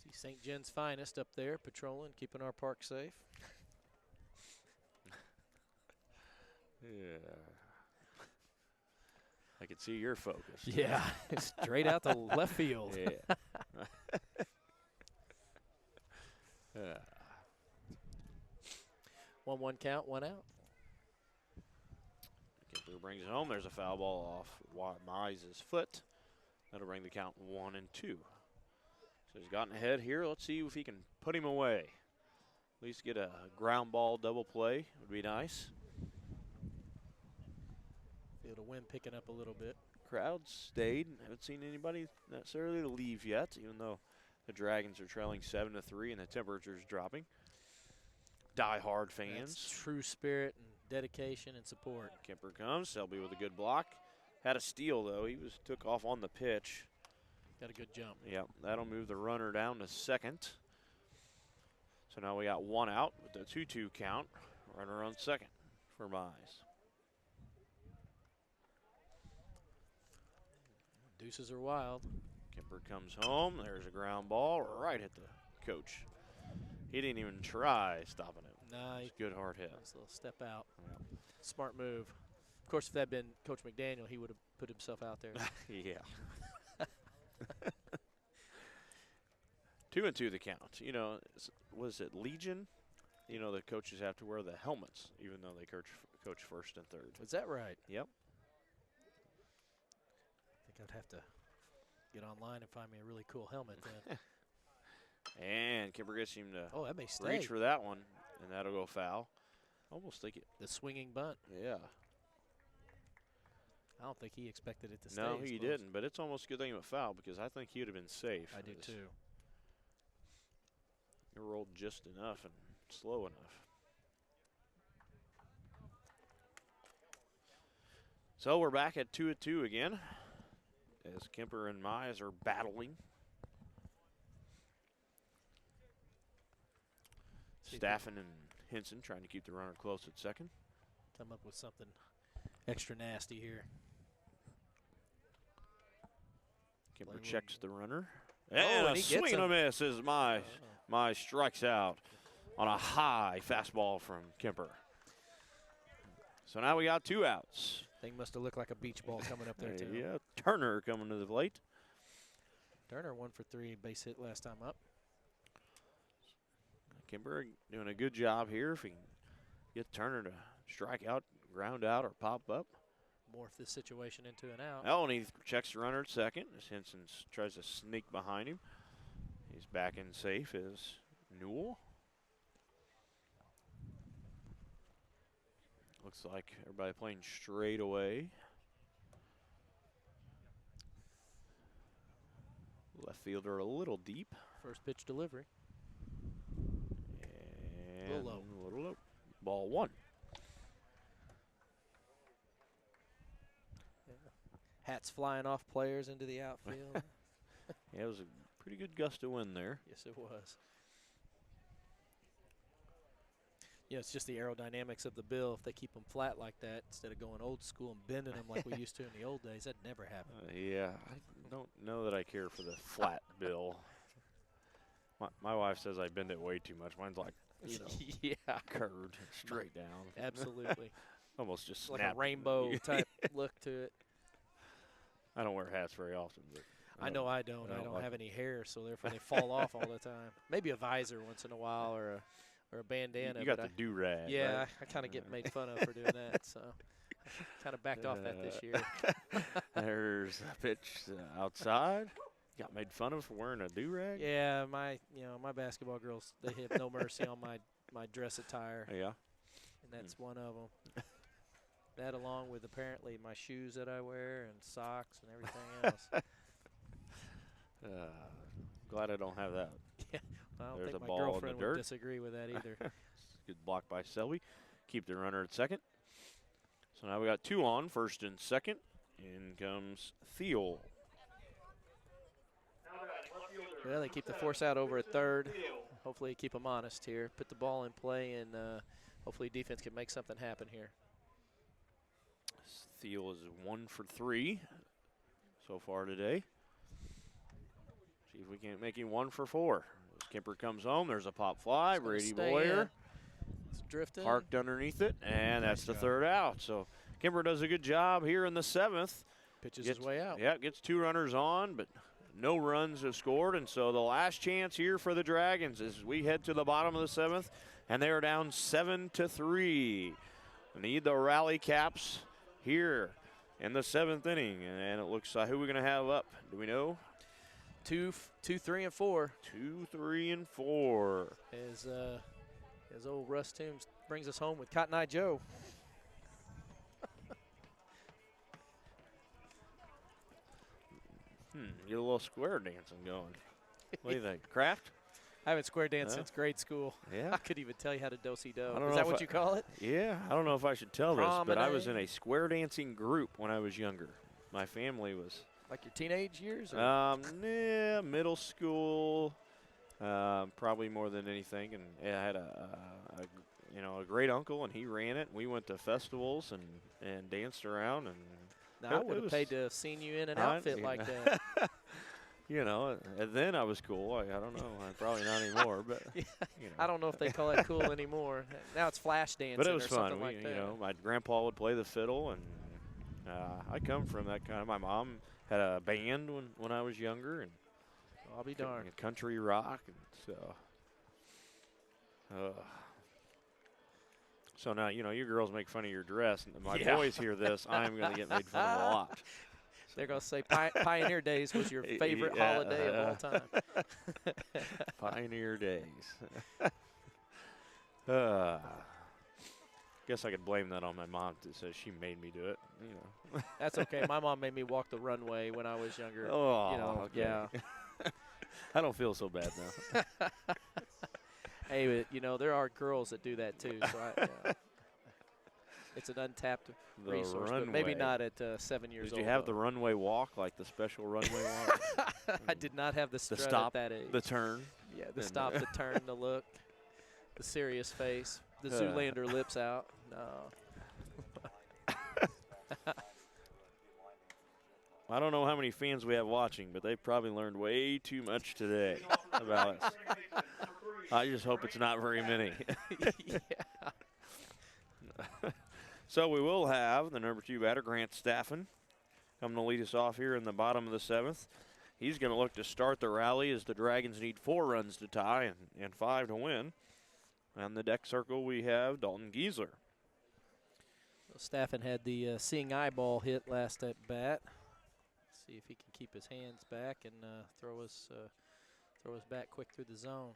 See St. Jen's finest up there, patrolling, keeping our park safe. Yeah. I can see you're focused. Yeah, straight out to left field. Yeah. Yeah. 1-1 count, 1 out. Kemper brings it home. There's a foul ball off Mize's foot. That'll bring the count 1-2. So he's gotten ahead here. Let's see if he can put him away. At least get a ground ball double play would be nice. Feel the wind picking up a little bit. Crowd stayed. Haven't seen anybody necessarily leave yet, even though the Dragons are trailing 7-3 and the temperature's dropping. Die-hard fans. That's true spirit and dedication and support. Kemper comes. Selby with a good block. Had a steal, though. He took off on the pitch. Got a good jump. Yep, that'll move the runner down to second. So now we got 1 out with the 2-2 count. Runner on second for Mize. Deuces are wild. Kemper comes home. There's a ground ball right at the coach. He didn't even try stopping it. Nah, It's a good hard hit. nice little step out. Smart move. Of course, if that had been Coach McDaniel, he would have put himself out there. Yeah. 2-2 the count. You know, was it Legion? You know, the coaches have to wear the helmets, even though they coach first and third. Is that right? Yep. I think I'd have to get online and find me a really cool helmet then. And Kemper gets him to Oh, that may stay. reach for that one, and that'll go foul. Almost think it. The swinging bunt. Yeah. I don't think he expected it to stay. No, as he close. didn't, but it's almost a good thing it went foul because I think he would have been safe. I do too. It rolled just enough and slow enough. So we're back at 2-2 again as Kemper and Mize are battling. Staffen and Henson trying to keep the runner close at second. Come up with something extra nasty here. Kemper Playing checks the runner. Oh, And and a he gets swing and a him. miss as Mize. Mize strikes out on a high fastball from Kemper. So now we got 2 outs. Thing must have looked like a beach ball coming up there too. Yeah, Turner coming to the plate. Turner 1 for 3 base hit last time up. Kemper doing a good job here. If he can get Turner to strike out, ground out, or pop up. Morph this situation into an out. Oh, and he checks the runner at second as Henson tries to sneak behind him. He's back in safe as Newell. Looks like everybody playing straight away. Left fielder a little deep. First pitch delivery. And Little low. a little low. Ball 1. Hats flying off players into the outfield. Yeah, it was a pretty good gust of wind there. Yes, it was. Yeah, it's just the aerodynamics of the bill. If they keep them flat like that instead of going old school and bending them like we used to in the old days, that never happened. Yeah, I don't know that I care for the flat bill. My wife says I bend it way too much. Mine's like, you know, Yeah, curved straight down. absolutely. Almost just Like snap. a rainbow type look to it. I don't wear hats very often, but I know I don't. I I don't don't like have any hair, so therefore they fall off all the time. Maybe a visor once in a while or a bandana. you got but the do-rag. yeah, right? I kind of get made fun of for doing that, so kind of backed off that this year. There's a pitch outside. Got made fun of for wearing a do-rag? Yeah, my basketball girls, they have no mercy on my dress attire, Yeah. and that's one of them. That along with apparently my shoes that I wear and socks and everything else. Glad I don't have that. I don't There's think a my ball in the girlfriend dirt. would disagree with that either. Good block by Selby. Keep the runner at second. So now we got 2 on, first and second. In comes Thiel. Well, they keep the force out over at third. Hopefully keep them honest here. Put the ball in play, and hopefully defense can make something happen here. Thiel is 1 for 3 so far today. See if we can't make him 1 for 4. As Kemper comes home, there's a pop fly. It's gonna Brady stay Boyer in. It's drifting. parked underneath it, and that's Nice the job. third out. So Kemper does a good job here in the 7th. Pitches his way out. Yeah, gets 2 runners on, but no runs have scored. And so the last chance here for the Dragons as we head to the bottom of the 7th, and they are down 7-3. Need the rally caps here in the 7th inning. And it looks like who we're going to have up. Do we know? 2, 3, and 4. 2, 3, and 4. As old Russ Toombs brings us home with Cotton Eye Joe. Get a little square dancing going. What do you think? Kraft? I haven't square danced Yeah. since grade school. Yeah. I could even tell you how to do-si-do. I don't Is know that if what you call it? Yeah, I don't know if I should tell this, but I was in Promenade. a square dancing group when I was younger. My family was Like your teenage years? Or? yeah, middle school, probably more than anything. And yeah, I had a great uncle, and he ran it. We went to festivals and danced around, and Now, I It would have was- paid to have seen you in an I- outfit you like know. that. You know, and then I was cool. I don't know. Probably not anymore, but Yeah, you know. I don't know if they call that cool anymore. Now it's flash dancing But it was or fun. something like that. You know, my grandpa would play the fiddle, and I come from that kind of. My mom had a band when I was younger, and I'll be darned. country rock, and so. So now, you know, you girls make fun of your dress, and my Yeah. boys hear this, I'm going to get made fun of a lot. They're going to say Pioneer Days was your favorite Yeah, holiday of all time. Pioneer days. Guess I could blame that on my mom that says she made me do it. You know. That's okay. My mom made me walk the runway when I was younger. Oh, you know, okay. yeah. I don't feel so bad now. Hey, but, you know, there are girls that do that too. So it's an untapped The resource, but maybe runway. not at 7 years Did old. you have though. the runway walk, like the special runway walk? I did not have the strut stop, at that age. The turn? Yeah, the and stop, the turn, the look, the serious face, the Zoolander lips out. No. I don't know how many fans we have watching, but they've probably learned way too much today about us. I just hope it's not very many. Yeah. So we will have the number 2 batter, Grant Staffen, coming to lead us off here in the bottom of the 7th. He's going to look to start the rally as the Dragons need 4 runs to tie and 5 to win. On the deck circle, we have Dalton Giesler. Staffen had the seeing eyeball hit last at bat. See if he can keep his hands back and throw us back quick through the zone.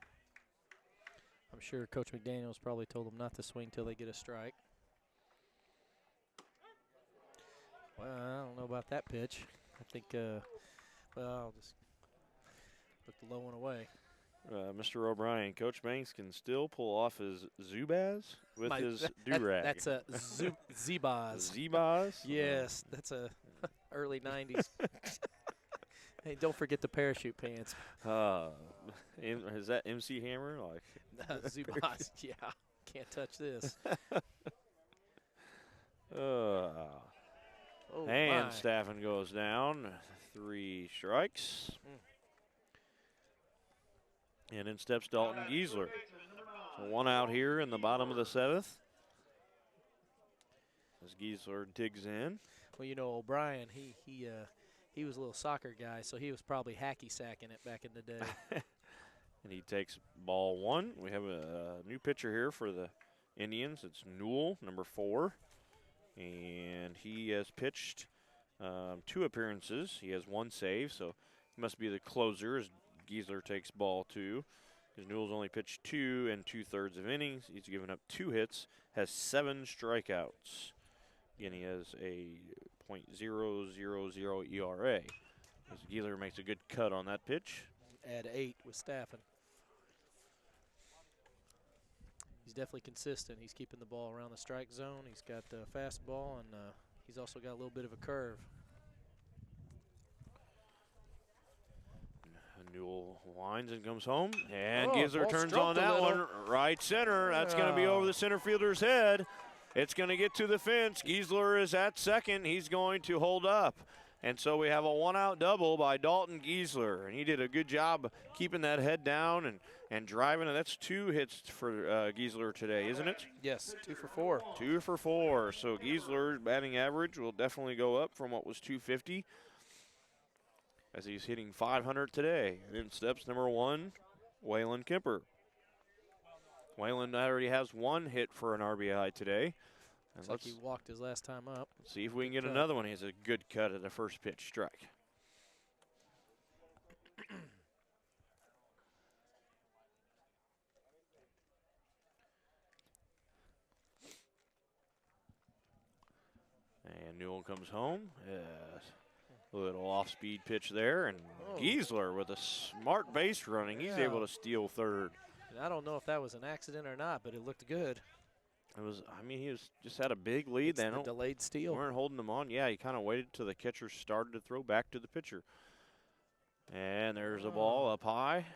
I'm sure Coach McDaniels probably told them not to swing till they get a strike. Well, I don't know about that pitch. I think, I'll just look the low one away. Mr. O'Brien, Coach Banks can still pull off his Zubaz with his do-rag. That's a Zebaz. Zebaz? Yes, that's a early 90s. Hey, don't forget the parachute pants. Is that MC Hammer? Like Zubaz, yeah. Can't touch this. Oh, and my. Staffen goes down. 3 strikes. And in steps Dalton Giesler. So 1 out here in the bottom of the 7th. As Giesler digs in. Well, you know, O'Brien, he was a little soccer guy, so he was probably hacky sacking it back in the day. And he takes ball 1. We have a new pitcher here for the Indians. It's Newell, number 4. And he has pitched 2 appearances. He has 1 save, so he must be the closer as Giesler takes ball 2. Because Newell's only pitched 2 2/3 of innings. He's given up 2 hits, has 7 strikeouts. Again, he has a .000 ERA. As Giesler makes a good cut on that pitch. Add 8 with Staffen. He's definitely consistent. He's keeping the ball around the strike zone. He's got a fastball, and he's also got a little bit of a curve. Newell winds and comes home, and Oh, Giesler ball turns stroked on a that little. one. Right center. That's going to be over the center fielder's head. It's going to get to the fence. Giesler is at second. He's going to hold up. And so we have a 1-out double by Dalton Giesler. And he did a good job keeping that head down and driving. And that's 2 hits for Giesler today, isn't it? Yes, 2 for 4. 2 for 4. So Giesler's batting average will definitely go up from what was 250 as he's hitting 500 today. And in steps number 1, Waylon Kemper. Waylon already has 1 hit for an RBI today. And Looks like let's he walked his last time up. see if we can get cut. another one. He has a good cut at the first pitch strike. And Newell comes home. Yes. A little off-speed pitch there. And Oh. Giesler with a smart base running. He's Yeah. able to steal third. And I don't know if that was an accident or not, but it looked good. It was. I mean, he was just had a big lead. It's They the delayed steal. weren't holding him on. Yeah, he kind of waited till the catcher started to throw back to the pitcher. And there's a ball up high.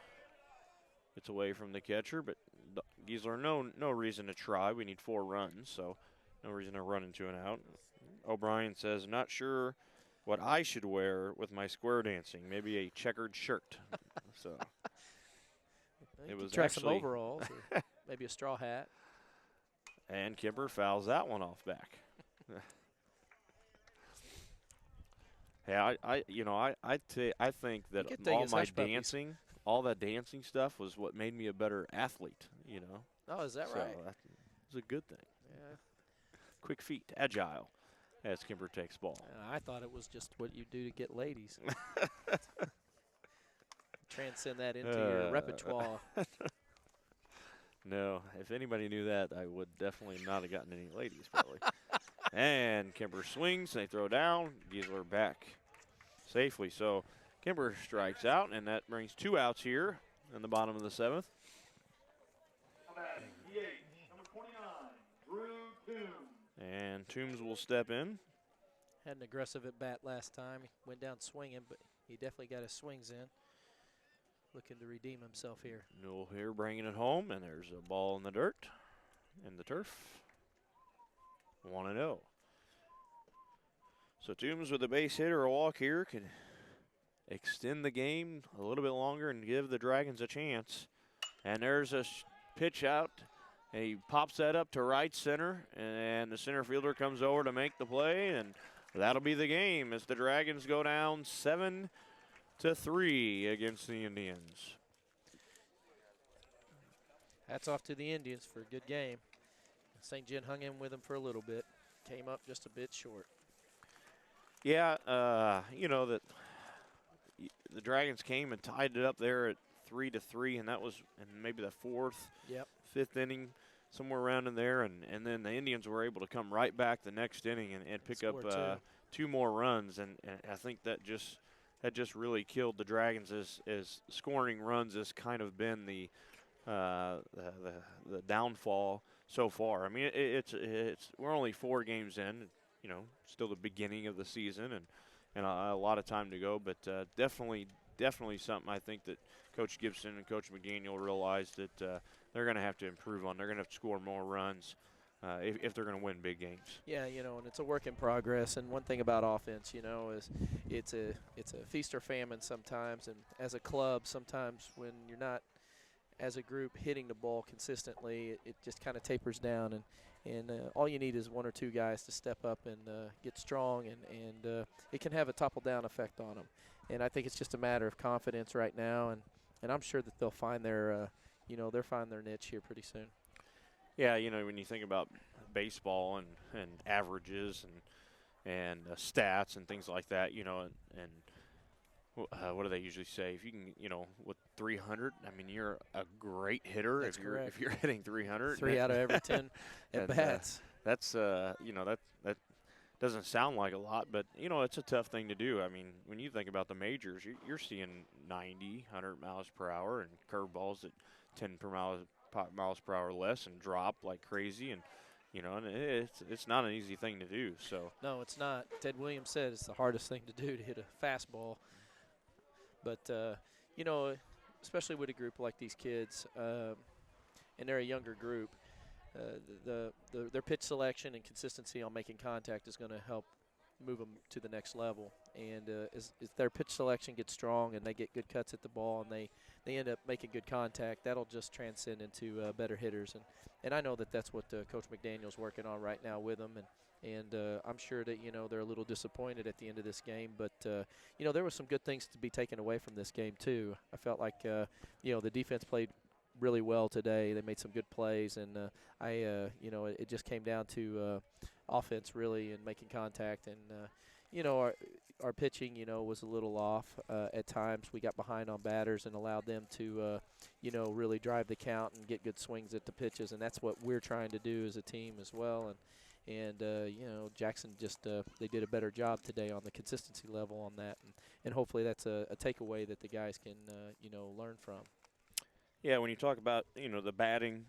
It's away from the catcher, but Giesler, no reason to try. We need 4 runs, so No reason to run into an out. O'Brien says, not sure what I should wear with my square dancing. Maybe a checkered shirt. So You was could try some actually- overalls or maybe a straw hat. And Kemper fouls that one off back. Hey, I think that could take all his my hush puppies. dancing, all that dancing stuff was what made me a better athlete, you know. Oh, is that So right? that was a good thing. Yeah. Quick feet, agile, as Kemper takes ball. I thought it was just what you do to get ladies. Transcend that into your repertoire. No, if anybody knew that, I would definitely not have gotten any ladies, probably. And Kemper swings, they throw down. Giesler back safely. So Kemper strikes out, and that brings 2 outs here in the bottom of the 7th. Batting, DH, number 29, Drew Toombs. And Toombs will step in. Had an aggressive at bat last time. He went down swinging, but he definitely got his swings in. Looking to redeem himself here. Newell here bringing it home, and there's a ball in the dirt, in the turf. 1-0. So Toombs with a base hit or a walk here can extend the game a little bit longer and give the Dragons a chance. And there's a pitch out, and he pops that up to right center, and the center fielder comes over to make the play, and that'll be the game as the Dragons go down 7-3 against the Indians. Hats off to the Indians for a good game. St. John hung in with him for a little bit. Came up just a bit short. Yeah, you know that the Dragons came and tied it up there at 3-3, and that was in maybe the 4th, Yep. 5th inning, somewhere around in there, and then the Indians were able to come right back the next inning and pick up Score 2 more runs, and I think that just really killed the Dragons as scoring runs has kind of been the downfall so far. I mean, it's we're only 4 games in, you know, still the beginning of the season, and a lot of time to go, but definitely something I think that Coach Gibson and Coach McDaniel realized that they're going to have to improve on. They're going to have to score more runs if they're going to win big games. Yeah, you know, and it's a work in progress. And one thing about offense, you know, is it's a feast or famine sometimes. And as a club, sometimes when you're not, as a group, hitting the ball consistently, it just kind of tapers down. And all you need is 1 or 2 guys to step up and get strong, and it can have a topple-down effect on them. And I think it's just a matter of confidence right now, and I'm sure that they'll find their, they'll find their niche here pretty soon. Yeah, you know, when you think about baseball and averages and stats and things like that, you know, and what do they usually say? If you can, you know, with 300, I mean, you're a great hitter. That's correct. If you're hitting 300. 3 out of every 10 at bats. That's you know, that doesn't sound like a lot, but you know, it's a tough thing to do. I mean, when you think about the majors, you're seeing 90, 100 miles per hour and curveballs at 10 miles per hour less and drop like crazy, and you know, and it's not an easy thing to do. So No, it's not. Ted Williams said it's the hardest thing to do to hit a fastball. But, you know, especially with a group like these kids, and they're a younger group, their pitch selection and consistency on making contact is going to help move them to the next level. And as their pitch selection gets strong and they get good cuts at the ball and they end up making good contact, that'll just transcend into better hitters. And I know that that's what Coach McDaniel's working on right now with them. And I'm sure that, you know, they're a little disappointed at the end of this game. But, you know, there were some good things to be taken away from this game, too. I felt like, you know, the defense played really well today. They made some good plays. And, you know, it just came down to offense, really, and making contact. And, you know, our pitching, you know, was a little off at times. We got behind on batters and allowed them to, you know, really drive the count and get good swings at the pitches. And that's what we're trying to do as a team as well. And you know, Jackson just they did a better job today on the consistency level on that, and hopefully that's a takeaway that the guys can you know, learn from. yeah, when you talk about, you know, the batting,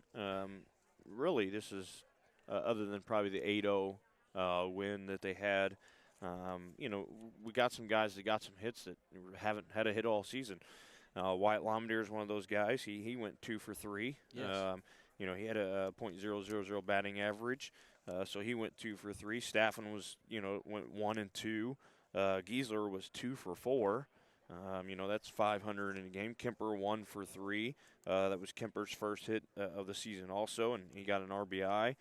really this is other than probably the 8-0 win that they had. You know, we got some guys that got some hits that haven't had a hit all season. Wyatt Lomdeer is one of those guys. He went 2 for 3. Yes. he had a .000 batting average, so he went 2 for 3. Staffen was, went 1 and 2. Giesler was 2 for 4. That's 500 in a game. Kemper 1 for 3. That was Kemper's first hit of the season also, and he got an RBI.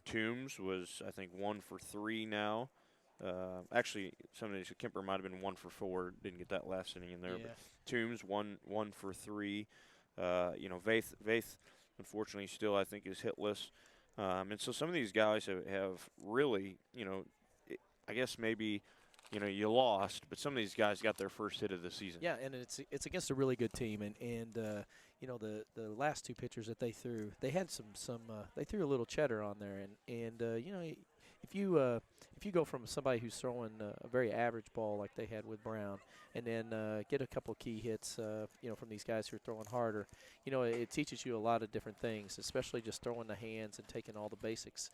Toombs was, I think, 1 for 3 now. Actually, somebody said Kemper might have been 1 for 4. Didn't get that last inning in there. Yeah. But Toombs 1 for 3. Vaith, unfortunately, still I think is hitless. And so some of these guys have really, I guess maybe, you lost, but some of these guys got their first hit of the season. Yeah, and it's against a really good team, and the last two pitchers that they threw, they had some they threw a little cheddar on there, and if you go from somebody who's throwing a very average ball like they had with Brown, and then get a couple key hits, from these guys who are throwing harder, it teaches you a lot of different things, especially just throwing the hands and taking all the basics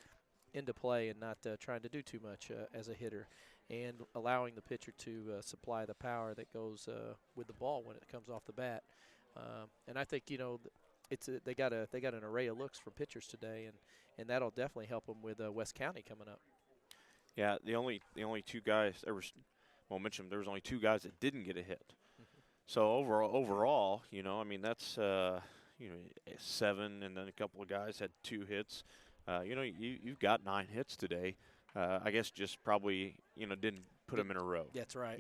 into play and not trying to do too much as a hitter, and allowing the pitcher to supply the power that goes with the ball when it comes off the bat. And I think they got an array of looks from pitchers today, and that'll definitely help them with West County coming up. Yeah, the only two guys there was, mentioned there was only 2 guys that didn't get a hit. Mm-hmm. So overall, that's 7, and then a couple of guys had 2 hits. You've got 9 hits today. I guess just probably, didn't put them in a row. That's right.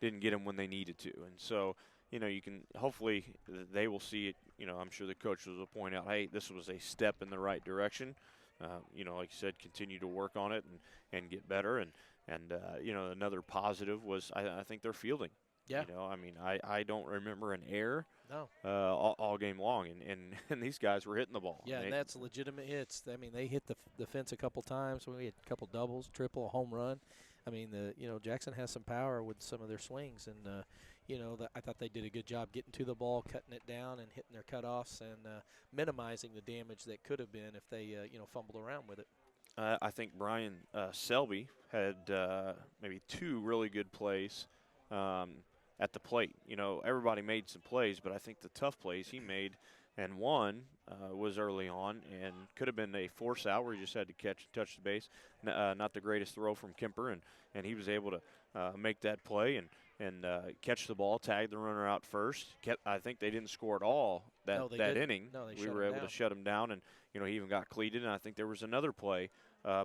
Didn't get them when they needed to. And so, you can hopefully they will see it. I'm sure the coaches will point out, hey, this was a step in the right direction. Like you said, continue to work on it and get better. And another positive was I think they're fielding. Yeah. I don't remember an error. No. All game long, and these guys were hitting the ball. Yeah, and that's legitimate hits. They hit the fence a couple times. We had a couple doubles, triple, a home run. Jackson has some power with some of their swings, and I thought they did a good job getting to the ball, cutting it down, and hitting their cutoffs, and minimizing the damage that could have been if they fumbled around with it. I think Brian Selby had maybe 2 really good plays at the plate. Everybody made some plays, but I think the tough plays he made, and one was early on and could have been a force out where he just had to touch the base. Not the greatest throw from Kemper, and he was able to make that play and catch the ball, tag the runner out first. I think they didn't score at all that inning. No, we were able to shut him down, and he even got cleated. And I think there was another play,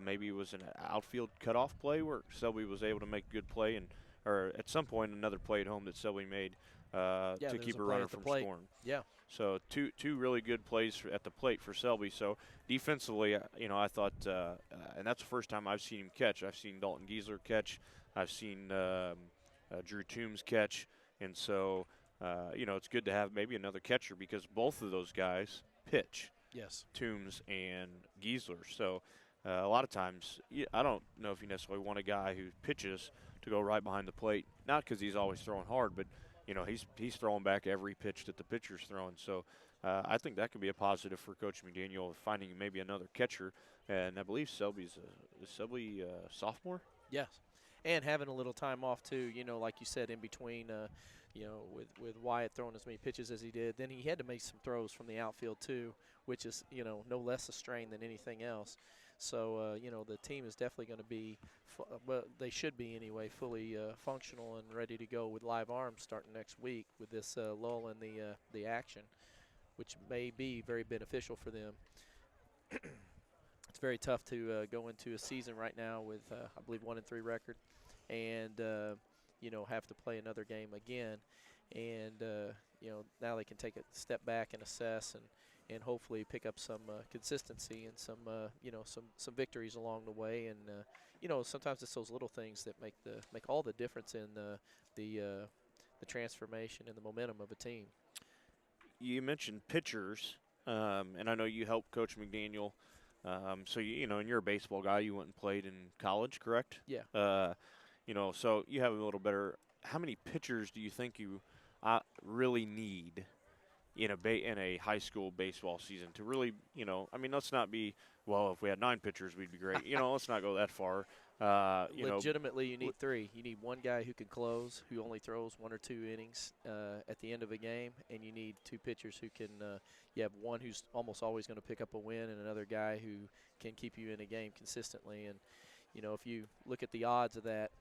maybe it was an outfield cutoff play where Selby was able to make a good play, or at some point another play at home that Selby made to keep a runner from scoring. Yeah. So two really good plays at the plate for Selby. So defensively, I thought, and that's the first time I've seen him catch. I've seen Dalton Giesler catch. I've seen Drew Toombs catch. And so, it's good to have maybe another catcher because both of those guys pitch. Yes. Toombs and Giesler. So a lot of times, I don't know if you necessarily want a guy who pitches to go right behind the plate, not because he's always throwing hard, but he's throwing back every pitch that the pitcher's throwing. So I think that could be a positive for Coach McDaniel, finding maybe another catcher. And I believe Selby's Selby sophomore? Yes. And having a little time off, too, like you said, in between, with Wyatt throwing as many pitches as he did. Then he had to make some throws from the outfield, too, which is, no less a strain than anything else. So, the team is definitely going to be, well, they should be anyway, fully functional and ready to go with live arms starting next week with this lull in the action, which may be very beneficial for them. It's very tough to go into a season right now with, I believe, 1-3 record and, have to play another game again. And, now they can take a step back and assess and hopefully pick up some consistency and some victories along the way. And sometimes it's those little things that make all the difference in the transformation and the momentum of a team. You mentioned pitchers, and I know you helped Coach McDaniel. So and you're a baseball guy. You went and played in college, correct? Yeah. So you have a little better. How many pitchers do you think you really need in a high school baseball season to really, let's not be, well, if we had 9 pitchers, we'd be great. Let's not go that far. Legitimately, you need three. You need one guy who can close, who only throws 1 or 2 innings at the end of a game, and you need two pitchers who can. You have one who's almost always going to pick up a win, and another guy who can keep you in a game consistently. And if you look at the odds of that,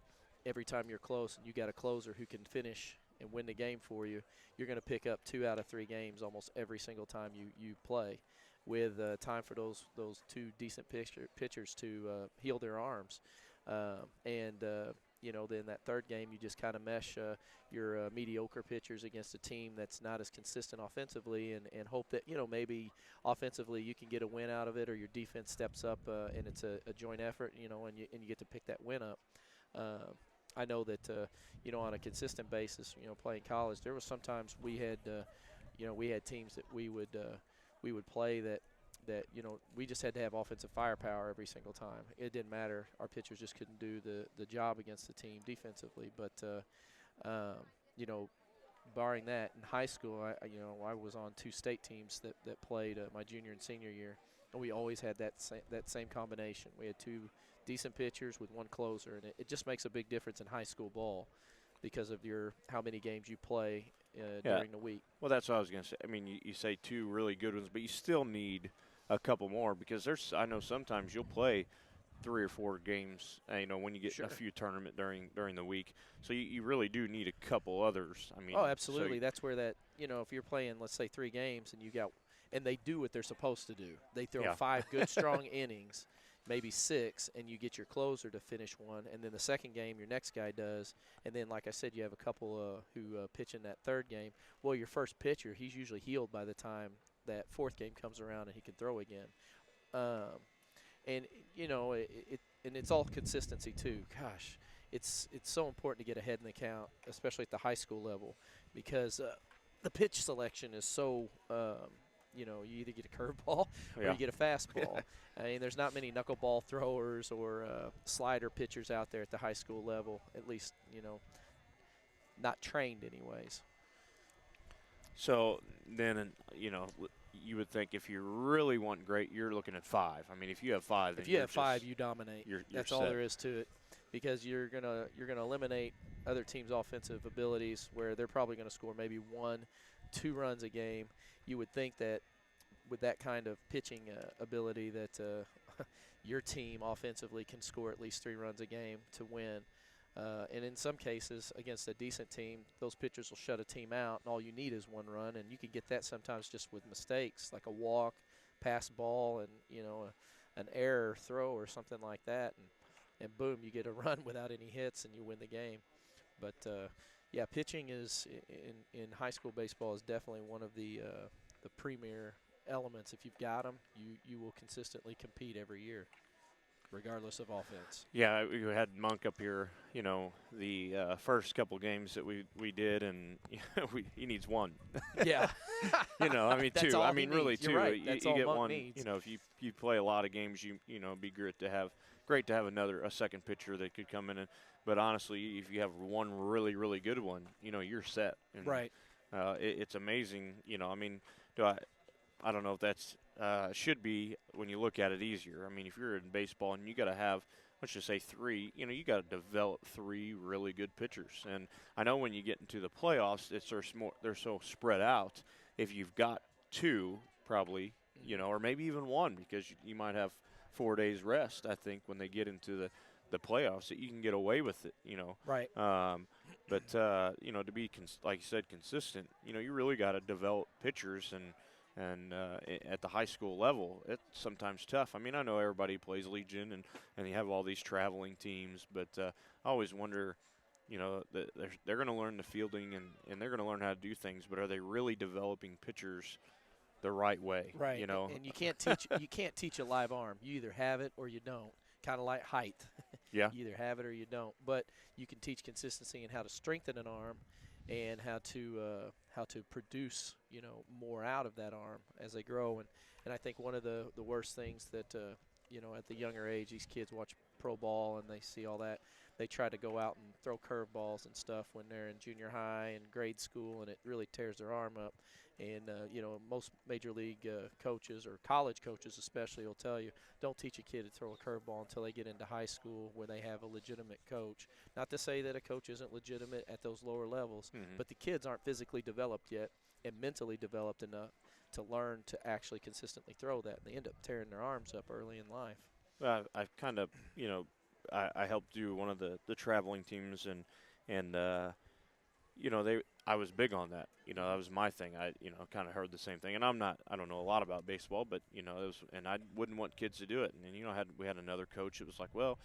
every time you're close and you got a closer who can finish and win the game for you, you're going to pick up 2 out of 3 games almost every single time you play, with time for those two decent pitchers to heal their arms. Then that third game, you just kind of mesh your mediocre pitchers against a team that's not as consistent offensively, and hope that maybe offensively you can get a win out of it, or your defense steps up and it's a joint effort, and you get to pick that win up. I know that on a consistent basis, playing college, there was sometimes we had teams that we would play that we just had to have offensive firepower every single time. It didn't matter. Our pitchers just couldn't do the job against the team defensively. But, barring that, in high school, I was on 2 state teams that played my junior and senior year, and we always had that same combination. We had 2 decent pitchers with 1 closer, and it just makes a big difference in high school ball because of how many games you play during the week. Well, that's what I was going to say. I mean, you say 2 really good ones, but you still need a couple more, because I know sometimes you'll play 3 or 4 games, when you get a few tournament during the week. So you really do need a couple others. I mean, oh, absolutely. That's where that, if you're playing, let's say 3 games and they do what they're supposed to do. They throw 5 good, strong innings, maybe 6, and you get your closer to finish 1. And then the second game, your next guy does. And then, like I said, you have a couple who pitch in that third game. Well, your first pitcher, he's usually healed by the time that 4th game comes around and he can throw again. And it's all consistency too. Gosh, it's so important to get ahead in the count, especially at the high school level, because the pitch selection is so you either get a curveball or you get a fastball. I mean, there's not many knuckleball throwers or slider pitchers out there at the high school level, at least not trained anyways. So then, you would think if you really want great, you're looking at 5. I mean, if you have 5, then if you have 5, you dominate. That's set. all there is to it, because you're gonna eliminate other teams' offensive abilities, where they're probably going to score maybe 1, 2 runs a game. You would think that with that kind of pitching ability, that your team offensively can score at least 3 runs a game to win. And in some cases, against a decent team, those pitchers will shut a team out, and all you need is 1 run. And you can get that sometimes just with mistakes, like a walk, pass ball, and an error throw or something like that, and boom, you get a run without any hits, and you win the game. But pitching is in high school baseball is definitely one of the premier elements. If you've got them, you will consistently compete every year, regardless of offense. Yeah, we had Monk up here, the first couple games that we did, and he needs 1. Yeah. I mean, 2. I mean, really, 2. You're right. You That's all get Monk 1. needs. If you play a lot of games, it'd be great to have a second pitcher that could come in. But honestly, if you have 1 really, really good one, you're set. And, right. It's amazing. I mean, I don't know if that's should be, when you look at it, easier. I mean, if you're in baseball and you got to have, let's just say 3, you got to develop 3 really good pitchers. And I know when you get into the playoffs, they're so spread out. If you've got 2, probably, or maybe even 1, because you might have 4 days rest, I think, when they get into the playoffs, that you can get away with it, Right. But to be, like you said, consistent, you really got to develop pitchers, and at the high school level, it's sometimes tough. I mean, I know everybody plays Legion, and you have all these traveling teams, but I always wonder, they're going to learn the fielding, and they're going to learn how to do things, but are they really developing pitchers the right way? Right. And you can't teach a live arm. You either have it or you don't. Kind of like height. Yeah. You either have it or you don't. But you can teach consistency and how to strengthen an arm, and how to produce more out of that arm as they grow. And I think one of the worst things that at the younger age, these kids watch pro ball and they see all that, they try to go out and throw curveballs and stuff when they're in junior high and grade school, and it really tears their arm up. And most major league coaches or college coaches especially will tell you, don't teach a kid to throw a curveball until they get into high school where they have a legitimate coach. Not to say that a coach isn't legitimate at those lower levels, but the kids aren't physically developed yet and mentally developed enough to learn to actually consistently throw that. And they end up tearing their arms up early in life. I've kind of, I helped do one of the traveling teams, and I was big on that. That was my thing. I, kind of heard the same thing. And I don't know a lot about baseball, but, it was, and I wouldn't want kids to do it. And then, we had another coach that was like, well,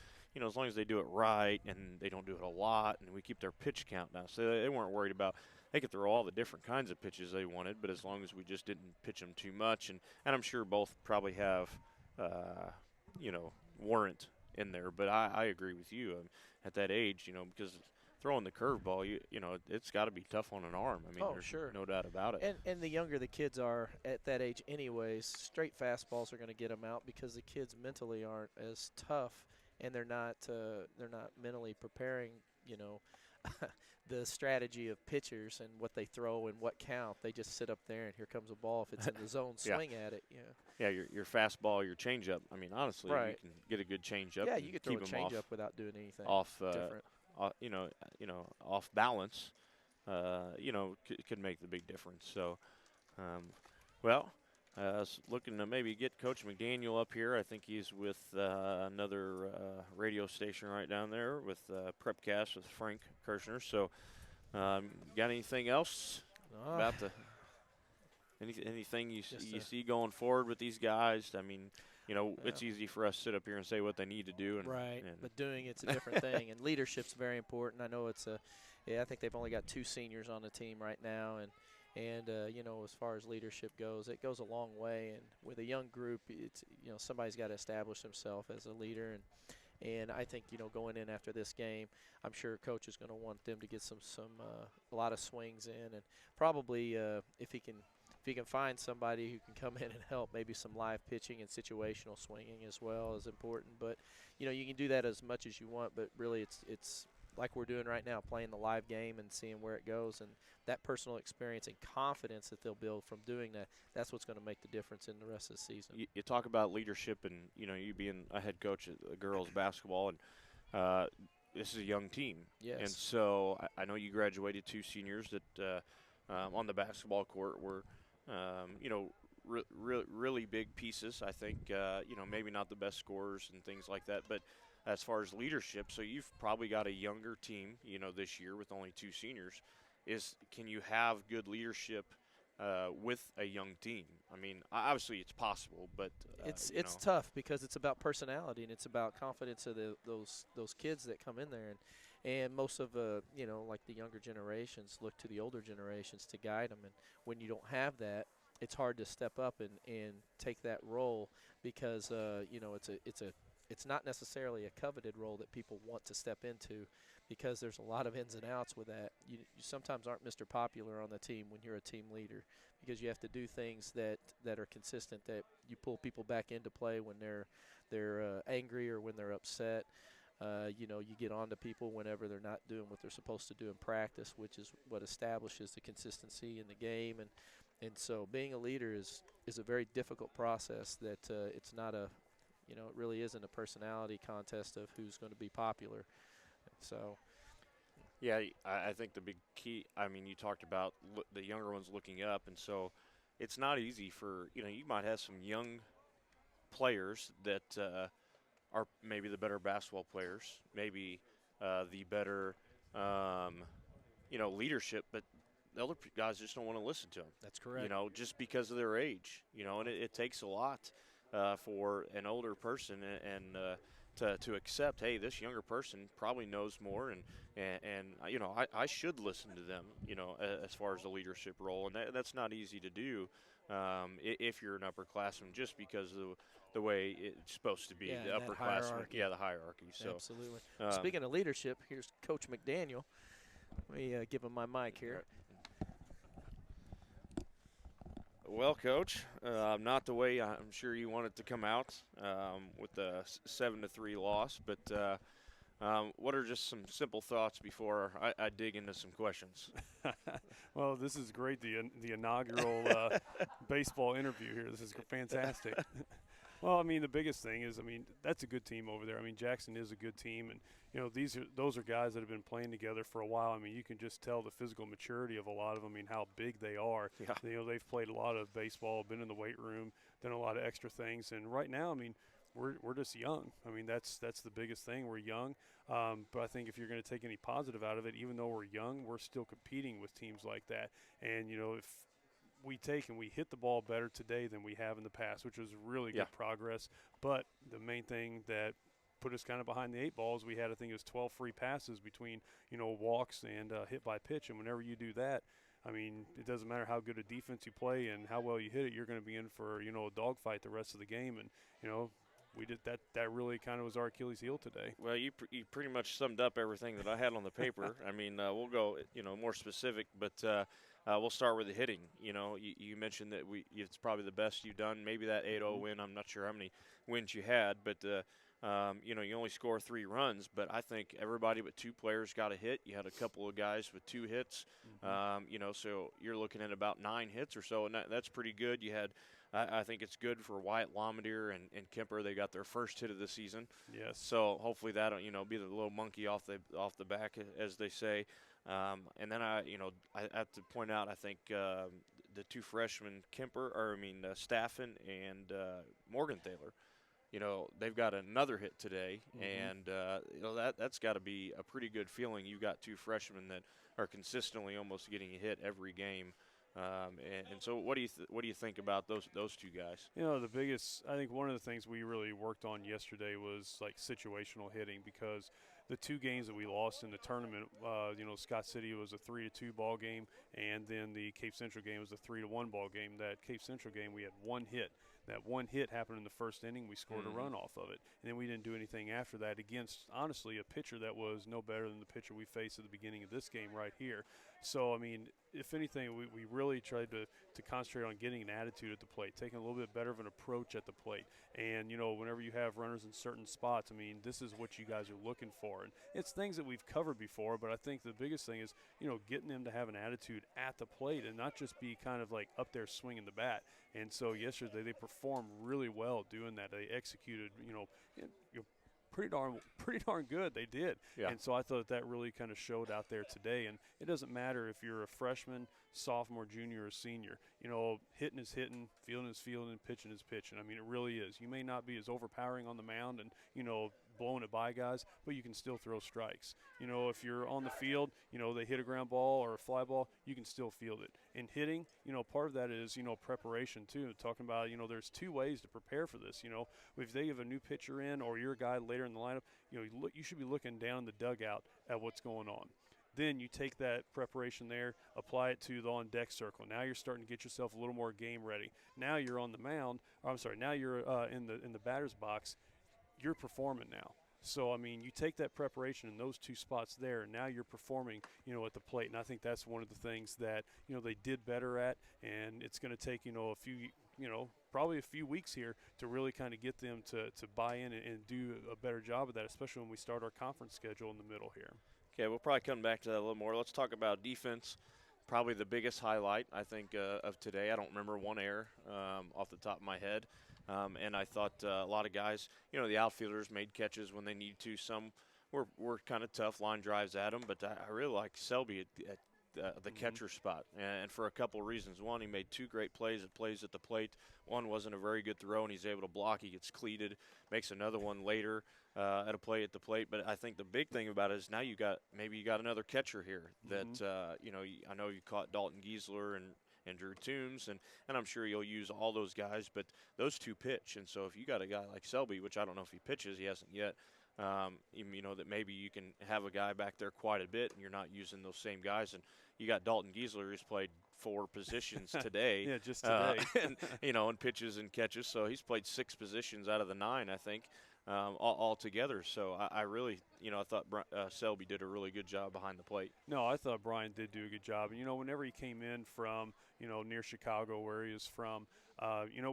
as long as they do it right and they don't do it a lot and we keep their pitch count down. So they weren't worried about, they could throw all the different kinds of pitches they wanted, but as long as we just didn't pitch them too much. And I'm sure both probably have, warrant in there. But I agree with you at that age, because throwing the curveball, it's got to be tough on an arm. I mean, there's sure. no doubt about it. And the younger the kids are at that age anyways, straight fastballs are going to get them out because the kids mentally aren't as tough, and they're not mentally preparing, the strategy of pitchers and what they throw and what count. They just sit up there and here comes a ball. If it's in the zone, swing at it. Yeah, your fastball, your changeup. I mean, honestly, right. You can get a good changeup. Yeah, you could throw a changeup without doing anything off different. Off balance, could make the big difference. So, I was looking to maybe get Coach McDaniel up here. I think he's with another radio station right down there with Prepcast with Frank Kirshner. So, got anything else about anything you see going forward with these guys? I mean, it's easy for us to sit up here and say what they need to do. Right, but doing it's a different thing. And leadership's very important. I know I think they've only got 2 seniors on the team right now. And as far as leadership goes, it goes a long way. And with a young group, it's, somebody's got to establish himself as a leader. And I think, going in after this game, I'm sure coach is going to want them to get a lot of swings in. And probably if he can find somebody who can come in and help, maybe some live pitching and situational swinging as well is important. But, you can do that as much as you want, but really it's like we're doing right now, playing the live game and seeing where it goes. And that personal experience and confidence that they'll build from doing that, that's what's going to make the difference in the rest of the season. You talk about leadership and, you being a head coach at girls basketball, and this is a young team. Yes. And so I know you graduated 2 seniors that on the basketball court were – really big pieces. I think, maybe not the best scorers and things like that. But as far as leadership, so you've probably got a younger team, this year with only 2 seniors. Can you have good leadership with a young team? I mean, obviously it's possible, but it's tough because it's about personality and it's about confidence of those kids that come in there. And most of, like the younger generations look to the older generations to guide them. And when you don't have that, it's hard to step up and take that role because, it's not necessarily a coveted role that people want to step into because there's a lot of ins and outs with that. You sometimes aren't Mr. Popular on the team when you're a team leader because you have to do things that are consistent, that you pull people back into play when they're angry or when they're upset. You get on to people whenever they're not doing what they're supposed to do in practice, which is what establishes the consistency in the game. And so being a leader is a very difficult process that it's not it really isn't a personality contest of who's going to be popular. So. Yeah, I think the big key, I mean, you talked about the younger ones looking up, and so it's not easy for, you might have some young players that are maybe the better basketball players, maybe the better, leadership, but the other guys just don't want to listen to them. That's correct. Just because of their age, and it takes a lot for an older person and to accept, hey, this younger person probably knows more, and I should listen to them, as far as the leadership role, and that's not easy to do if you're an upperclassman, just because of the way it's supposed to be, the upperclassmen, the hierarchy. So absolutely. Speaking of leadership, here's Coach McDaniel. Let me give him my mic here. Well, Coach, not the way I'm sure you want it to come out with the 7-3 loss, but What are just some simple thoughts before I dig into some questions? Well, this is great, the inaugural baseball interview here. This is fantastic. Well, I mean, the biggest thing is, I mean, that's a good team over there. I mean, Jackson is a good team, and you know, those are guys that have been playing together for a while. I mean, you can just tell the physical maturity of a lot of them. I mean, how big they are. Yeah. You know, they've played a lot of baseball, been in the weight room, done a lot of extra things, and right now, I mean, we're just young. I mean, that's the biggest thing. We're young, but I think if you're going to take any positive out of it, even though we're young, we're still competing with teams like that. And you know, if we take and we hit the ball better today than we have in the past, which was really good progress. But the main thing that put us kind of behind the eight balls, we had, I think it was 12 free passes between, you know, walks and hit by pitch. And whenever you do that, I mean, it doesn't matter how good a defense you play and how well you hit it, you're going to be in for, you know, a dogfight the rest of the game. And, you know, we did that. That really kind of was our Achilles heel today. Well, you pretty much summed up everything that I had on the paper. I mean, we'll go, you know, more specific, but we'll start with the hitting. You know, you mentioned that it's probably the best you've done. Maybe that 8-0 win. I'm not sure how many wins you had, but you know, you only score 3 runs. But I think everybody but 2 players got a hit. You had a couple of guys with 2 hits. You know, so you're looking at about 9 hits or so, and that's pretty good. You had. I think it's good for Wyatt Lomadier and Kemper. They got their first hit of the season. Yes. So hopefully that'll, you know, be the little monkey off the back, as they say. And then I have to point out, I think the 2 freshmen, Staffen and Morgenthaler, you know, they've got another hit today, and you know, that's got to be a pretty good feeling. You got 2 freshmen that are consistently almost getting a hit every game. And so what do you think about those 2 guys? You know, I think one of the things we really worked on yesterday was like situational hitting, because the 2 games that we lost in the tournament, you know, Scott City was a 3-2 ball game, and then the Cape Central game was a 3-1 ball game. That Cape Central game, we had 1 hit. That 1 hit happened in the first inning. We scored a run off of it, and then we didn't do anything after that against, honestly, a pitcher that was no better than the pitcher we faced at the beginning of this game right here. So, I mean, if anything, we really tried to concentrate on getting an attitude at the plate, taking a little bit better of an approach at the plate. And, you know, whenever you have runners in certain spots, I mean, this is what you guys are looking for. And it's things that we've covered before, but I think the biggest thing is, you know, getting them to have an attitude at the plate and not just be kind of like up there swinging the bat. And so yesterday they performed really well doing that. They executed, you know, pretty darn good. They did. Yeah. And so I thought that really kind of showed out there today. And it doesn't matter if you're a freshman, sophomore, junior, or senior. You know, hitting is hitting, fielding is fielding, and pitching is pitching. I mean, it really is. You may not be as overpowering on the mound and, you know, blowing it by guys, but you can still throw strikes. You know, if you're on the field, you know, they hit a ground ball or a fly ball, you can still field it. In hitting, you know, part of that is, you know, preparation too. Talking about, you know, there's 2 ways to prepare for this. You know, if they have a new pitcher in or you're a guy later in the lineup, you know, you should be looking down the dugout at what's going on. Then you take that preparation there, apply it to the on-deck circle. Now you're starting to get yourself a little more game ready. Now you're on the mound, or I'm sorry, now you're in the batter's box. You're performing now. So, I mean, you take that preparation in those 2 spots there, and now you're performing, you know, at the plate. And I think that's one of the things that, you know, they did better at, and it's going to take, you know, probably a few weeks here to really kind of get them to buy in and do a better job of that, especially when we start our conference schedule in the middle here. Okay, we'll probably come back to that a little more. Let's talk about defense. Probably the biggest highlight, I think, of today. I don't remember one error off the top of my head. And I thought a lot of guys, you know, the outfielders made catches when they needed to. Some were kind of tough line drives at them, but I really like Selby at the catcher spot, and for a couple of reasons. One, he made 2 great plays at the plate. One wasn't a very good throw, and he's able to block. He gets cleated, makes another one later at a play at the plate. But I think the big thing about it is now you got another catcher here that you know. I know you caught Dalton Giesler and Drew Toombs, and I'm sure you'll use all those guys, but those 2 pitch. And so if you got a guy like Selby, which I don't know if he pitches, he hasn't yet, you know, that maybe you can have a guy back there quite a bit and you're not using those same guys. And you got Dalton Giesler, who's played 4 positions today. Yeah, just today. And, you know, and pitches and catches. So he's played 6 positions out of the 9, I think, all together. So I really, you know, I thought Selby did a really good job behind the plate. No, I thought Brian did do a good job. And, you know, whenever he came in from, near Chicago where he is from.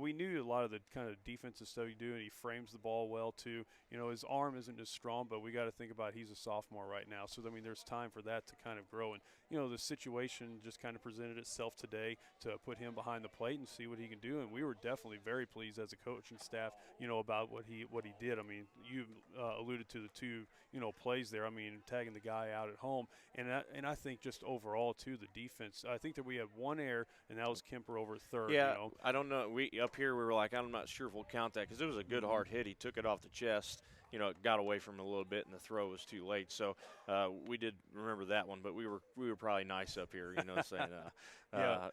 We knew a lot of the kind of defensive stuff he do, and he frames the ball well too. His arm isn't as strong, but we got to think about he's a sophomore right now. So, there's time for that to kind of grow. And, the situation just kind of presented itself today to put him behind the plate and see what he can do. And we were definitely very pleased as a coaching staff, about what he did. You alluded to the two, plays there. Tagging the guy out at home. And I think just overall, too, the defense, I think that we had one error, and that was Kemper over third. Yeah, I don't know. We up here, we were like, I'm not sure if we'll count that because it was a good hard hit. He took it off the chest. It got away from him a little bit, and the throw was too late. So we did remember that one, but we were probably nice up here, saying. Yeah.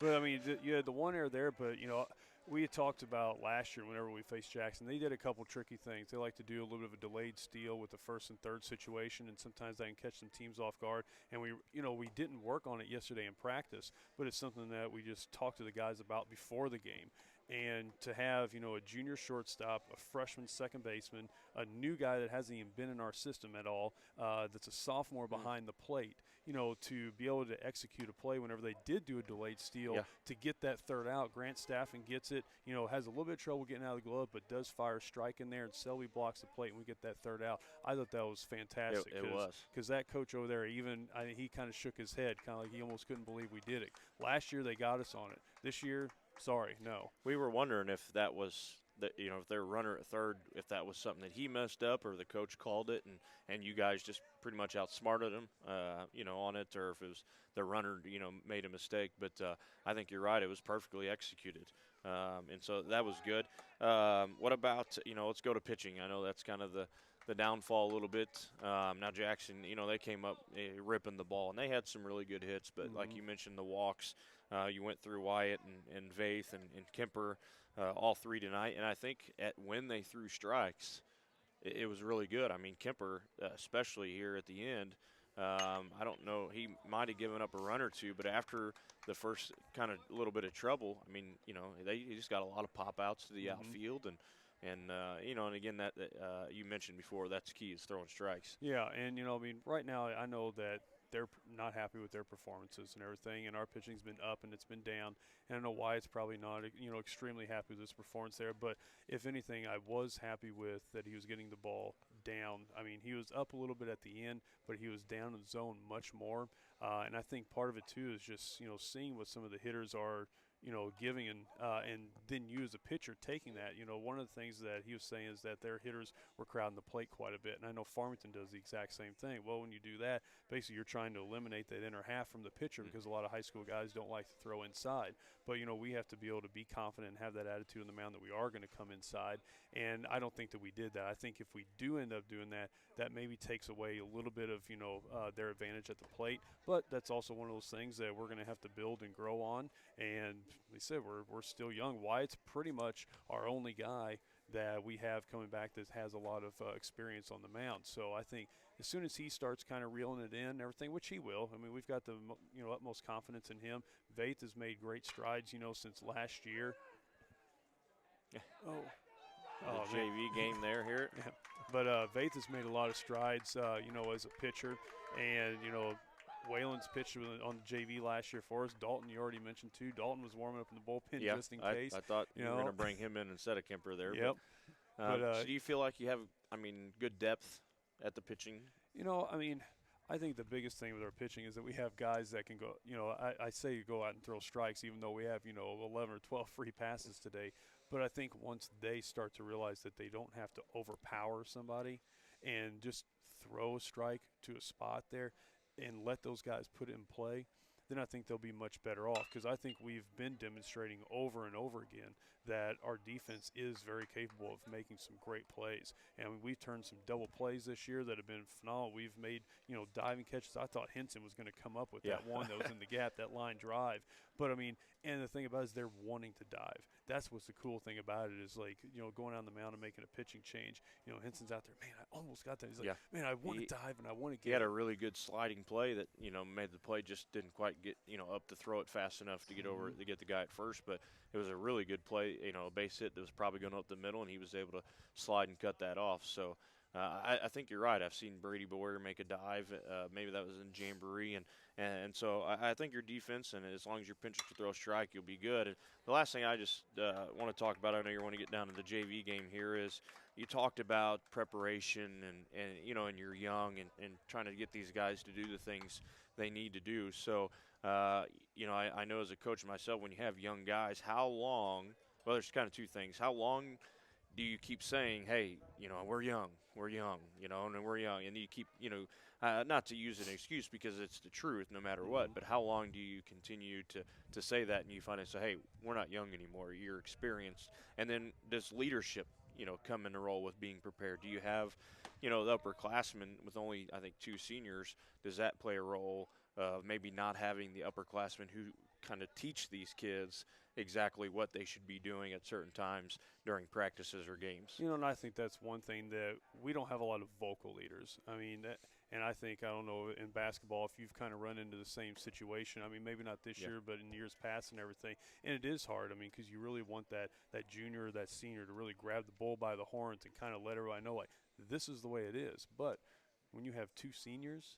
But, you had the one error there, but, we had talked about last year whenever we faced Jackson, they did a couple tricky things. They like to do a little bit of a delayed steal with the first and third situation, and sometimes that can catch some teams off guard. And we didn't work on it yesterday in practice, but it's something that we just talked to the guys about before the game. And to have, a junior shortstop, a freshman second baseman, a new guy that hasn't even been in our system at all, that's a sophomore behind the plate, to be able to execute a play whenever they did do a delayed steal to get that third out. Grant Staffen gets it, has a little bit of trouble getting out of the glove, but does fire a strike in there, and Selby blocks the plate, and we get that third out. I thought that was fantastic. It was. Because that coach over there, he kind of shook his head, kind of like he almost couldn't believe we did it. Last year they got us on it. This year, sorry, no. We were wondering if that was if their runner at third, if that was something that he messed up or the coach called it, and you guys just pretty much outsmarted him, on it, or if it was the runner, made a mistake. But I think you're right; it was perfectly executed, and so that was good. What about let's go to pitching. I know that's kind of the downfall a little bit. Now Jackson, they came up ripping the ball, and they had some really good hits. But like you mentioned, the walks. You went through Wyatt and Vaith and Kemper, all three tonight. And I think when they threw strikes, it was really good. Kemper, especially here at the end, I don't know, he might have given up a run or two, but after the first kind of little bit of trouble, he just got a lot of pop-outs to the outfield. And again, that you mentioned before, that's key is throwing strikes. Yeah, and, right now I know that they're not happy with their performances and everything, and our pitching's been up and it's been down. And I know why it's probably not, extremely happy with his performance there. But if anything, I was happy with that he was getting the ball down. He was up a little bit at the end, but he was down in the zone much more. And I think part of it too is just seeing what some of the hitters are giving and then you as a pitcher taking that. One of the things that he was saying is that their hitters were crowding the plate quite a bit, and I know Farmington does the exact same thing. Well, when you do that, basically you're trying to eliminate that inner half from the pitcher because a lot of high school guys don't like to throw inside. But, we have to be able to be confident and have that attitude on the mound that we are going to come inside, and I don't think that we did that. I think if we do end up doing that, that maybe takes away a little bit of, their advantage at the plate. But that's also one of those things that we're going to have to build and grow on. And like I said, we're still young. Wyatt's pretty much our only guy that we have coming back that has a lot of experience on the mound. So I think as soon as he starts kind of reeling it in and everything, which he will, we've got the utmost confidence in him. Vaith has made great strides, since last year. The JV game there here. Yeah. But Vaith has made a lot of strides, as a pitcher. And, Whalen's pitched on the JV last year for us. Dalton, you already mentioned, too. Dalton was warming up in the bullpen just in case. I thought you were going to bring him in instead of Kemper there. Yep. So do you feel like you have, good depth at the pitching? I think the biggest thing with our pitching is that we have guys that can go, I say you go out and throw strikes, even though we have, 11 or 12 free passes today. But I think once they start to realize that they don't have to overpower somebody and just throw a strike to a spot there and let those guys put it in play, then I think they'll be much better off, because I think we've been demonstrating over and over again that our defense is very capable of making some great plays. And we've turned some double plays this year that have been phenomenal. We've made, diving catches. I thought Henson was going to come up with that one that was in the gap, that line drive. But, and the thing about it is they're wanting to dive. That's what's the cool thing about it is, going on the mound and making a pitching change. Henson's out there, man, I almost got that. He's like, man, I want to dive and I want to get He had a really good sliding play that, made the play just didn't quite get, up to throw it fast enough to get over to get the guy at first. But it was a really good play, a base hit that was probably going up the middle, and he was able to slide and cut that off. So, I think you're right. I've seen Brady Boyer make a dive. Maybe that was in Jamboree, and so I think your defense, and as long as your pincher to throw a strike, you'll be good. And the last thing I just want to talk about, I know you want to get down to the JV game here, is you talked about preparation and you're young and trying to get these guys to do the things they need to do. So, I know as a coach myself, when you have young guys, how long – well, there's kind of two things. How long do you keep saying, hey, we're young, and we're young, and you keep, not to use an excuse because it's the truth no matter what, but how long do you continue to say that, and you finally say, hey, we're not young anymore, you're experienced? And then does leadership, come into role with being prepared? Do you have, the upperclassmen with only, I think, 2 seniors? Does that play a role of maybe not having the upperclassmen who kind of teach these kids exactly what they should be doing at certain times during practices or games? And I think that's one thing that we don't have a lot of vocal leaders. I mean, and I think, I don't know, in basketball, if you've kind of run into the same situation, I mean, maybe not this year, but in years past and everything, and it is hard, I mean, because you really want that junior or that senior to really grab the bull by the horns and kind of let everybody know, like, this is the way it is. But when you have 2 seniors,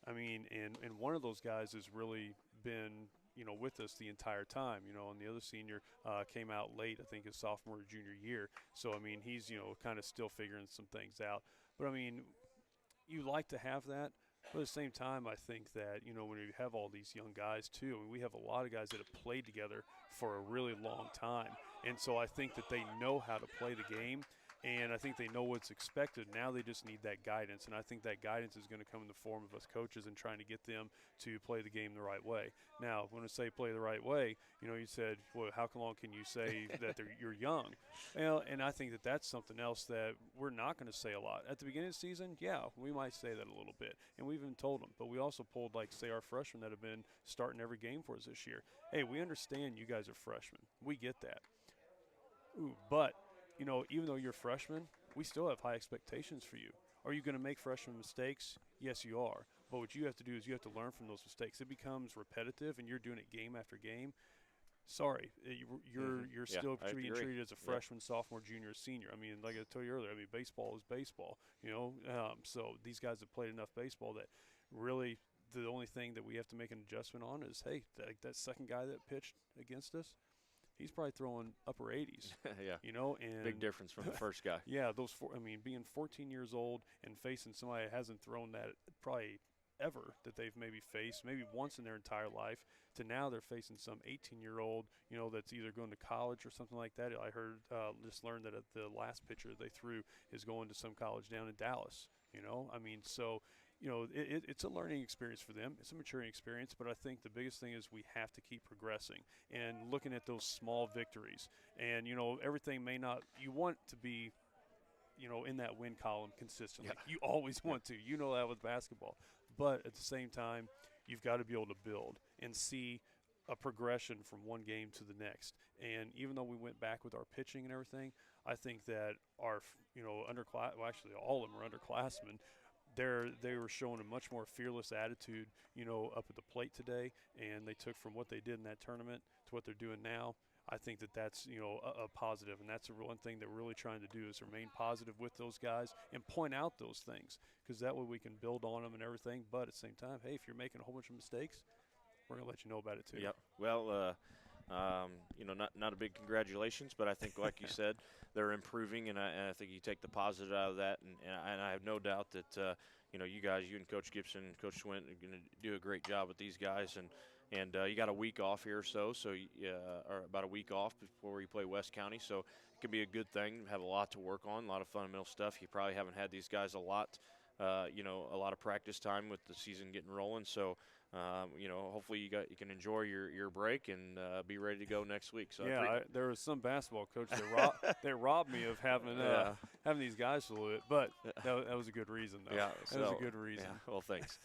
I mean, and one of those guys has really been – with us the entire time, and the other senior came out late, I think his sophomore or junior year. So, I mean, he's, kind of still figuring some things out. But, I mean, you like to have that. But at the same time, I think that, when you have all these young guys too, I mean, we have a lot of guys that have played together for a really long time. And so I think that they know how to play the game. And I think they know what's expected. Now they just need that guidance. And I think that guidance is going to come in the form of us coaches and trying to get them to play the game the right way. Now, when I say play the right way, you said, well, how long can you say that you're young? And I think that that's something else that we're not going to say a lot. At the beginning of the season, yeah, we might say that a little bit. And we've even told them. But we also pulled, like, say, our freshmen that have been starting every game for us this year. Hey, we understand you guys are freshmen. We get that. But – even though you're freshmen, we still have high expectations for you. Are you going to make freshman mistakes? Yes, you are. But what you have to do is you have to learn from those mistakes. It becomes repetitive, and you're doing it game after game. Sorry, you're still being treated as a freshman, sophomore, junior, senior. I mean, like I told you earlier, I mean, baseball is baseball. So these guys have played enough baseball that really the only thing that we have to make an adjustment on is, hey, that second guy that pitched against us, he's probably throwing upper 80s. And big difference from the first guy. Yeah, being 14 years old and facing somebody that hasn't thrown that probably ever that they've maybe faced, maybe once in their entire life, to now they're facing some 18-year-old, that's either going to college or something like that. I just learned that the last pitcher they threw is going to some college down in Dallas. It's a learning experience for them. It's a maturing experience, but I think the biggest thing is we have to keep progressing and looking at those small victories. And, everything may not – you want to be, in that win column consistently. Yeah. You always want to. You know that with basketball. But at the same time, you've got to be able to build and see a progression from one game to the next. And even though we went back with our pitching and everything, I think that our, actually all of them are underclassmen. They were showing a much more fearless attitude, up at the plate today, and they took from what they did in that tournament to what they're doing now. I think that that's, a positive, and that's the one thing that we're really trying to do is remain positive with those guys and point out those things, because that way we can build on them and everything. But at the same time, hey, if you're making a whole bunch of mistakes, we're going to let you know about it too. Yep. Well, not a big congratulations, but I think, like you said, they're improving, and I think you take the positive out of that, and I have no doubt that you and Coach Gibson, Coach Swint are going to do a great job with these guys, and you got a week off here or so, or about a week off before you play West County, so it could be a good thing. Have a lot to work on, a lot of fundamental stuff. You probably haven't had these guys a lot of practice time with the season getting rolling, so. Hopefully you can enjoy your break and be ready to go next week. So there was some basketball coach that robbed me of having these guys a little bit, but that was a good reason, though. Yeah, that was a good reason. Yeah, well, thanks.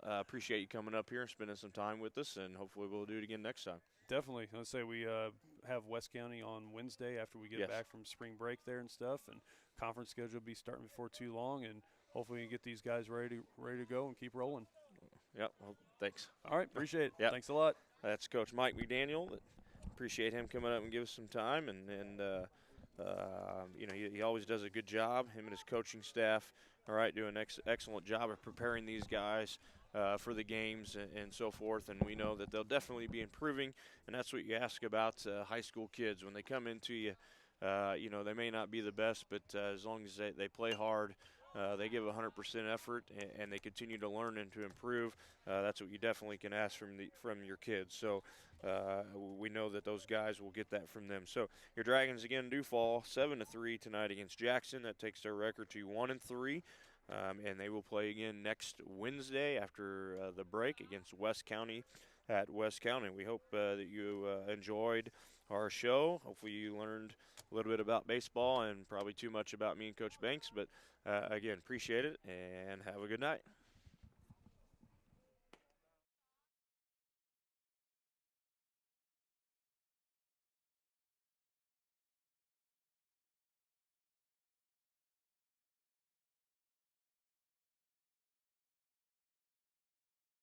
Appreciate you coming up here and spending some time with us, and hopefully we'll do it again next time. Definitely. Let's say we have West County on Wednesday after we get back from spring break there and stuff, and conference schedule will be starting before too long, and hopefully we can get these guys ready to go and keep rolling. Yep. Well, thanks. All right. Appreciate it. Yep. Thanks a lot. That's Coach Mike McDaniel. Appreciate him coming up and give us some time. And He always does a good job. Him and his coaching staff, all right, do an excellent job of preparing these guys for the games and so forth. And we know that they'll definitely be improving. And that's what you ask about high school kids when they come into you. They may not be the best, but as long as they play hard, they give 100% effort, and they continue to learn and to improve. That's what you definitely can ask from your kids. So we know that those guys will get that from them. So your Dragons again do fall 7-3 tonight against Jackson. That takes their record to 1-3, and they will play again next Wednesday after the break against West County at West County. We hope that you enjoyed our show. Hopefully you learned a little bit about baseball and probably too much about me and Coach Banks. But again, appreciate it and have a good night.